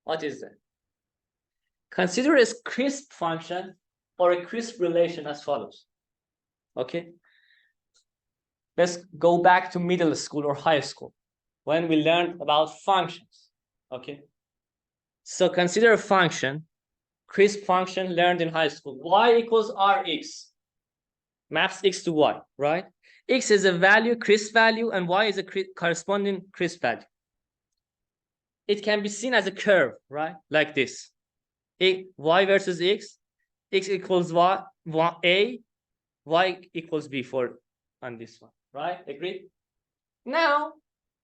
What is that? Consider a crisp function or a crisp relation as follows. Okay? Let's go back to middle school or high school when we learned about functions. Okay? So consider a function, crisp function learned in high school. Y equals Rx. Maps x to y, right? X is a value, crisp value, and y is a corresponding crisp value. It can be seen as a curve, right? Like this. Y versus x equals y, A, y equals B for on this one, right? Agreed? Now,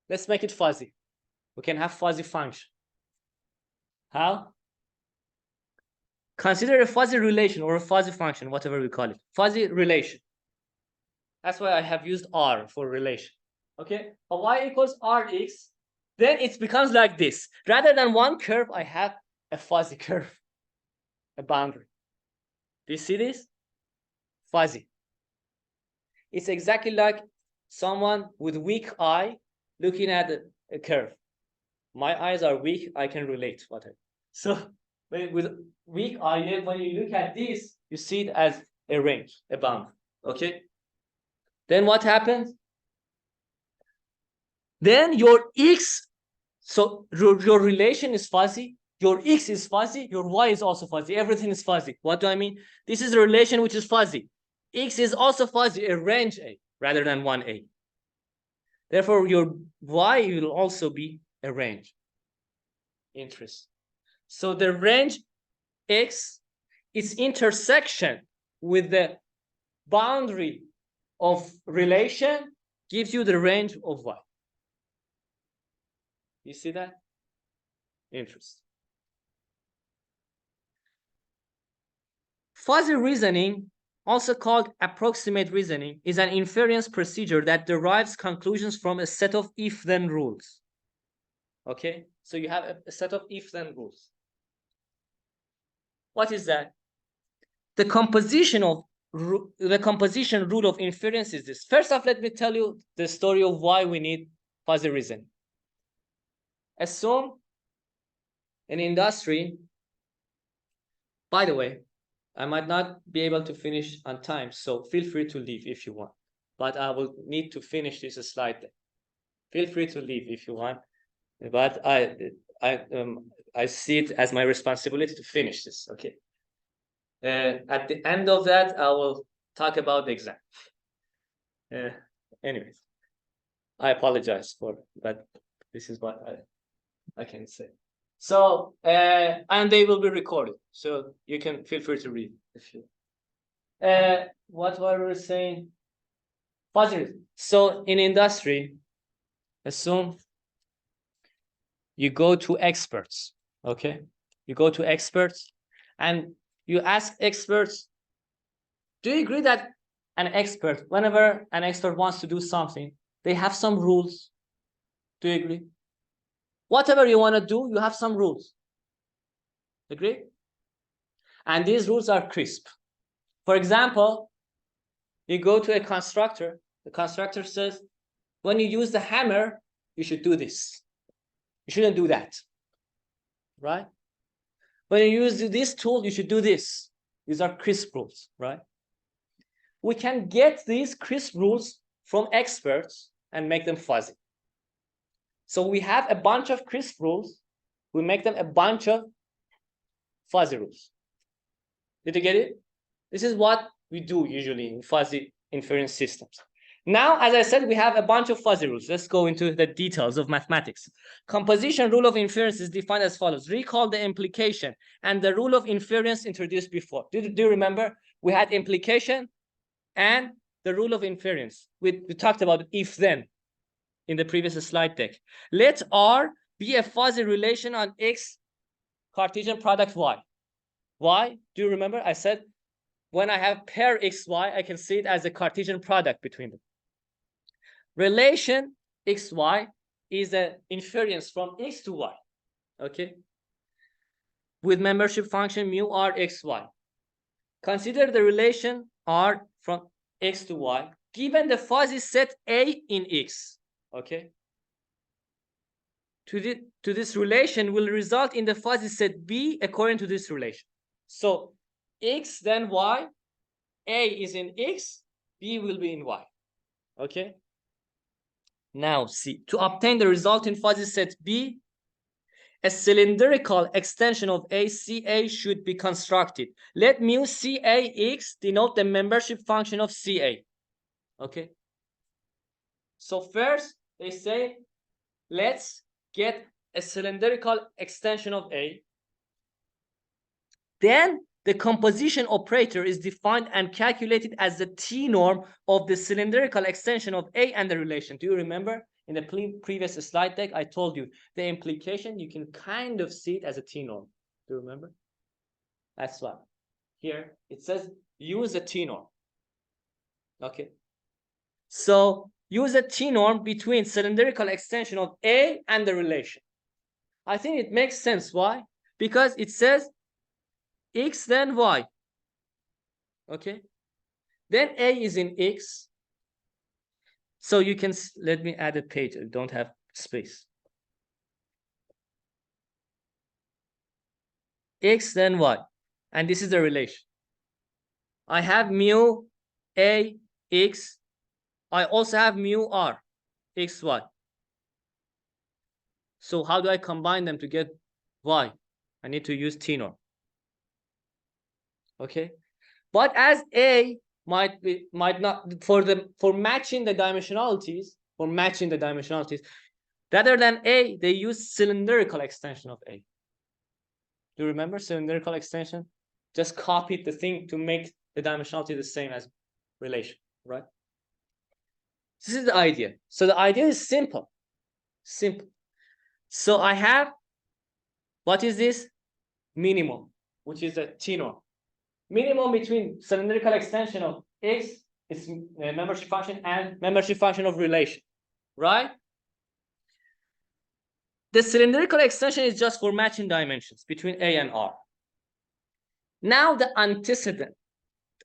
let's make it fuzzy. We can have fuzzy function. How? Consider a fuzzy relation or a fuzzy function, whatever we call it. Fuzzy relation. That's why I have used R for relation. Okay? A y equals Rx. Then it becomes like this. Rather than one curve, I have a fuzzy curve, a boundary. Do you see this? Fuzzy. It's exactly like someone with weak eye looking at a curve. My eyes are weak, I can relate whatever. So with weak eye, when you look at this, you see it as a range, a boundary. Okay? Then what happens? Then your x, so your relation is fuzzy, your x is fuzzy, your y is also fuzzy, everything is fuzzy. What do I mean? This is a relation which is fuzzy. X is also fuzzy, a range A rather than one A. Therefore, your y will also be a range. Interesting. So the range x, its intersection with the boundary of relation gives you the range of y. You see that? Interesting. Fuzzy reasoning, also called approximate reasoning, is an inference procedure that derives conclusions from a set of if-then rules. Okay, so you have a set of if-then rules. What is that? The composition rule of inference is this. First off, let me tell you the story of why we need fuzzy reasoning. Assume an industry. By the way, I might not be able to finish on time, so feel free to leave if you want. But I will need to finish this slide deck. Feel free to leave if you want. But I see it as my responsibility to finish this. Okay. At the end of that, I will talk about the exam. Anyways, I apologize for that. This is what I can say. So, and they will be recorded, so you can feel free to read if you. What were we saying? Fuzzy. So in industry, assume you go to experts. Okay, you go to experts, and you ask experts, do you agree that an expert, whenever an expert wants to do something, they have some rules? Do you agree? Whatever you want to do, you have some rules. Agree? And these rules are crisp. For example, you go to a constructor. The constructor says, when you use the hammer, you should do this. You shouldn't do that. Right? When you use this tool, you should do this. These are crisp rules, right? We can get these crisp rules from experts and make them fuzzy. So we have a bunch of crisp rules. We make them a bunch of fuzzy rules. Did you get it? This is what we do usually in fuzzy inference systems. Now, as I said, we have a bunch of fuzzy rules. Let's go into the details of mathematics. Composition rule of inference is defined as follows. Recall the implication and the rule of inference introduced before. Do you remember? We had implication and the rule of inference. We talked about if-then in the previous slide deck. Let R be a fuzzy relation on X Cartesian product Y. Why? Do you remember? I said when I have pair XY, I can see it as a Cartesian product between them. Relation XY is an inference from X to Y. Okay? With membership function mu R XY. Consider the relation R from X to Y given the fuzzy set A in X. Okay? To this relation will result in the fuzzy set B according to this relation. So X then Y, A is in X, B will be in Y. Okay? Now see, to obtain the resulting fuzzy set B, a cylindrical extension of ACA should be constructed. Let mu CAX denote the membership function of CA. Okay? So first, they say, let's get a cylindrical extension of A. Then the composition operator is defined and calculated as the T-norm of the cylindrical extension of A and the relation. Do you remember? In the previous slide deck, I told you the implication, you can kind of see it as a T-norm. Do you remember? That's why. Here, it says use a T-norm. Okay. So use a T-norm between cylindrical extension of A and the relation. I think it makes sense. Why? Because it says X then Y. Okay. Then A is in X. So you can, let me add a page. I don't have space. X then Y. And this is the relation. I have mu A X. I also have mu R X Y. So how do I combine them to get Y? I need to use T-norm. Okay. But as A might not for matching the dimensionalities, rather than A, they use cylindrical extension of A. Do you remember cylindrical extension? Just copied the thing to make the dimensionality is the same as relation, right? This is the idea. So the idea is simple. Simple. So I have, what is this? Minimum, which is a T norm. Minimum between cylindrical extension of X is membership function and membership function of relation, right? The cylindrical extension is just for matching dimensions between A and R. Now the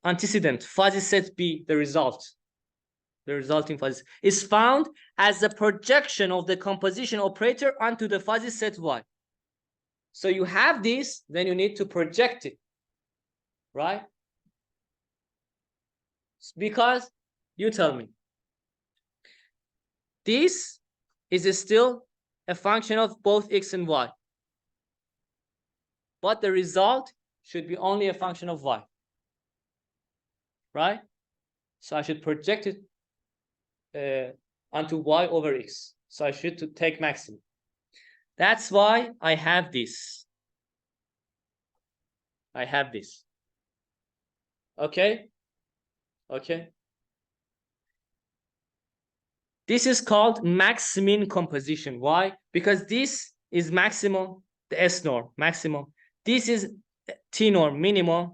antecedent fuzzy set B, the resulting fuzzy is found as the projection of the composition operator onto the fuzzy set Y. So you have this, then you need to project it, right? Because you tell me, this is still a function of both X and Y, but the result should be only a function of Y, right? So I should project it onto Y over X. So I should take maximum. That's why I have this. I have this. Okay? Okay. This is called max-min composition. Why? Because this is maximum, the S norm, maximum. This is T norm, minimum.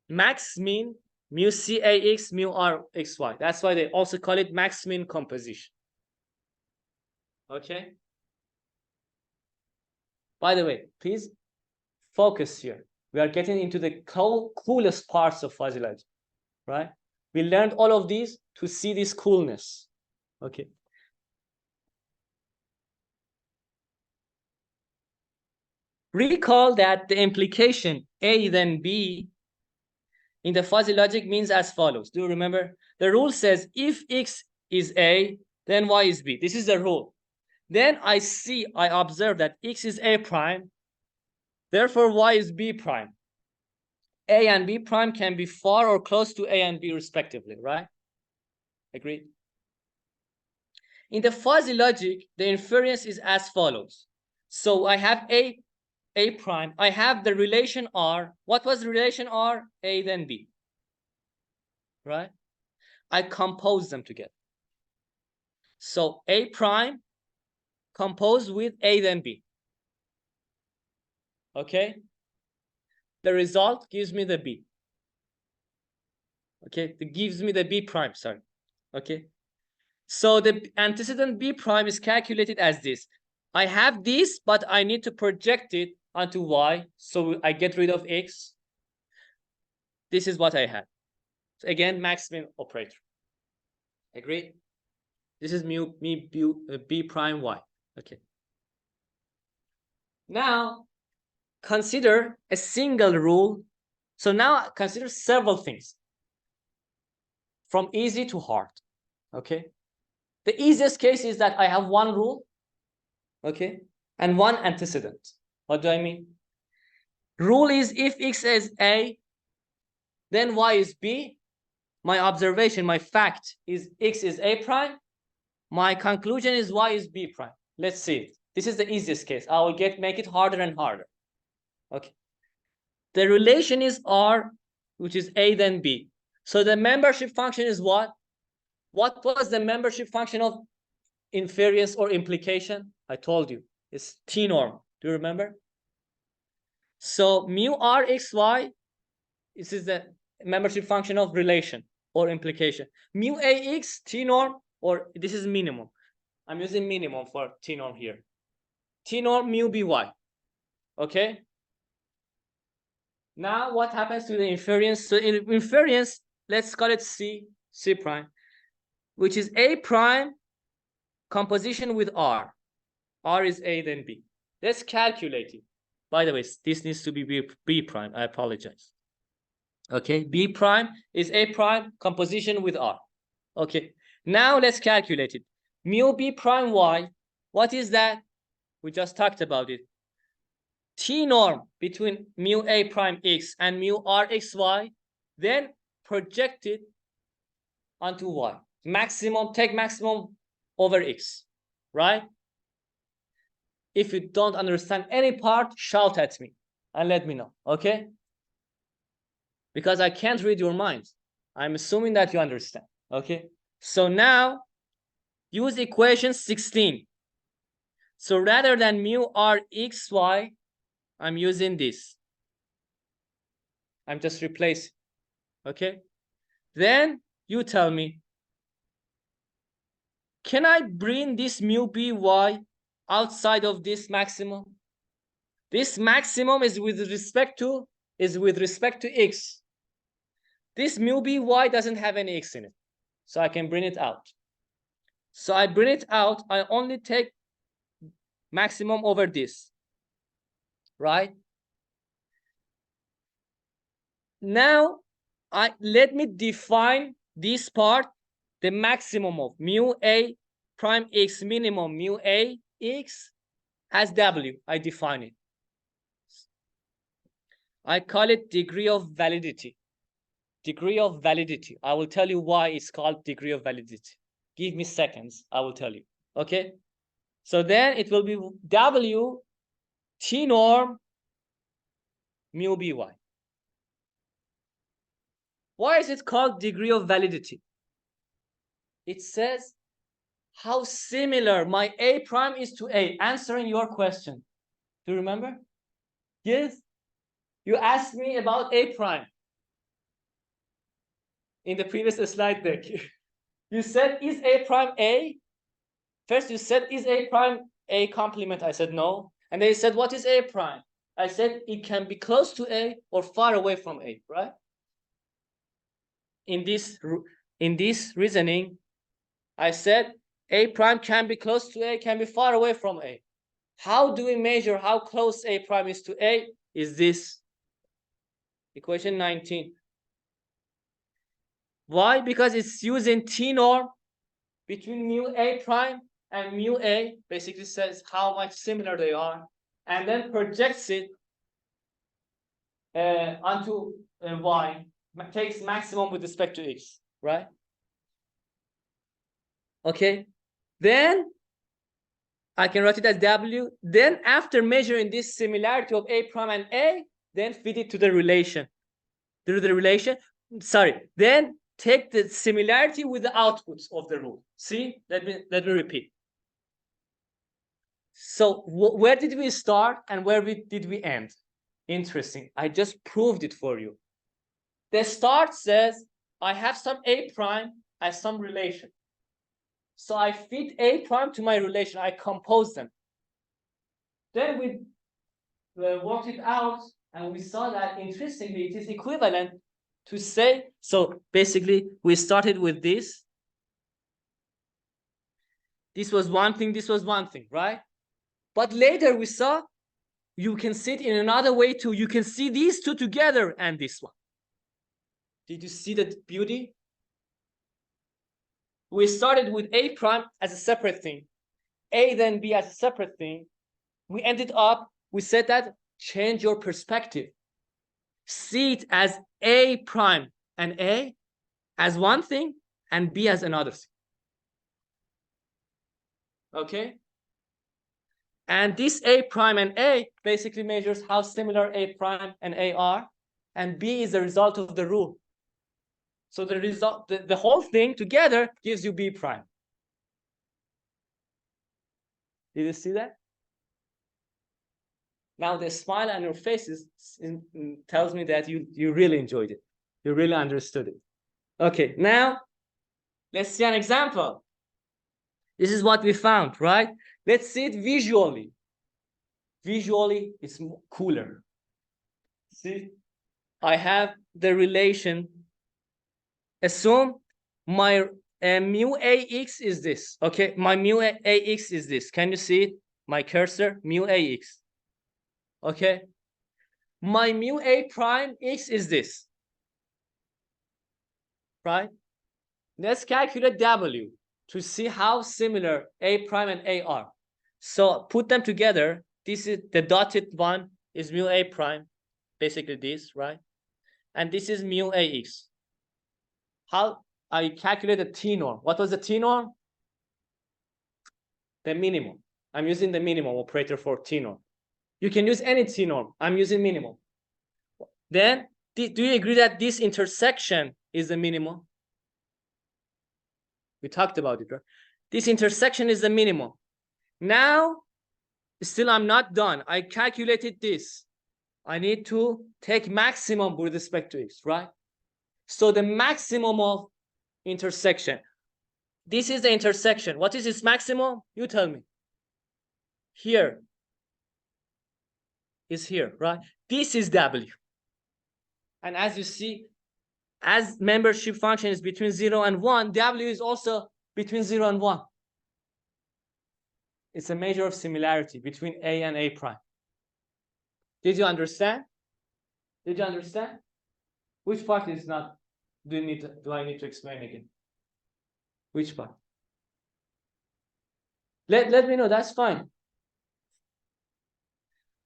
Max-min, mu CAX, mu RXY. That's why they also call it max-min composition. Okay? By the way, please focus here. We are getting into the coolest parts of fuzzy logic, right? We learned all of these to see this coolness. Okay. Recall that the implication A then B in the fuzzy logic means as follows. Do you remember? The rule says if X is A, then Y is B. This is the rule. Then I observe that X is A prime, therefore Y is B prime. A and B prime can be far or close to A and B respectively, right? Agreed? In the fuzzy logic, the inference is as follows. So I have A prime. I have the relation R. What was the relation R? A then B, right? I compose them together. So A prime composed with A then B. Okay? The result gives me the B. Okay? It gives me the B prime, sorry. Okay? So the antecedent B prime is calculated as this. I have this, but I need to project it onto Y. So I get rid of X. This is what I have. So again, max-min operator. Agreed? This is B prime Y. Okay. Now, consider a single rule. So now consider several things. From easy to hard. Okay. The easiest case is that I have one rule. Okay. And one antecedent. What do I mean? Rule is if X is A, then Y is B. My observation, my fact is X is A prime. My conclusion is Y is B prime. Let's see it. This is the easiest case. I will make it harder and harder. Okay. The relation is R, which is A then B. So the membership function is what? What was the membership function of inference or implication? I told you. It's T norm. Do you remember? So mu RXY, this is the membership function of relation or implication. Mu AX, T norm, or this is minimum. I'm using minimum for T norm here. T norm mu BY. Okay? Now what happens to the inference? So in inference, let's call it C prime, which is A prime composition with R. R is A then B. Let's calculate it. By the way, this needs to be B prime. I apologize. Okay, B prime is A prime composition with R. Okay, now let's calculate it. Mu B prime Y, what is that? We just talked about it. T norm between mu A prime X and mu RXY, then project it onto Y. Maximum, take maximum over X, right? If you don't understand any part, shout at me and let me know, okay? because I can't read your mind. I'm assuming that you understand. Okay. So now use equation 16. So rather than mu r x y, I'm using this. I'm just replacing. Okay. Then you tell me, can I bring this mu b y outside of this maximum? This maximum is with respect to x. This mu b y doesn't have any x in it, so I can bring it out. So I bring it out. I only take maximum over this, right? Now, let me define this part, the maximum of mu a prime x minimum mu a x as w. I define it. I call it degree of validity. Degree of validity. I will tell you why it's called degree of validity. Give me seconds. I will tell you. Okay. So then it will be w t norm mu by. Why is it called degree of validity? It says how similar my a prime is to a. Answering your question. Do you remember? Yes. You asked me about a prime in the previous slide deck. You said, is a prime a? First you said, is a prime a complement? I said no. And then you said, what is a prime? I said it can be close to a or far away from a, right? In this reasoning, I said a prime can be close to a, can be far away from a. How do we measure how close a prime is to a? Is this equation 19. Why? Because it's using t norm between mu a prime and mu a, basically says how much similar they are, and then projects it onto y, takes maximum with respect to x, right? Okay, then I can write it as w. Then after measuring this similarity of a prime and a, then feed it to the relation. Through the relation, then take the similarity with the outputs of the rule. See, let me repeat. So where did we start and where did we end? Interesting. I just proved it for you. The start says I have some a prime as some relation. So I fit a prime to my relation. I compose them. Then we worked it out and we saw that interestingly it is equivalent to say, so basically we started with this. This was one thing, this was one thing, right? But later we saw you can see it in another way too. You can see these two together and this one. Did you see the beauty? We started with a prime as a separate thing, a then b as a separate thing. We ended up, we said that change your perspective. See it as a prime and a as one thing and b as another thing. Okay? And this a prime and a basically measures how similar a prime and a are, and b is the result of the rule. So the result, the whole thing together gives you b prime. Did you see that? Now the smile on your faces tells me that you really enjoyed it. You really understood it. Okay, now let's see an example. This is what we found, right? Let's see it visually. Visually, it's cooler. See, I have the relation. Assume my mu ax is this. Okay, my mu ax is this. Can you see it? My cursor, mu ax. Okay, my mu a prime x is this. Right? Let's calculate w to see how similar a prime and a are. So put them together. This is the dotted one is mu a prime, basically this, right? And this is mu ax. How I calculate the t norm. What was the t norm? The minimum. I'm using the minimum operator for t norm. You can use any t norm. I'm using minimum. Then do you agree that this intersection is the minimum? We talked about it, right? This intersection is the minimum. Now, still I'm not done. I calculated this. I need to take maximum with respect to x, right? So the maximum of intersection. This is the intersection. What is its maximum? You tell me. Here is here, right? This is W. And as you see, as membership function is between 0 and 1, W is also between 0 and 1. It's a measure of similarity between A and A prime. Did you understand? Did you understand? Which part is not? Do I need to explain again? Which part? Let me know. That's fine.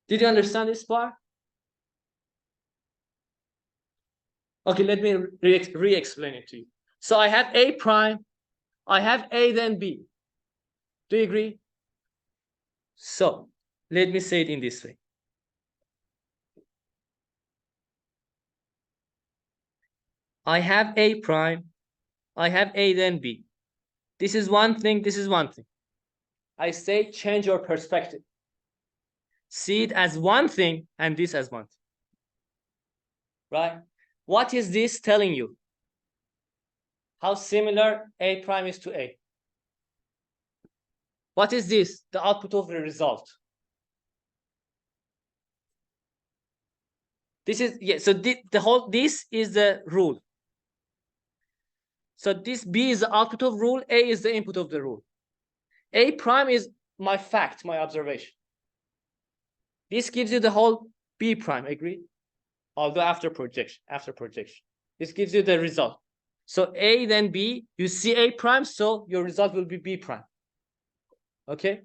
Did you understand this part? Okay, let me re-explain it to you. So I have A prime, I have A then B. Do you agree? So let me say it in this way. I have A prime, I have A then B. This is one thing, this is one thing. I say change your perspective. See it as one thing and this as one thing. Right? What is this telling you? How similar A prime is to A. What is this? The output of the result. This is, yeah, so this is the rule. So this B is the output of rule, A is the input of the rule. A prime is my fact, my observation. This gives you the whole B prime, agree? Although after projection. This gives you the result. So A then B, you see A prime, so your result will be B prime. Okay?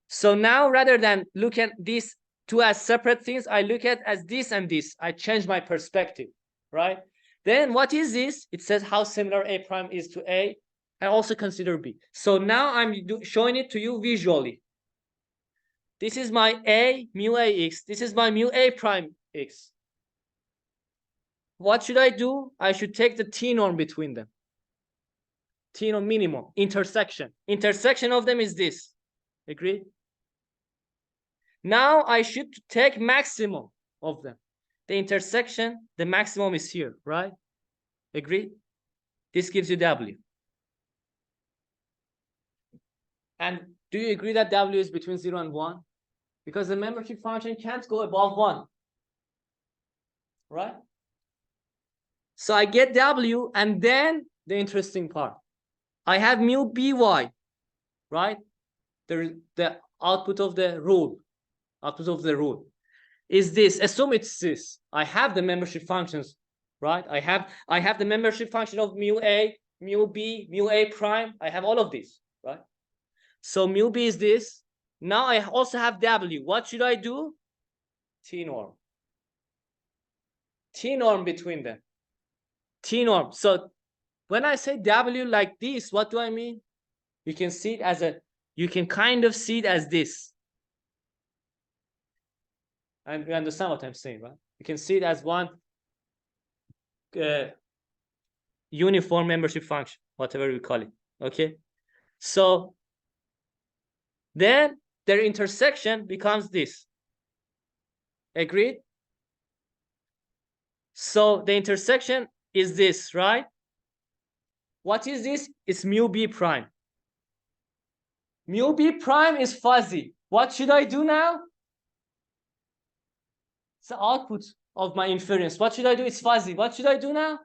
So now rather than look at these two as separate things, I look at as this and this. I change my perspective, right? Then what is this? It says how similar A prime is to A. I also consider B. So now I'm showing it to you visually. This is my A mu A x. This is my mu A prime x. What should I do? I should take the T norm between them. T norm minimum, intersection. Intersection of them is this. Agree? Now I should take maximum of them. The intersection, the maximum is here, right? Agree? This gives you W. And do you agree that W is between 0 and 1? Because the membership function can't go above 1. Right? So I get W, and then the interesting part. I have mu by, right? The output of the rule. Output of the rule is this. Assume it's this. I have the membership functions, right? I have the membership function of mu A, mu B, mu A prime. I have all of these, right? So mu B is this. Now I also have W. What should I do? T norm. T norm between them. T norm. So when I say W like this, what do I mean? You can see it as you can kind of see it as this. And you understand what I'm saying, right? You can see it as one uniform membership function, whatever we call it. Okay. So then their intersection becomes this. Agreed? So the intersection is this, right? What is this? It's mu B prime. Mu B prime is fuzzy. What should I do now? It's the output of my inference. What should I do? It's fuzzy. What should I do now?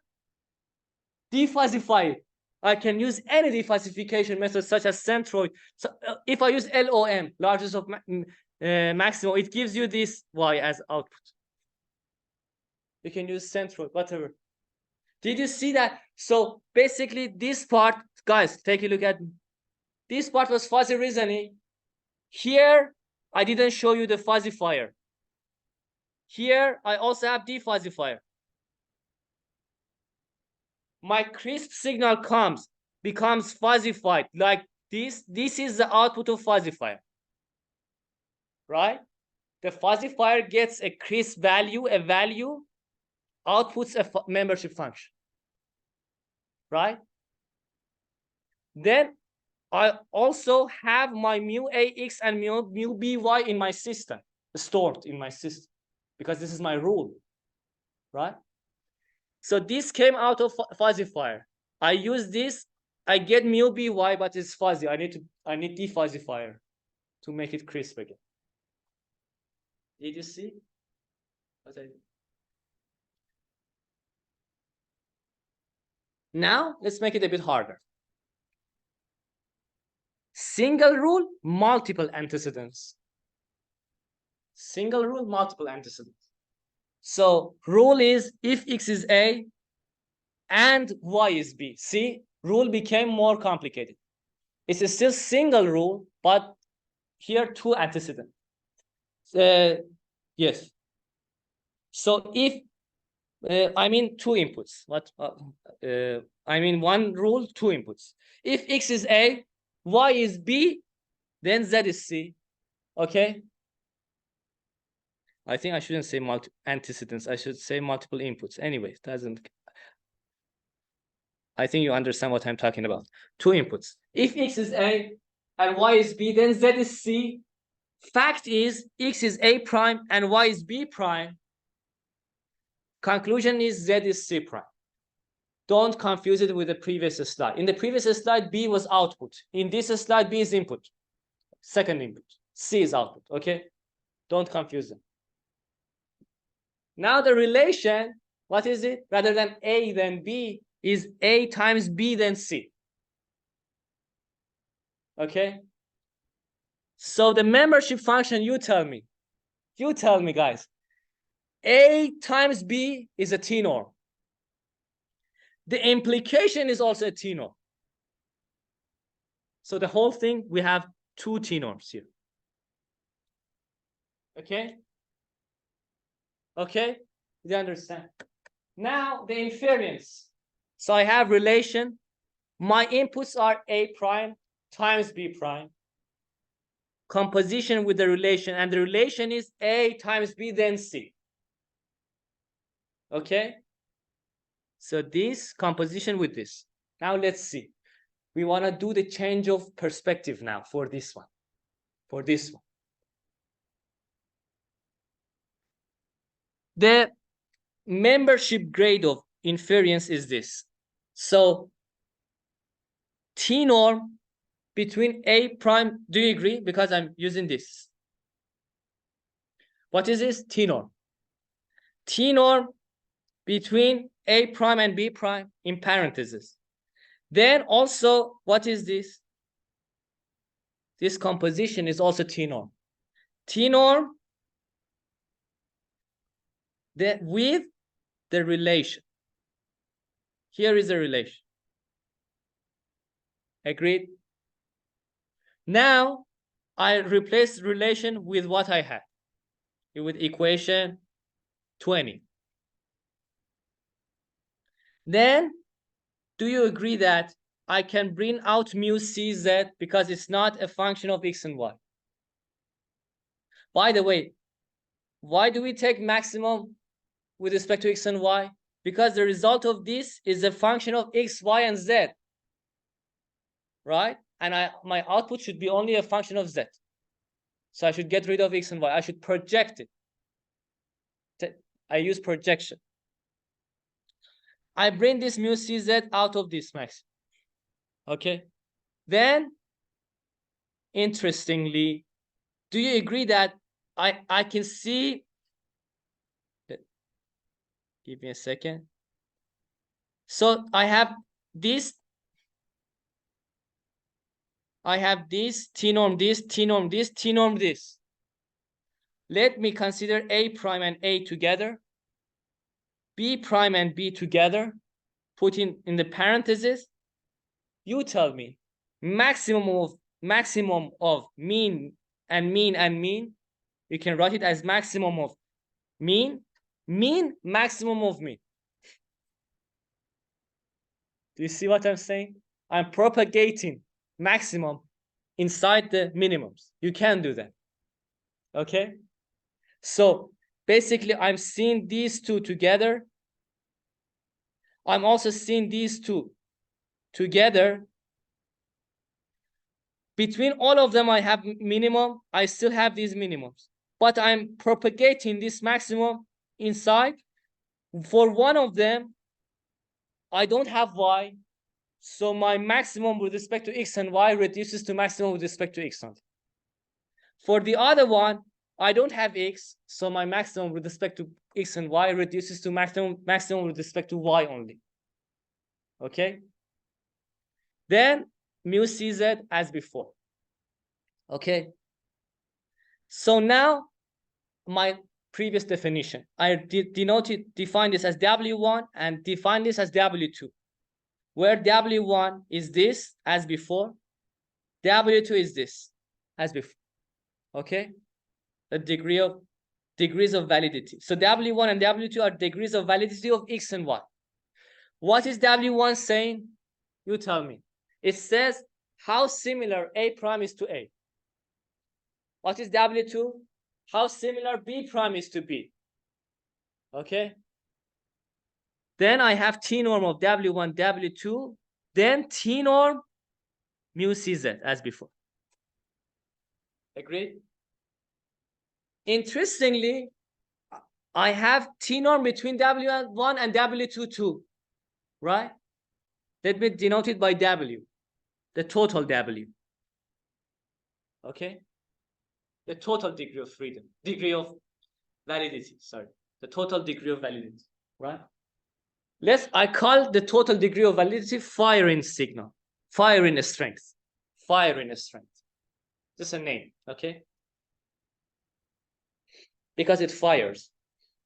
Defuzzify it. I can use any defuzzification method such as centroid. So if I use LOM, largest of maximum, it gives you this Y as output. You can use centroid, whatever. Did you see that? So basically this part, guys, take a look at this part was fuzzy reasoning. Here, I didn't show you the fuzzifier. Here, I also have defuzzifier. My crisp signal becomes fuzzified like this. This is the output of fuzzifier, right? The fuzzifier gets a crisp value, outputs a membership function, right? Then I also have my mu ax and mu by in my system, stored in my system, because this is my rule, right? So this came out of fuzzifier. I use this, I get mu by, but it's fuzzy. I need defuzzifier to make it crisp again. Did you see what I did? Now let's make it a bit harder. Single rule, multiple antecedents. Single rule, multiple antecedents. So rule is if x is a and y is b. See, rule became more complicated. It's still single rule, but here two antecedents. Yes. So if I mean two inputs. What? I mean one rule, two inputs. If x is a, y is b, then z is c. Okay. I think I shouldn't say antecedents. I should say multiple inputs. Anyway, it doesn't. I think you understand what I'm talking about. Two inputs. If x is a and y is b, then z is c. Fact is x is a prime and y is b prime. Conclusion is z is c prime. Don't confuse it with the previous slide. In the previous slide, b was output. In this slide, b is input. Second input. C is output. Okay? Don't confuse them. Now the relation, what is it? Rather than a then b, is a times b then c. Okay? So the membership function, you tell me. You tell me, guys. A times b is a T-norm. The implication is also a T-norm. So the whole thing, we have two T-norms here. Okay? Okay? You understand? Now the inference. So I have relation. My inputs are a prime times b prime. Composition with the relation, and the relation is a times b then c. Okay? So this composition with this. Now let's see. We want to do the change of perspective now for this one. For this one. The membership grade of inference is this. So T norm between a prime, do you agree? Because I'm using this. What is this? T norm. T norm between a prime and b prime in parentheses. Then also, what is this? This composition is also T norm. T norm with the relation. Here is the relation. Agreed? Now, I replace relation with what I had. With equation 20. Then, do you agree that I can bring out mu cz because it's not a function of x and y? By the way, why do we take maximum with respect to x and y? Because the result of this is a function of x, y, and z. Right? And my output should be only a function of z. So I should get rid of x and y. I should project it. I use projection. I bring this mu cz out of this max. Okay. Then, interestingly, do you agree that I can see? Give me a second. So I have this. I have this T norm, this T norm, this T norm, this. Let me consider a prime and a together, b prime and b together, put in the parentheses. You tell me maximum of mean and mean and mean. You can write it as maximum of mean, maximum of mean. Do you see what I'm saying? I'm propagating maximum inside the minimums. You can do that. Okay? So basically, I'm seeing these two together I'm also seeing these two together. Between all of them, I have minimum. I still have these minimums, but I'm propagating this maximum inside. For one of them, I don't have y, so my maximum with respect to x and y reduces to maximum with respect to x only. For the other one, I don't have x, so my maximum with respect to x and y reduces to maximum with respect to y only. Okay? Then mu cz as before. Okay? So now my previous definition, I define this as W1 and define this as W2, where W1 is this as before, W2 is this as before. Okay? The degrees of validity. So W1 and W2 are degrees of validity of x and y. What is W1 saying? You tell me. It says how similar A prime is to A. What is W2? How similar B prime is to B. Okay? Then I have T norm of W1, W2, then T norm mu CZ as before. Agreed? Interestingly, I have T norm between W1 and W2 too, right? Let me denote it by W, the total W. Okay? The total degree of freedom, degree of validity, sorry. The total degree of validity, right? I call the total degree of validity firing signal, firing strength, firing strength. Just a name, okay? Because it fires.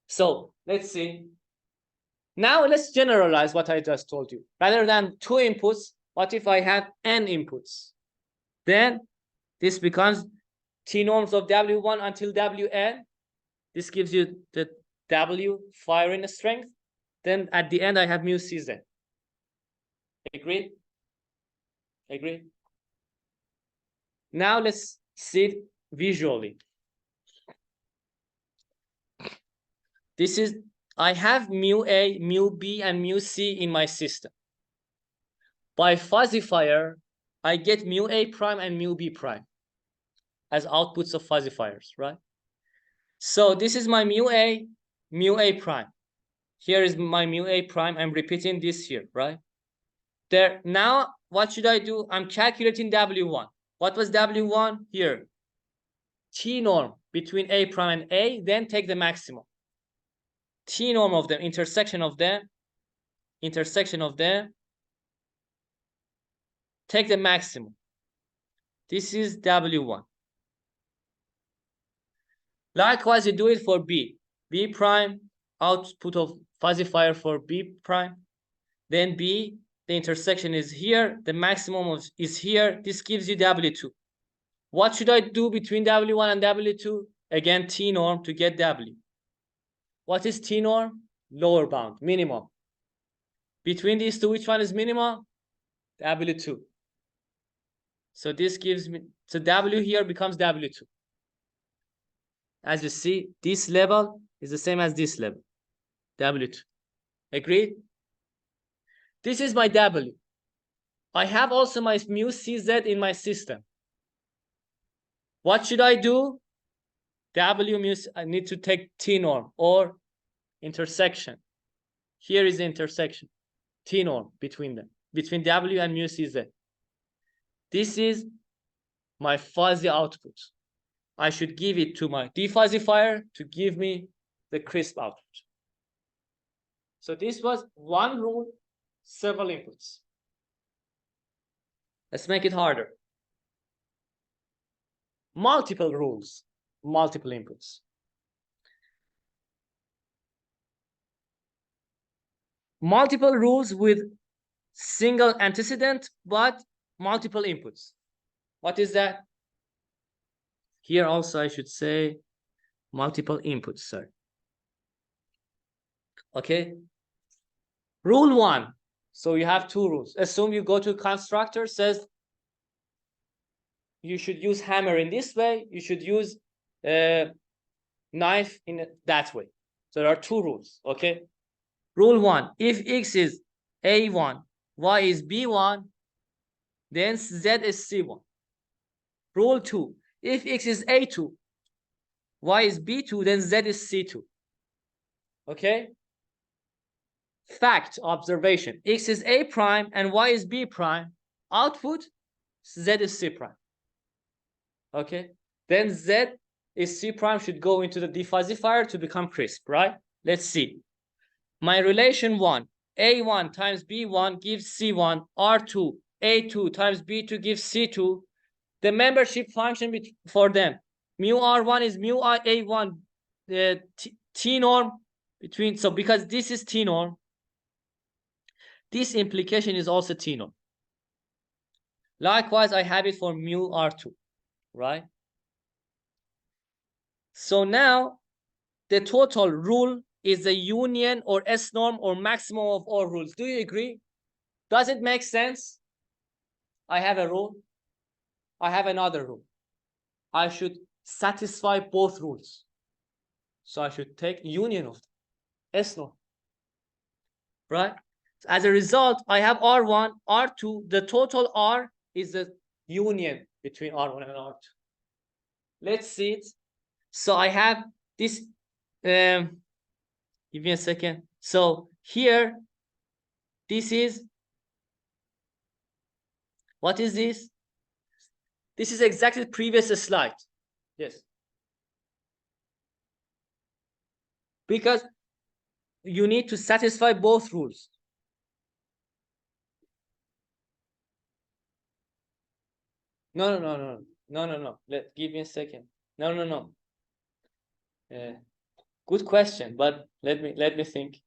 So let's see. Now let's generalize what I just told you. Rather than 2 inputs, what if I have n inputs? Then this becomes T norms of W1 until Wn. This gives you the W firing strength. Then at the end, I have mu Cz. Agreed? Agreed? Now let's see it visually. This is, I have mu A, mu B, and mu C in my system. By fuzzifier, I get mu A prime and mu B prime as outputs of fuzzifiers, right? So this is my mu A prime. Here is my mu A prime. I'm repeating this here, right? There. Now, what should I do? I'm calculating W1. What was W1 here? T norm between A prime and A, then take the maximum. T norm of them, intersection of them, take the maximum. This is W1. Likewise, you do it for B. B prime, output of fuzzifier for B prime. Then B, the intersection is here. The maximum is here. This gives you W2. What should I do between W1 and W2? Again, T norm to get W. What is T norm? Lower bound, minimum. Between these two, which one is minimum? W2. So this gives me, so W here becomes W2. As you see, this level is the same as this level, W2. Agreed? This is my W. I have also my mu CZ in my system. What should I do? W mu, I need to take T norm or intersection. Here is the intersection, T norm between them, between W and mu CZ. This is my fuzzy output. I should give it to my defuzzifier to give me the crisp output. So this was one rule, several inputs. Let's make it harder. Multiple rules, multiple inputs. Multiple rules with single antecedent, but multiple inputs. What is that? Here also I should say multiple inputs, sir. Okay. Rule 1. So you have 2 rules. Assume you go to constructor, says you should use hammer in this way. You should use knife in that way. So there are 2 rules. Okay. Rule 1. If x is A1, Y is B1, then Z is C1. Rule 2, if X is A2, Y is B2, then Z is C2. Okay? Fact, observation. X is A prime and Y is B prime. Output, Z is C prime. Okay? Then Z is C prime should go into the defuzzifier to become crisp, right? Let's see. My relation 1, A1 times B1 gives C1, R2, A2 times B2 gives C2. The membership function for them, mu R1 is mu A1, T norm between, so because this is T norm, this implication is also T norm. Likewise, I have it for mu R2, right? So now the total rule is the union or S norm or maximum of all rules. Do you agree? Does it make sense? I have a rule. I have another rule. I should satisfy both rules. So I should take union of them. S norm. Right? As a result, I have R1, R2. The total R is the union between R1 and R2. Let's see it. So I have this. Give me a second. So here, this is, what is this? This is exactly the previous slide. Yes. Because you need to satisfy both rules. No. Give me a second. No. Good question, but let me think.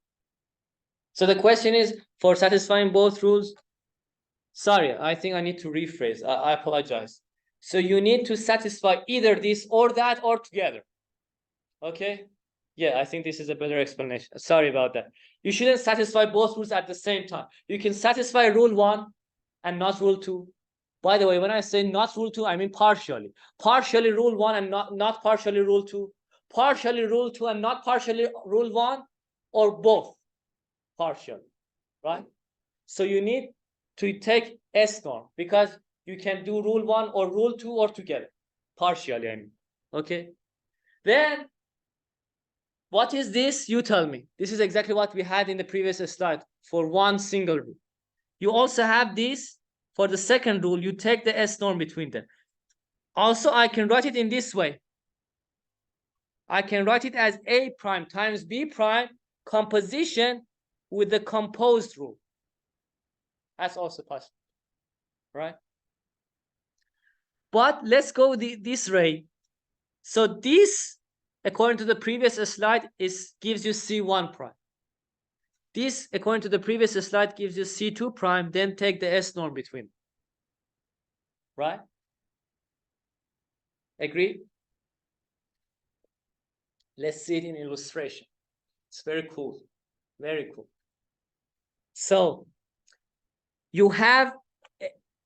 So the question is, for satisfying both rules. Sorry, I think I need to rephrase. I apologize. So you need to satisfy either this or that or together. Okay? Yeah, I think this is a better explanation. Sorry about that. You shouldn't satisfy both rules at the same time. You can satisfy rule 1 and not rule 2. By the way, when I say not rule 2, I mean partially. Partially rule 1 and not partially rule 2. Partially rule 2 and not partially rule 1, or both partially, right? So you need to take S norm, because you can do rule 1 or rule 2 or together. Partially, I mean. Okay? Then, what is this? You tell me. This is exactly what we had in the previous slide for one single rule. You also have this for the second rule. You take the S norm between them. Also, I can write it in this way. I can write it as A prime times B prime composition with the composed rule. That's also possible, right? But let's go this way. So this, according to the previous slide, gives you C1 prime. This, according to the previous slide, gives you C2 prime. Then take the S norm between. Right? Agree? Let's see it in illustration. It's very cool. Very cool. So you have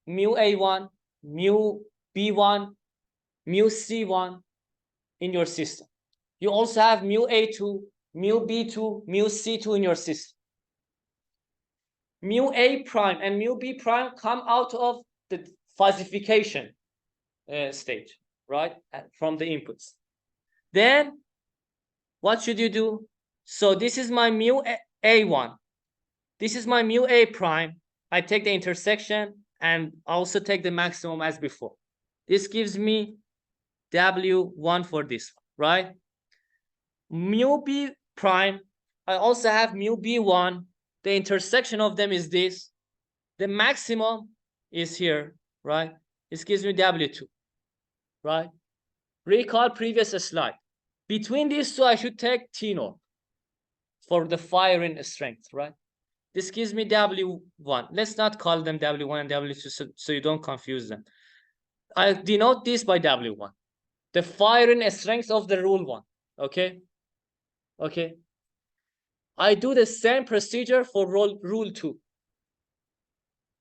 mu A1, mu B1, mu C1 in your system. You also have mu A2, mu B2, mu C2 in your system. Mu A prime and mu B prime come out of the fuzzification stage, right? From the inputs. Then what should you do? So this is my mu A1. This is my mu A prime. I take the intersection and also take the maximum as before. This gives me W1 for this one, right? Mu B prime, I also have mu B1. The intersection of them is this. The maximum is here, right? This gives me W2, right? Recall previous slide. Between these two, I should take T norm for the firing strength, right? This gives me W1. Let's not call them W1 and W2 so you don't confuse them. I denote this by W1. The firing strength of the rule 1, okay? Okay. I do the same procedure for rule 2.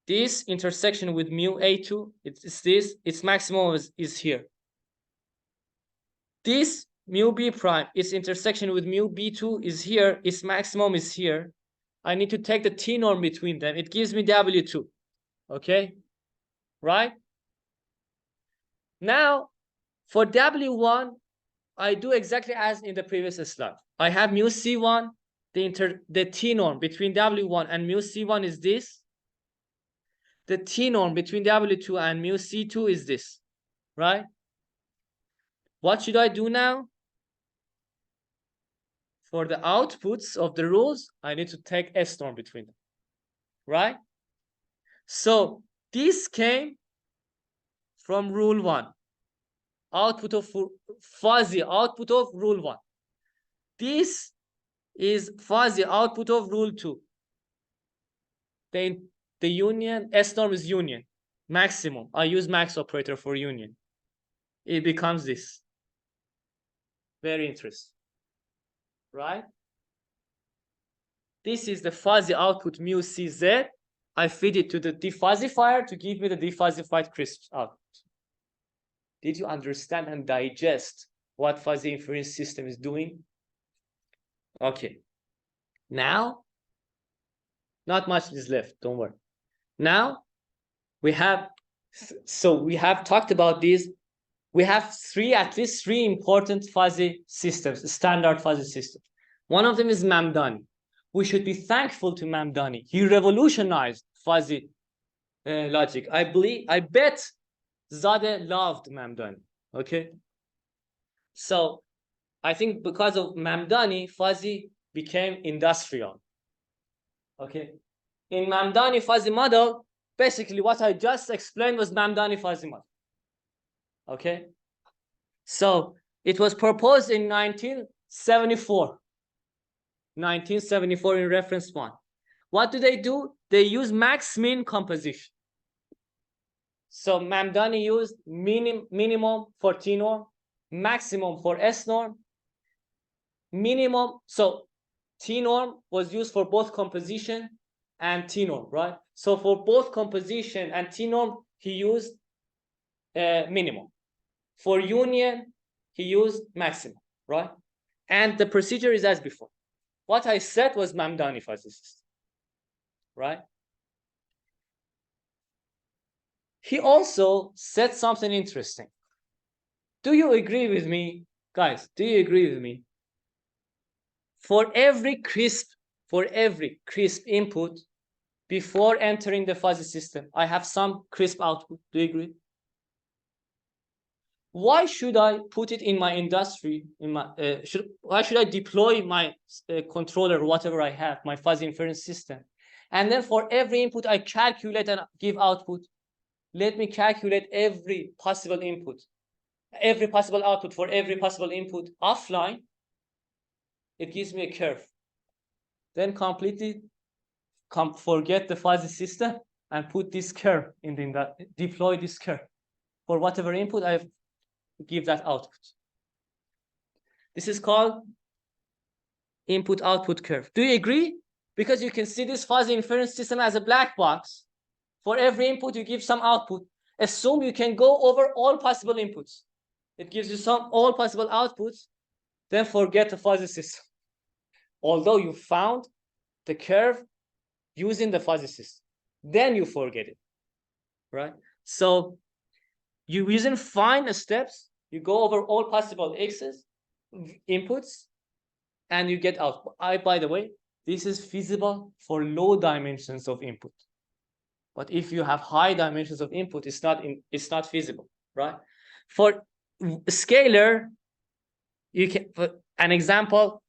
This intersection with mu A2, it's this, its maximum is here. This mu B prime, its intersection with mu B2 is here, its maximum is here. I need to take the T norm between them. It gives me W2. Okay, right? Now, for W1, I do exactly as in the previous slide. I have mu C1, the T norm between W1 and mu C1 is this. The T norm between W2 and mu C2 is this, right? What should I do now? For the outputs of the rules, I need to take S norm between them, right? So this came from rule 1. Output of fuzzy output of rule 1. This is fuzzy output of rule 2. The union, S norm is union, maximum. I use max operator for union. It becomes this. Very interesting, right? This is the fuzzy output mu CZ. I feed it to the defuzzifier to give me the defuzzified crisp output. Did you understand and digest what fuzzy inference system is doing? Okay. Now, not much is left, don't worry. Now, we have talked about these. We have at least three important fuzzy systems, standard fuzzy systems. One of them is Mamdani. We should be thankful to Mamdani. He revolutionized fuzzy logic. I bet Zadeh loved Mamdani. Okay. So I think because of Mamdani, fuzzy became industrial. Okay. In Mamdani fuzzy model, basically what I just explained was Mamdani fuzzy model. Okay. So it was proposed in 1974. 1974 in reference 1. What do? They use max-min composition. So Mamdani used minimum for T norm, maximum for S norm, minimum. So T norm was used for both composition and T norm, right? So for both composition and T norm, he used minimum. For union, he used maximum, right? And the procedure is as before. What I said was Mamdani fuzzy system, right? He also said something interesting. Do you agree with me, guys? Do you agree with me? For every crisp input before entering the fuzzy system, I have some crisp output. Do you agree? Why should I put it in my industry? Why should I deploy my controller, whatever I have, my fuzzy inference system, and then for every input I calculate and give output? Let me calculate every possible input, every possible output for every possible input offline. It gives me a curve. Then completely forget the fuzzy system and put this curve deploy this curve for whatever input I give that output. This is called input output curve. Do you agree? Because you can see this fuzzy inference system as a black box. For every input you give some output. Assume you can go over all possible inputs. It gives you all possible outputs. Then forget the fuzzy system. Although you found the curve using the fuzzy system, then you forget it, right? So you using fine steps, you go over all possible x's, inputs, and you get output. By the way, this is feasible for low dimensions of input. But if you have high dimensions of input, it's not feasible, right? For scalar, you can, for an example,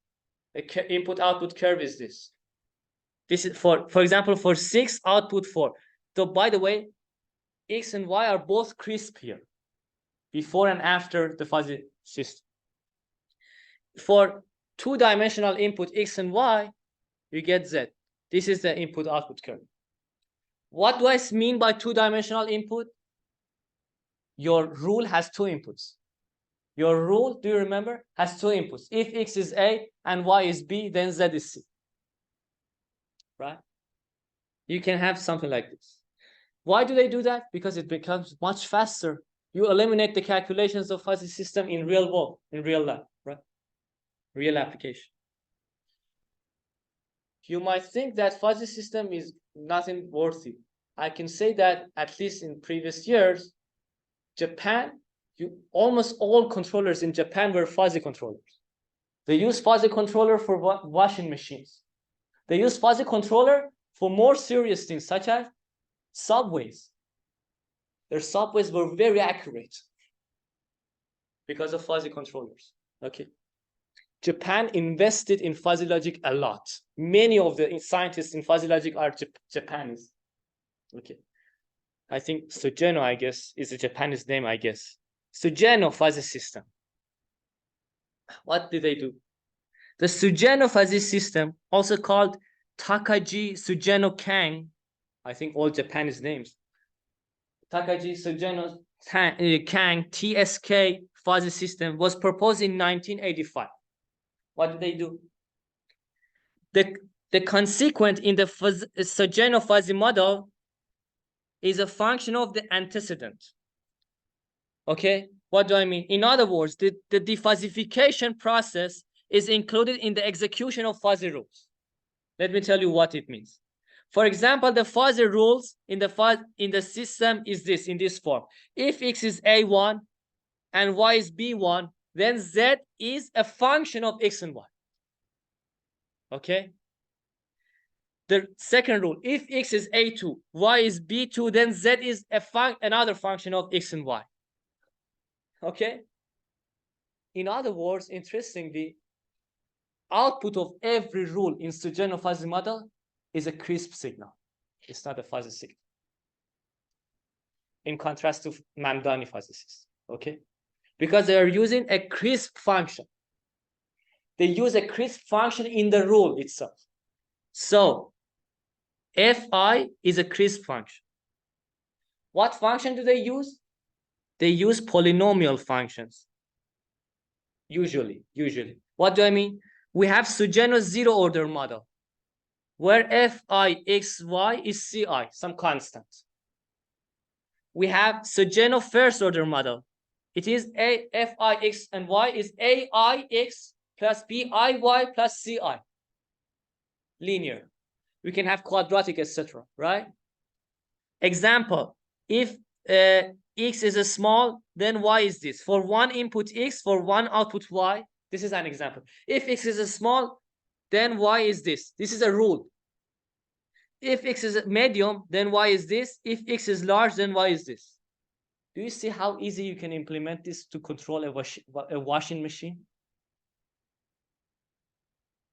the input output curve is this. This is for example, for 6, output 4. So by the way, X and Y are both crisp here, before and after the fuzzy system. For 2-dimensional input X and Y, you get Z. This is the input output curve. What do I mean by 2-dimensional input? Your rule has 2 inputs. Your rule, do you remember, has 2 inputs. If X is A and Y is B, then Z is C. Right? You can have something like this. Why do they do that? Because it becomes much faster. You eliminate the calculations of fuzzy system in real world, in real life, right? Real application. you might think that fuzzy system is nothing worthy. I can say that at least in previous years, Japan, almost all controllers in Japan were fuzzy controllers. They use fuzzy controller for washing machines. They use fuzzy controller for more serious things, such as subways. Their subways were very accurate because of fuzzy controllers. Okay. Japan invested in fuzzy logic a lot. Many of the scientists in fuzzy logic are Japanese. Okay. I think Sugeno, I guess, is a Japanese name, I guess. Sugeno fuzzy system. What did they do? The Sugeno fuzzy system, also called Takagi Sugeno Kang, I think all Japanese names. Takagi Sugeno Kang TSK fuzzy system was proposed in 1985. What did they do? The consequent in the Sugeno fuzzy model is a function of the antecedent. Okay, what do I mean? In other words, the defuzzification process is included in the execution of fuzzy rules. Let me tell you what it means. For example, the fuzzy rules in the system is this, in this form. If x is a1 and y is b1, then z is a function of x and y. Okay. The second rule, if x is a2, y is b2, then z is another function of x and y. Okay. In other words, interestingly, output of every rule in Sugeno fuzzy model is a crisp signal. It's not a fuzzy signal. In contrast to Mamdani fuzzy system. Okay. Because they are using a crisp function. They use a crisp function in the rule itself. So fi is a crisp function. What function do they use? They use polynomial functions. Usually. What do I mean? We have Sugeno zero order model, where fi x y is ci, some constant. We have Sugeno first order model. It is fi x and y is ai x plus biy plus ci. Linear. We can have quadratic, etc. Right? Example: if x is a small, then y is this. For one input x, for one output y. This is an example. If x is a small, then y is this. This is a rule. If x is a medium, then y is this. If x is large, then y is this. Do you see how easy you can implement this to control a washing machine?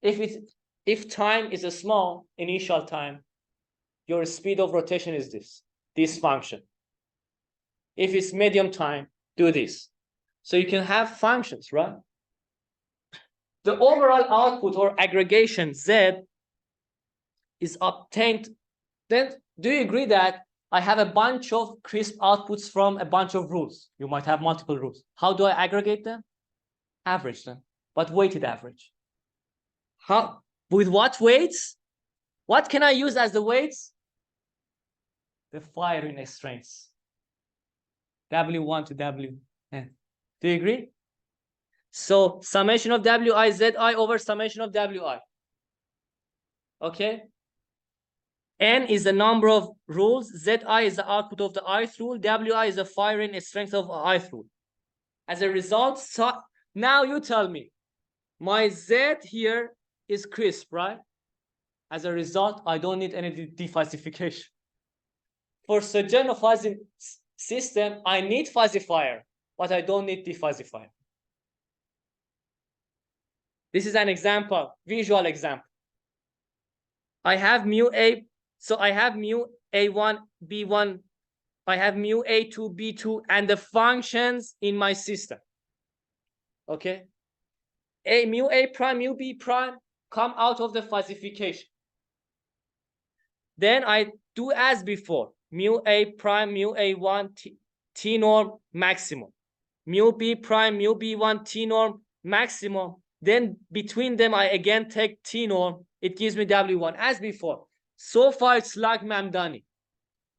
If time is a small initial time, your speed of rotation is this function. If it's medium time, do this. So you can have functions, right? The overall output or aggregation Z is obtained. Then do you agree that I have a bunch of crisp outputs from a bunch of rules? You might have multiple rules. How do I aggregate them? Average them, but weighted average. How? With what weights? What can I use as the weights? The firing strengths. W1 to Wn. Do you agree? So summation of Wi Zi over summation of Wi. Okay. N is the number of rules. Zi is the output of the ith rule. Wi is the firing strength of ith rule. As a result, so now you tell me, my Z here is crisp, right? As a result, I don't need any defuzzification. For Sugeno fuzzy system, I need fuzzifier, but I don't need defuzzifier. This is an example, visual example. I have mu a, so I have mu a1, b1, I have mu a2, b2, and the functions in my system. Okay. Mu a prime, mu b prime come out of the fuzzification. Then I do as before, mu a prime, mu a1, t norm maximum, mu b prime, mu b1, t norm maximum. Then between them, I again take t norm. It gives me W1 as before. So far, it's like Mamdani,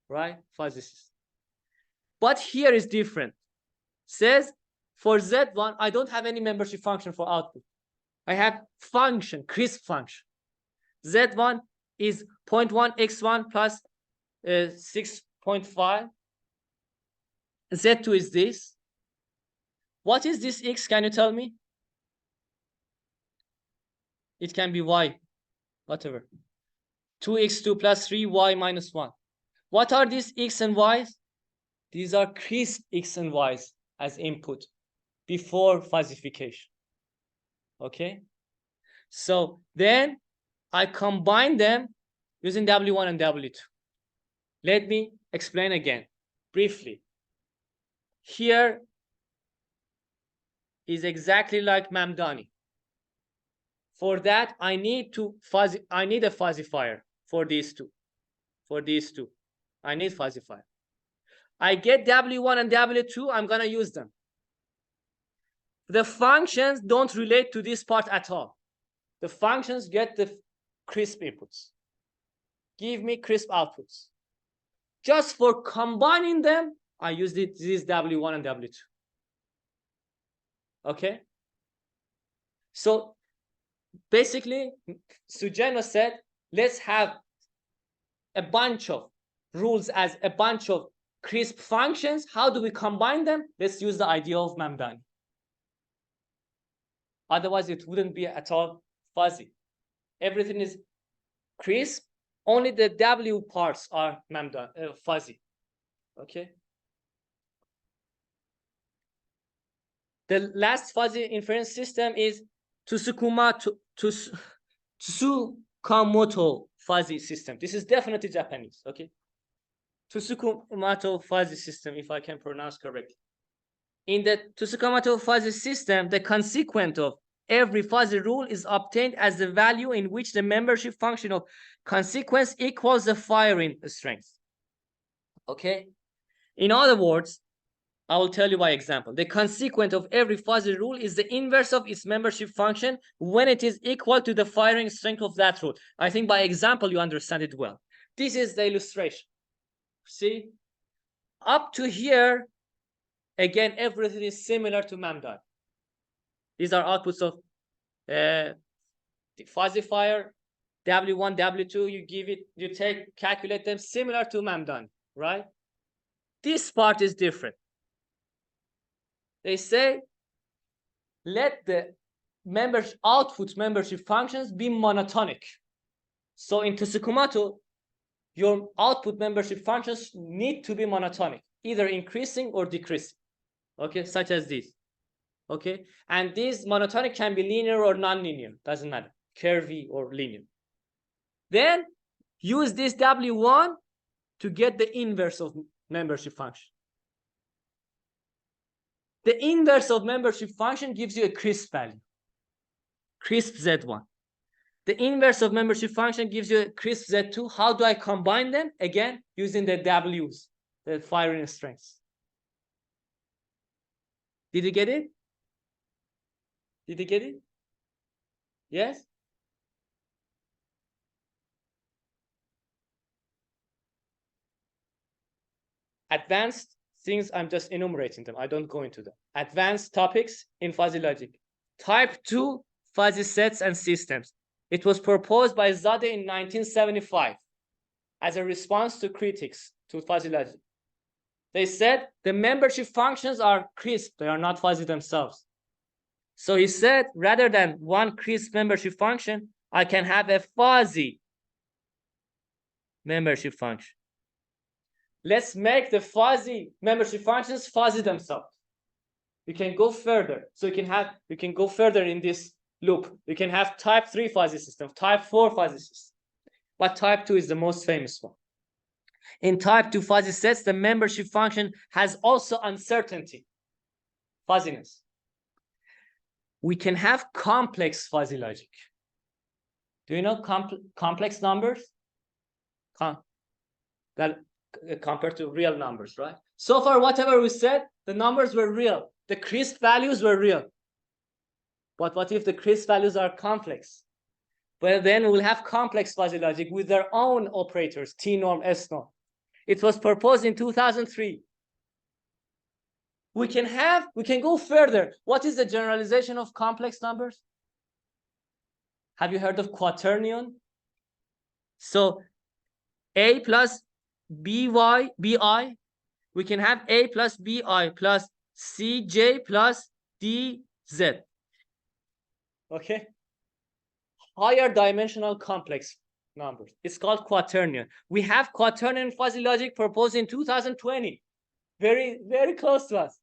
right? Fuzzy system. But here is different. Says for Z1, I don't have any membership function for output. I have function, crisp function. Z1 is 0.1 x1 plus 6.5. Z2 is this. What is this x? Can you tell me? It can be y, whatever. 2x2 plus 3y minus 1. What are these x and y's? These are crisp x and y's as input before fuzzification. Okay? So then I combine them using W1 and W2. Let me explain again briefly. Here is exactly like Mamdani. For that, I need a fuzzifier for these two. For these two, I need fuzzifier. I get W1 and W2, I'm gonna use them. The functions don't relate to this part at all. The functions get the crisp inputs. Give me crisp outputs. Just for combining them, I use this W1 and W2. Okay? So basically, Sugeno said, let's have a bunch of rules as a bunch of crisp functions. How do we combine them? Let's use the idea of Mamdani. Otherwise, it wouldn't be at all fuzzy. Everything is crisp. Only the W parts are fuzzy. Okay. The last fuzzy inference system is Tsukamoto fuzzy system. This is definitely Japanese. Okay. Tsukamoto fuzzy system, if I can pronounce correctly. In the Tsukamoto fuzzy system, the consequent of every fuzzy rule is obtained as the value in which the membership function of consequence equals the firing strength. Okay? In other words, I will tell you by example. The consequent of every fuzzy rule is the inverse of its membership function when it is equal to the firing strength of that rule. I think by example, you understand it well. This is the illustration. See? Up to here, again, everything is similar to Mamdani. These are outputs of the fuzzifier, W1, W2, calculate them similar to Mamdani, right? This part is different. They say, let the output membership functions be monotonic. So in Tsukamoto, your output membership functions need to be monotonic, either increasing or decreasing, okay, such as this, okay? And these monotonic can be linear or non-linear, doesn't matter, curvy or linear. Then use this W1 to get the inverse of membership function. The inverse of membership function gives you a crisp value, crisp Z1. The inverse of membership function gives you a crisp Z2. How do I combine them? Again, using the W's, the firing strengths. Did you get it? Did you get it? Yes? Advanced things, I'm just enumerating them. I don't go into them. Advanced topics in fuzzy logic. Type 2 fuzzy sets and systems. It was proposed by Zade in 1975 as a response to critics to fuzzy logic. They said the membership functions are crisp. They are not fuzzy themselves. So he said, rather than one crisp membership function, I can have a fuzzy membership function. Let's make the fuzzy membership functions fuzzy themselves. You can go further. So you can go further in this loop. You can have type 3 fuzzy system, type 4 fuzzy system. But type 2 is the most famous one. In type 2 fuzzy sets, the membership function has also uncertainty, fuzziness. We can have complex fuzzy logic. Do you know complex numbers? That compared to real numbers, right? So far, whatever we said, the numbers were real. The crisp values were real. But what if the crisp values are complex? Well, then we'll have complex fuzzy logic with their own operators, T norm, S norm. It was proposed in 2003. We can go further. What is the generalization of complex numbers? Have you heard of quaternion? So A plus BI, we can have A plus BI plus CJ plus DZ. Okay. Higher dimensional complex numbers. It's called quaternion. We have quaternion fuzzy logic proposed in 2020. Very, very close to us.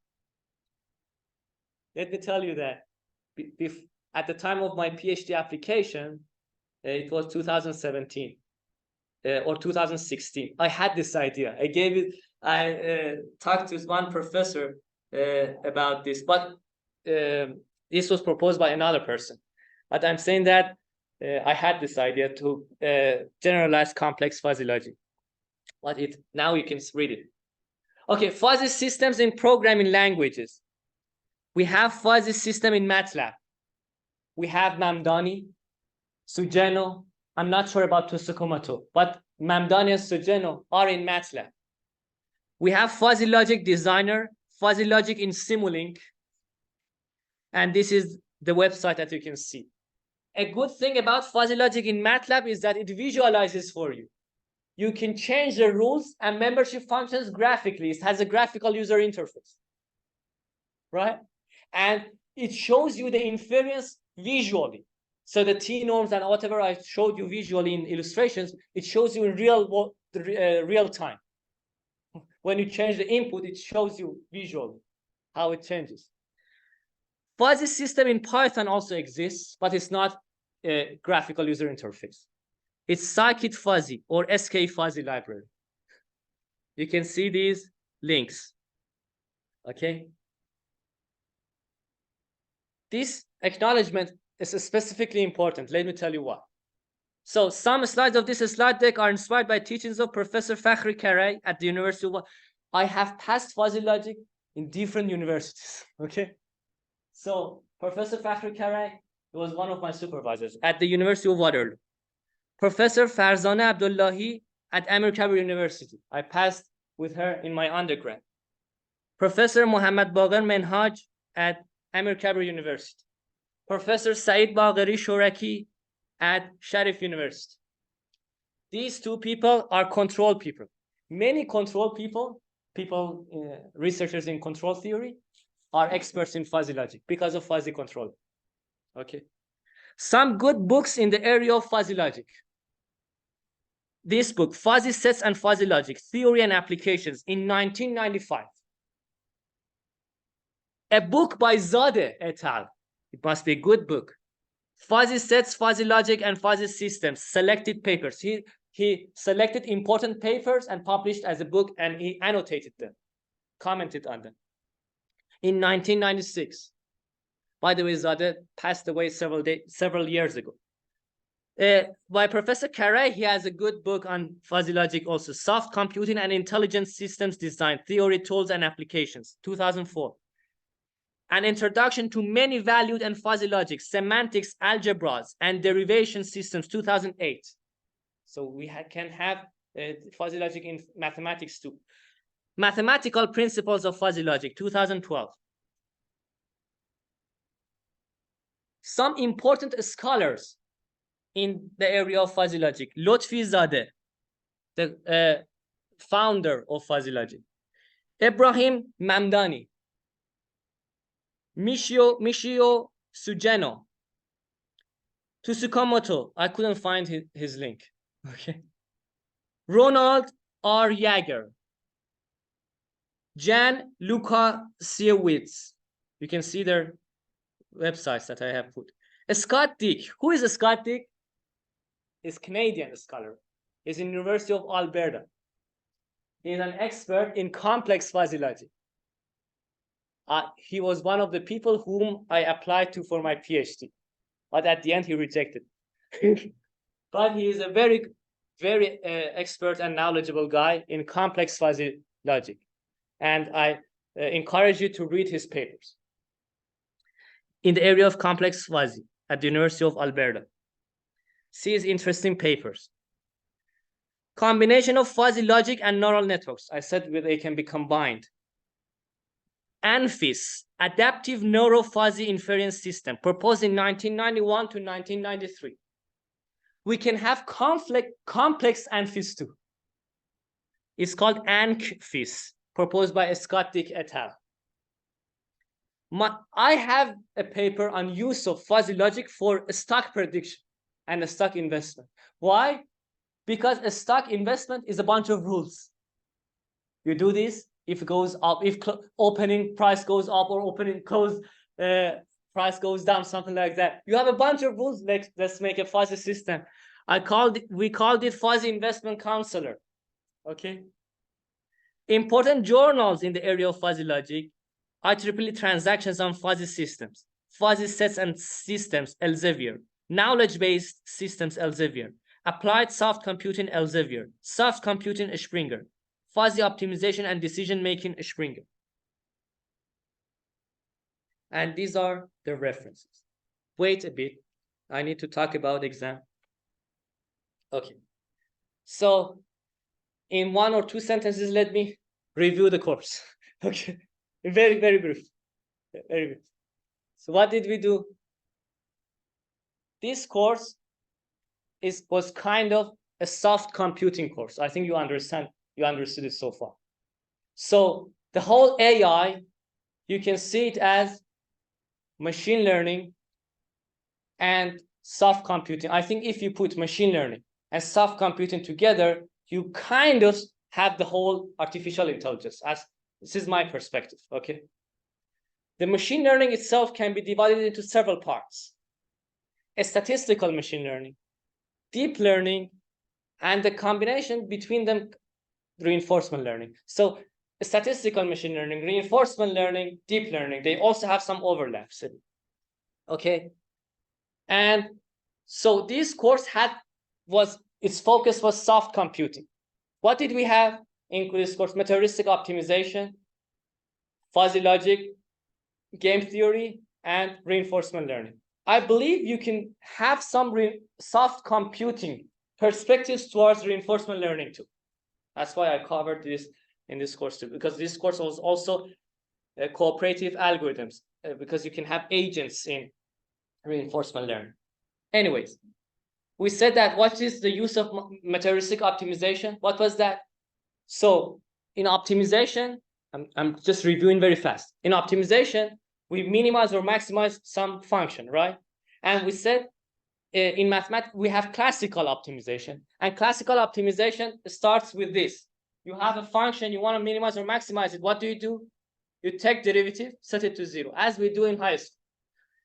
Let me tell you that at the time of my PhD application, it was 2017 or 2016. I had this idea. I talked to one professor about this, but this was proposed by another person. But I'm saying that I had this idea to generalize complex fuzzy logic. But now you can read it. Okay, fuzzy systems in programming languages. We have fuzzy system in MATLAB. We have Mamdani, Sugeno. I'm not sure about Tsukamoto, but Mamdani and Sugeno are in MATLAB. We have fuzzy logic designer, fuzzy logic in Simulink. And this is the website that you can see. A good thing about fuzzy logic in MATLAB is that it visualizes for you. You can change the rules and membership functions graphically. It has a graphical user interface, right? And it shows you the inference visually. So the T norms and whatever I showed you visually in illustrations, it shows you in real time. When you change the input, it shows you visually how it changes. Fuzzy system in Python also exists, but it's not a graphical user interface. It's scikit fuzzy or SK fuzzy library. You can see these links. Okay. This acknowledgement is specifically important. Let me tell you why. So some slides of this slide deck are inspired by teachings of Professor Fakhri Karay at the University of. I have passed fuzzy logic in different universities. Okay. So Professor Fakhri Karay was one of my supervisors at the University of Waterloo. Professor Farzaneh Abdullahi at Amir Kabir University. I passed with her in my undergrad. Professor Mohammad Baghar Menhaj at Amir Kabir University. Professor Saeed Bagheri Shoraki at Sharif University. These two people are control people. Many control people, researchers in control theory, are experts in fuzzy logic because of fuzzy control. Okay. Some good books in the area of fuzzy logic. This book, Fuzzy Sets and Fuzzy Logic, Theory and Applications, in 1995. A book by Zadeh et al. It must be a good book. Fuzzy Sets, Fuzzy Logic, and Fuzzy Systems, selected papers. He selected important papers and published as a book, and he annotated them, commented on them. In 1996. By the way, Zadeh passed away several years ago. By Professor Karay, he has a good book on fuzzy logic also, Soft Computing and Intelligent Systems Design, Theory, Tools, and Applications, 2004. An Introduction to Many Valued and Fuzzy Logic, Semantics, Algebras, and Derivation Systems, 2008. So we can have fuzzy logic in mathematics too. Mathematical Principles of Fuzzy Logic, 2012. Some important scholars in the area of fuzzy logic. Lotfi Zadeh, the founder of fuzzy logic. Ibrahim Mamdani. Michio Sugeno. Tsukamoto. I couldn't find his link. Okay. Ronald R. Jaeger. Jan Lukasiewicz. You can see their websites that I have put. Scott Dick. Who is Scott Dick? Is Canadian scholar. He's in University of Alberta. He's an expert in complex fuzzy logic. He was one of the people whom I applied to for my PhD, but at the end he rejected. But he is a very, very expert and knowledgeable guy in complex fuzzy logic. And I encourage you to read his papers in the area of complex fuzzy at the University of Alberta. See his interesting papers. Combination of fuzzy logic and neural networks. I said they can be combined. ANFIS, Adaptive Neuro Fuzzy Inference System, proposed in 1991 to 1993. we can have complex ANFIS too. It's called ANCFIS, proposed by Scott Dick et al. I have a paper on use of fuzzy logic for a stock prediction and a stock investment. Why? Because a stock investment is a bunch of rules. You do this, if it goes up, if opening price goes up or opening close price goes down, something like that. You have a bunch of rules. Let's make a fuzzy system. We called it fuzzy investment counselor. Okay. Important journals in the area of fuzzy logic: IEEE Transactions on Fuzzy Systems, Fuzzy Sets and Systems, Elsevier, Knowledge-Based Systems, Elsevier, Applied Soft Computing, Elsevier, Soft Computing, Springer, Fuzzy Optimization and Decision-Making, Springer. And these are the references. Wait a bit. I need to talk about exam. Okay. So in 1 or 2 sentences, let me review the course. Okay. Very, very brief. Very brief. So what did we do? This course was kind of a soft computing course. I think you understood it so far. So the whole AI, you can see it as machine learning and soft computing. I think if you put machine learning and soft computing together, you kind of have the whole artificial intelligence. As this is my perspective, okay? The machine learning itself can be divided into several parts: a statistical machine learning, deep learning, and the combination between them, reinforcement learning. So statistical machine learning, reinforcement learning, deep learning, they also have some overlaps. Okay. And so this course its focus was soft computing. What did we have in this course? Materialistic optimization, fuzzy logic, game theory, and reinforcement learning. I believe you can have some soft computing perspectives towards reinforcement learning too. That's why I covered this in this course too, because this course was also cooperative algorithms, because you can have agents in reinforcement learning. Anyways, we said that what is the use of materialistic optimization? What was that? So in optimization, I'm just reviewing very fast. In optimization, we minimize or maximize some function, right? And we said in mathematics, we have classical optimization. And classical optimization starts with this. You have a function, you want to minimize or maximize it. What do? You take derivative, set it to 0, as we do in high school.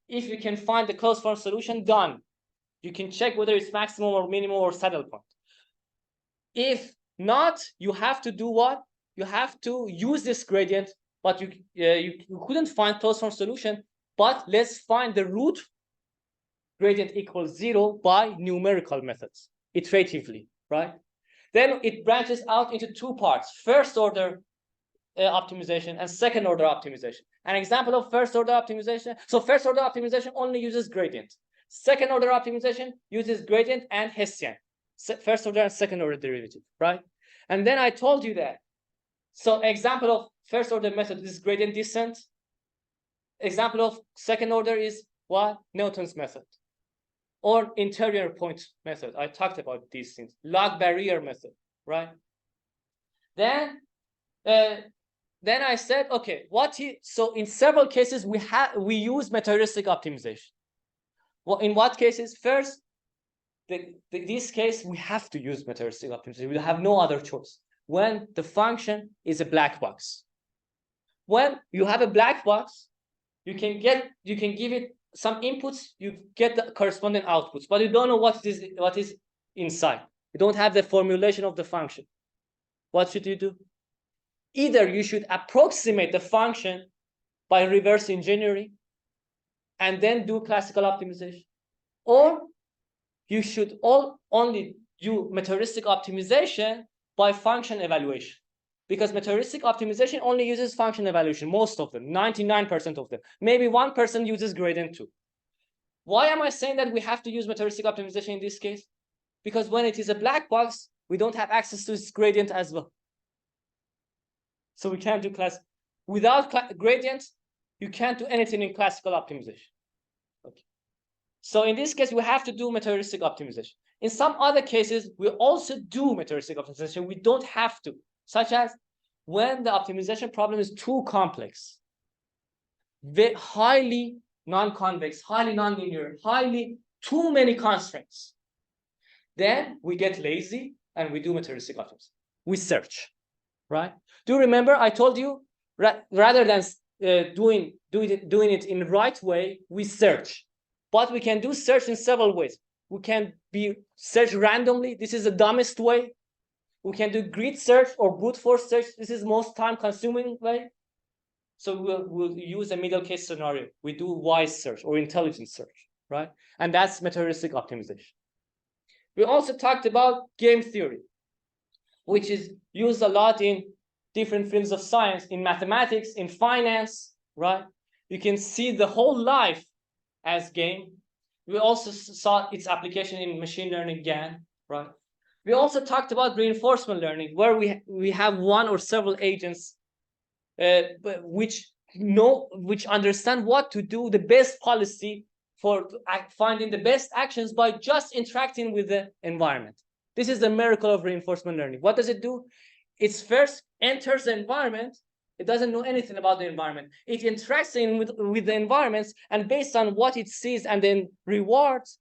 If you can find the closed form solution, done. You can check whether it's maximum or minimum or saddle point. If not, you have to do what? You have to use this gradient, but you couldn't find closed form solution, but let's find the root gradient equals 0 by numerical methods, iteratively, right? Then it branches out into 2 parts: first order optimization and second order optimization. An example of first order optimization. So first order optimization only uses gradient. Second order optimization uses gradient and Hessian. First order and second order derivative, right? And then I told you that. So example of first order method is gradient descent. Example of second order is what? Newton's method. Or interior point method. I talked about these things. Log barrier method, right? Then I said, okay, so in several cases we use materialistic optimization. Well, in what cases? First, this case we have to use materialistic optimization. We have no other choice. When the function is a black box. When you have a black box, you can give it some inputs, you get the corresponding outputs, but you don't know what is inside. You don't have the formulation of the function. What should you do? Either you should approximate the function by reverse engineering and then do classical optimization, or you should only do materialistic optimization by function evaluation, because materialistic optimization only uses function evaluation, most of them, 99% of them. Maybe 1% uses gradient too. Why am I saying that we have to use materialistic optimization in this case? Because when it is a black box, we don't have access to its gradient as well. So we can't do class. Without gradient, you can't do anything in classical optimization. Okay. So in this case, we have to do materialistic optimization. In some other cases, we also do materialistic optimization. We don't have to, such as when the optimization problem is too complex, highly non-convex, highly non-linear, highly too many constraints. Then we get lazy and we do materialistic optimization. We search, right? Do you remember I told you rather than doing it in the right way, we search. But we can do search in several ways. We can search randomly. This is the dumbest way. We can do grid search or brute force search. This is most time-consuming way. So we'll use a middle case scenario. We do wise search or intelligent search, right? And that's materialistic optimization. We also talked about game theory, which is used a lot in different fields of science, in mathematics, in finance, right? You can see the whole life as game. We also saw its application in machine learning again, right? We also talked about reinforcement learning, where we have one or several agents which understand what to do, the best policy for finding the best actions by just interacting with the environment. This is the miracle of reinforcement learning. What does it do? It first enters the environment. It doesn't know anything about the environment. It interacts with the environments, and based on what it sees and then rewards,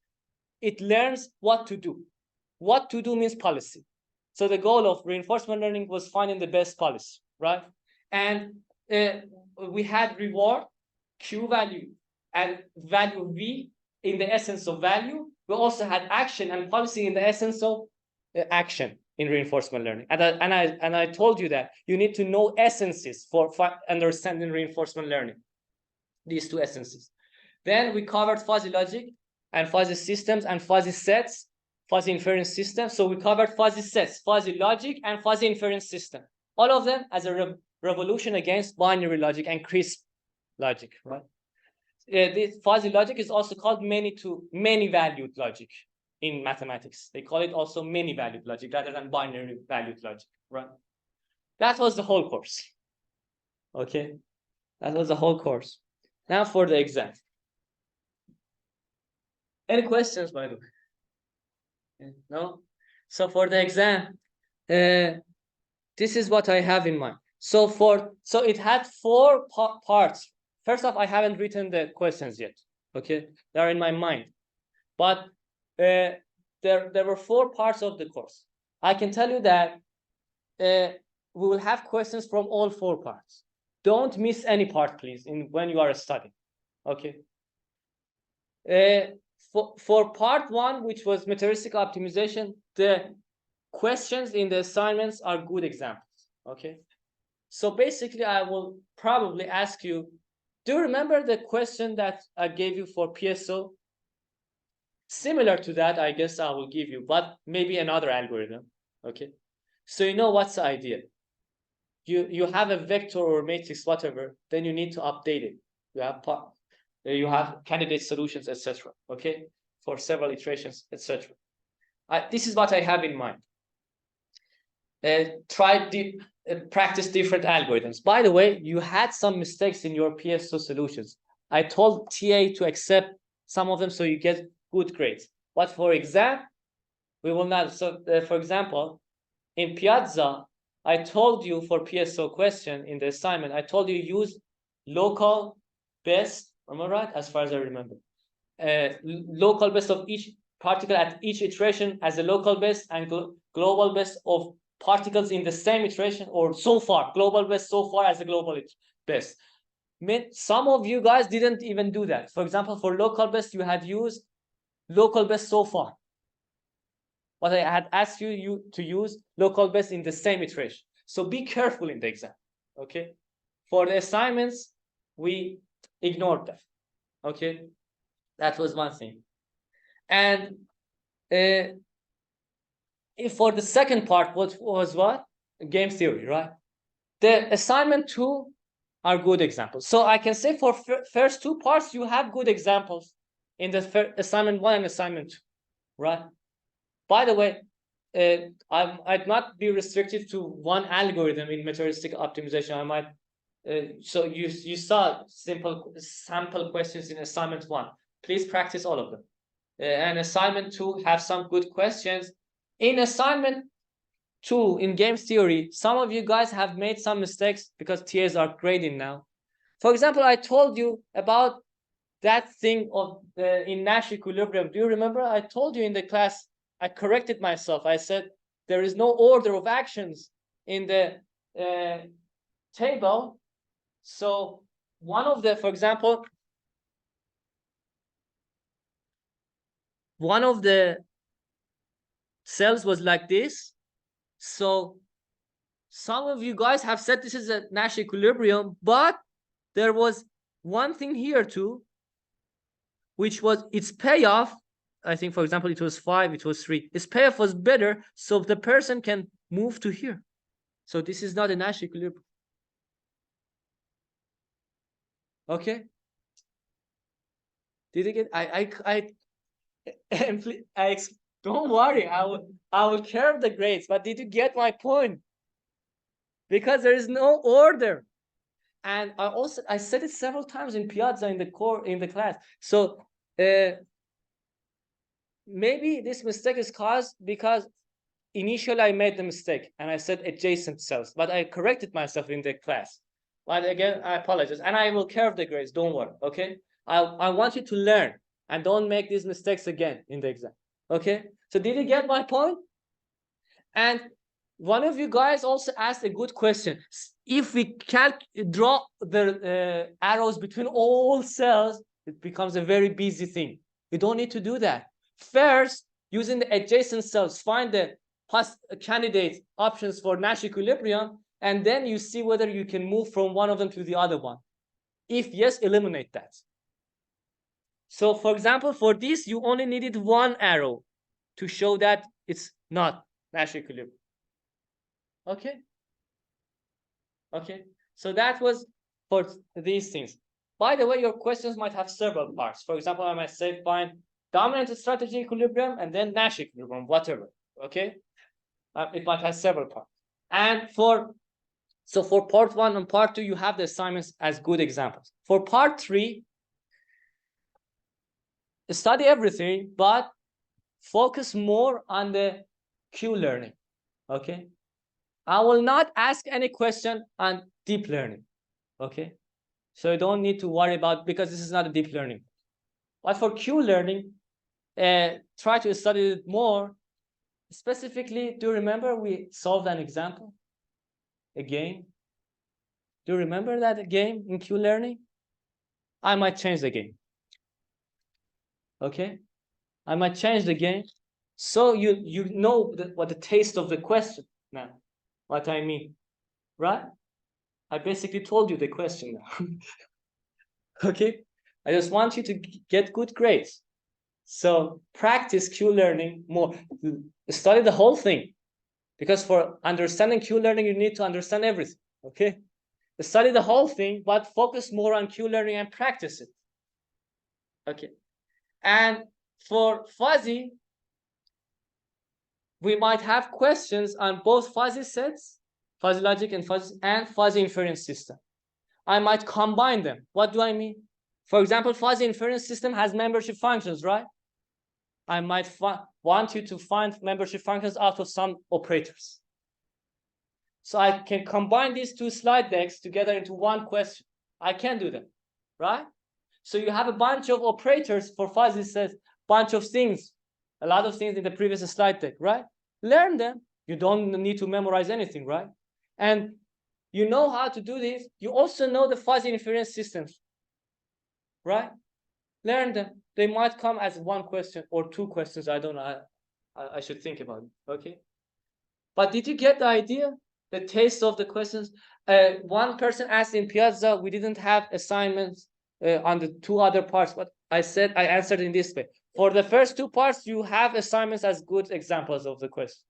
it learns what to do. What to do means policy. So the goal of reinforcement learning was finding the best policy, right? And we had reward, Q value, and value V in the essence of value. We also had action and policy in the essence of action in reinforcement learning. And I told you that you need to know essences for understanding reinforcement learning, these two essences. Then we covered fuzzy logic and fuzzy systems and fuzzy sets, fuzzy inference system. So we covered fuzzy sets, fuzzy logic, and fuzzy inference system. All of them as a revolution against binary logic and crisp logic, right? This fuzzy logic is also called many-valued logic in mathematics. They call it also many-valued logic rather than binary-valued logic, right? That was the whole course. Okay, that was the whole course. Now for the exam. Any questions, by the way? No? So for the exam, this is what I have in mind. So it had 4 parts. First off, I haven't written the questions yet. Okay, they're in my mind. But there were 4 parts of the course. I can tell you that we will have questions from all 4 parts. Don't miss any part, please, when you are studying. Okay. For part 1, which was materialistic optimization, the questions in the assignments are good examples. Okay. So basically, I will probably ask you, do you remember the question that I gave you for PSO? Similar to that, I guess I will give you, but maybe another algorithm. Okay. So you know what's the idea? You have a vector or matrix, whatever, then you need to update it. You have candidate solutions, etc. Okay, for several iterations, etc. This is what I have in mind. Practice different algorithms. By the way, you had some mistakes in your PSO solutions. I told TA to accept some of them so you get good grades. But for exam, we will not. So, for example, in Piazza, I told you for PSO question in the assignment, I told you use local best. Am I right? As far as I remember, local best of each particle at each iteration as a local best, and global best of particles in the same iteration, or so far, global best so far as a global best. Some of you guys didn't even do that. For example, for local best, you had used local best so far. But I had asked you to use local best in the same iteration. So be careful in the exam, okay? For the assignments, we ignored that, okay? That was one thing. And for the second part, what was what? Game theory, right? The assignment 2 are good examples. So I can say for first 2 parts, you have good examples in the assignment 1 and assignment 2, right? By the way, I'd not be restricted to one algorithm in materialistic optimization. I might. So you saw simple sample questions in assignment 1. Please practice all of them. and assignment 2 have some good questions. In assignment 2, in games theory, some of you guys have made some mistakes because TAs are grading now. For example, I told you about that thing of in Nash equilibrium. Do you remember? I told you in the class, I corrected myself. I said there is no order of actions in the table. So one of the, for example, one of the cells was like this. So some of you guys have said this is a Nash equilibrium, but there was one thing here too, which was its payoff. I think, for example, it was 5, it was 3. Its payoff was better, so the person can move to here. So this is not a Nash equilibrium. Okay. Did you get? Don't worry. I will curve the grades. But did you get my point? Because there is no order, and I said it several times in Piazza in the class. So maybe this mistake is caused because initially I made the mistake and I said adjacent cells, but I corrected myself in the class. But again, I apologize, and I will curve the grades. Don't worry. Okay. I want you to learn and don't make these mistakes again in the exam. Okay. So did you get my point? And one of you guys also asked a good question. If we can't draw the arrows between all cells, it becomes a very busy thing. You don't need to do that. First, using the adjacent cells, find the candidate options for Nash equilibrium, and then you see whether you can move from one of them to the other one. If yes, eliminate that. So for example, for this, you only needed one arrow to show that it's not Nash equilibrium. Okay. Okay. So that was for these things. By the way, your questions might have several parts. For example, I might say find dominant strategy equilibrium and then Nash equilibrium, whatever. Okay. It might have several parts. And for part 1 and part 2, you have the assignments as good examples. For part 3, study everything, but focus more on the Q learning. Okay. I will not ask any question on deep learning. Okay. So you don't need to worry about, because this is not a deep learning. But for Q learning, try to study it more. Specifically, do you remember we solved an example? A game. Do you remember that game in Q learning? I might change the game. Okay. I might change the game. So you know what the taste of the question now. What I mean, right? I basically told you the question now. Okay. I just want you to get good grades. So practice Q learning more. Study the whole thing. Because for understanding Q learning, you need to understand everything. Okay. Study the whole thing, but focus more on Q learning and practice it. Okay. And for fuzzy, we might have questions on both fuzzy sets, fuzzy logic and fuzzy inference system. I might combine them. What do I mean? For example, fuzzy inference system has membership functions, right? I might want you to find membership functions out of some operators. So I can combine these two slide decks together into one question. I can do that, right? So you have a bunch of operators for fuzzy sets, bunch of things, a lot of things in the previous slide deck, right? Learn them. You don't need to memorize anything, right? And you know how to do this. You also know the fuzzy inference systems, right? Learn them. They might come as one question or two questions. I don't know. I should think about it. Okay. But did you get the idea? The taste of the questions? One person asked in Piazza, we didn't have assignments on the two other parts, but I answered in this way. For the first two parts, you have assignments as good examples of the question.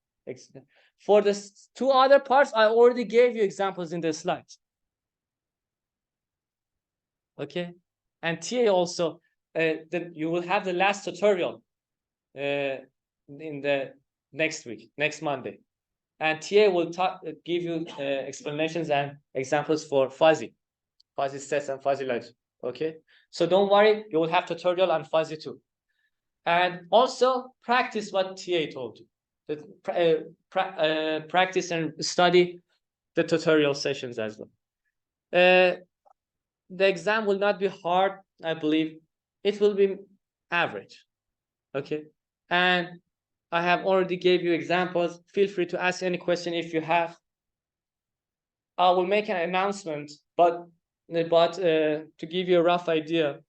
For the two other parts, I already gave you examples in the slides. Okay. And TA also, you will have the last tutorial in the next week, next Monday. And TA will give you explanations and examples for fuzzy sets and fuzzy logic. Okay. So don't worry, you will have tutorial on fuzzy too. And also practice what TA told you. Practice and study the tutorial sessions as well. The exam will not be hard, I believe. It will be average. Okay. And I have already gave you examples. Feel free to ask any question if you have. I will make an announcement, but to give you a rough idea,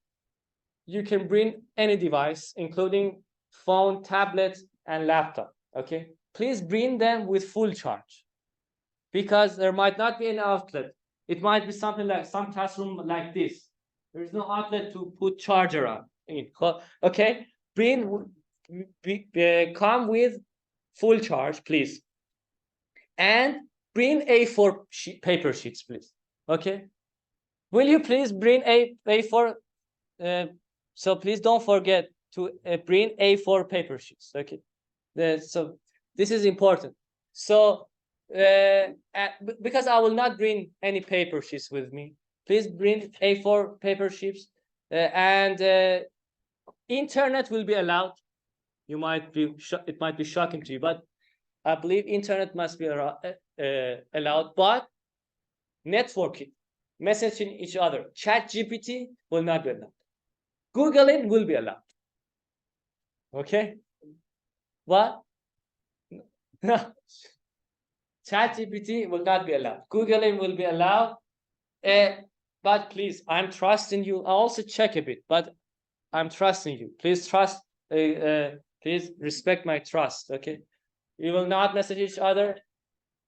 you can bring any device, including phone, tablet, and laptop. Okay, please bring them with full charge, because there might not be an outlet. It might be something like some classroom like this. There is no outlet to put charger on. Okay, come with full charge, please, and bring A4 paper sheets, please. Okay, will you please bring A4? So please don't forget to bring A4 paper sheets. Okay, so this is important. So because I will not bring any paper sheets with me, please bring A4 paper sheets, and internet will be allowed. You might be it might be shocking to you, but I believe internet must be allowed. But networking, messaging each other, ChatGPT will not be allowed. Googling will be allowed. Okay? What? No. ChatGPT will not be allowed. Googling will be allowed. But please, I'm trusting you. I also check a bit, but I'm trusting you. Please trust. Please respect my trust. Okay? You will not message each other.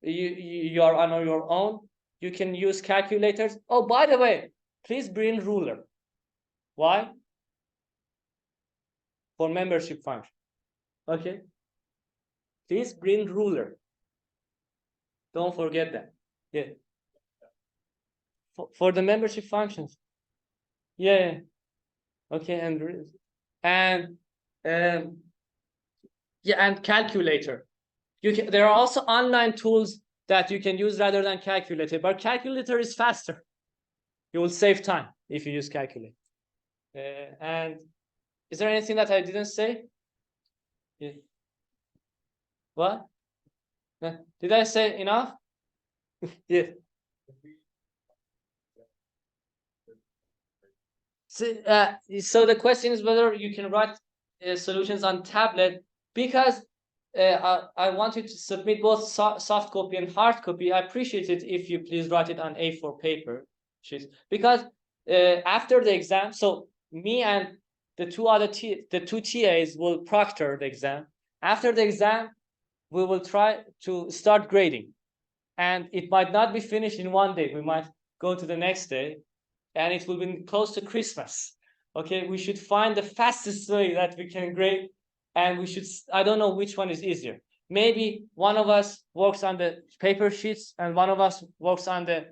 You are on your own. You can use calculators. Oh, by the way, please bring ruler. Why? For membership function. Okay? Please bring ruler. Don't forget that. Yeah. For the membership functions. Yeah. Okay, and yeah, and calculator. There are also online tools that you can use rather than calculator, but calculator is faster. You will save time if you use calculator. And is there anything that I didn't say? Yeah. What? Did I say enough? Yeah. So the question is whether you can write solutions on tablet, because I want you to submit both soft copy and hard copy. I appreciate it if you please write it on A4 paper, because after the exam, so me and the two TAs will proctor the exam. After the exam, we will try to start grading, and it might not be finished in one day. We might go to the next day, and it will be close to Christmas. Okay, we should find the fastest way that we can grade, and we should, I don't know which one is easier. Maybe one of us works on the paper sheets and one of us works on the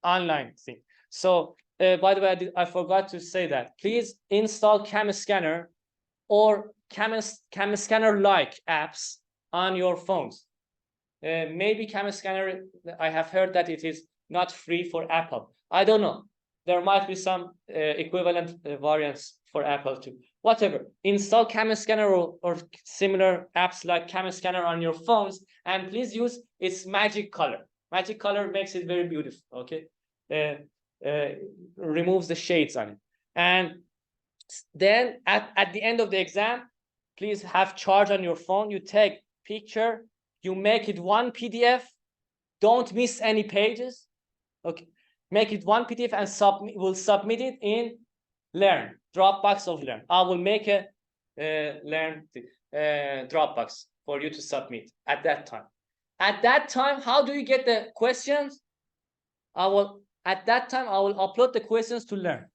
online thing. So by the way, I forgot to say that. Please install Cam Scanner or Cam Scanner like apps on your phones. Maybe Cam Scanner, I have heard that it is not free for Apple. I don't know. There might be some equivalent variants for Apple too. Whatever. Install Cam Scanner or similar apps like Cam Scanner on your phones, and please use its magic color. Magic color makes it very beautiful. Okay, removes the shades on it. And then at the end of the exam, please have charge on your phone. You take picture. You make it one PDF. Don't miss any pages. Okay. Make it one PDF and we'll submit it in Learn, Dropbox of Learn. I will make a Learn Dropbox for you to submit at that time. At that time, how do you get the questions? At that time, I will upload the questions to Learn.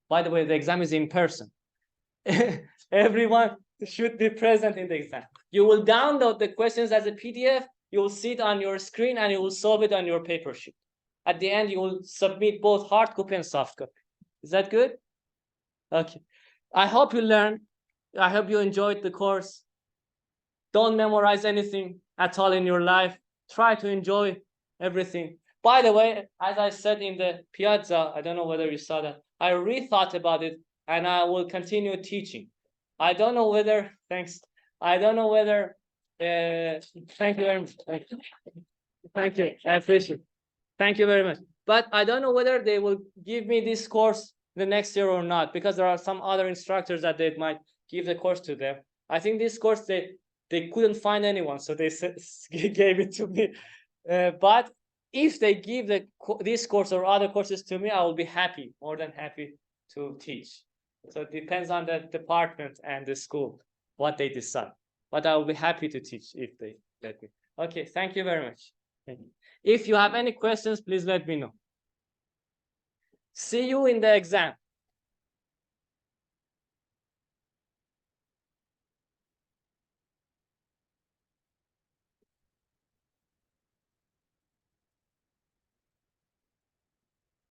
By the way, the exam is in person. Everyone should be present in the exam. You will download the questions as a PDF. You will see it on your screen and you will solve it on your paper sheet. At the end, you will submit both hard copy and soft copy. Is that good? Okay. I hope you learned. I hope you enjoyed the course. Don't memorize anything at all in your life. Try to enjoy everything. By the way, as I said in the piazza, I don't know whether you saw that, I rethought about it and I will continue teaching. I don't know whether, thanks. I don't know whether, thank you very much. Thank you. I appreciate it. Thank you very much. But I don't know whether they will give me this course the next year or not, because there are some other instructors that they might give the course to them. I think this course, they couldn't find anyone, so they gave it to me. But if they give this course or other courses to me, I will be happy, more than happy to teach. So it depends on the department and the school, what they decide. But I will be happy to teach if they let me. Okay, thank you very much. Thank you. If you have any questions, please let me know. See you in the exam.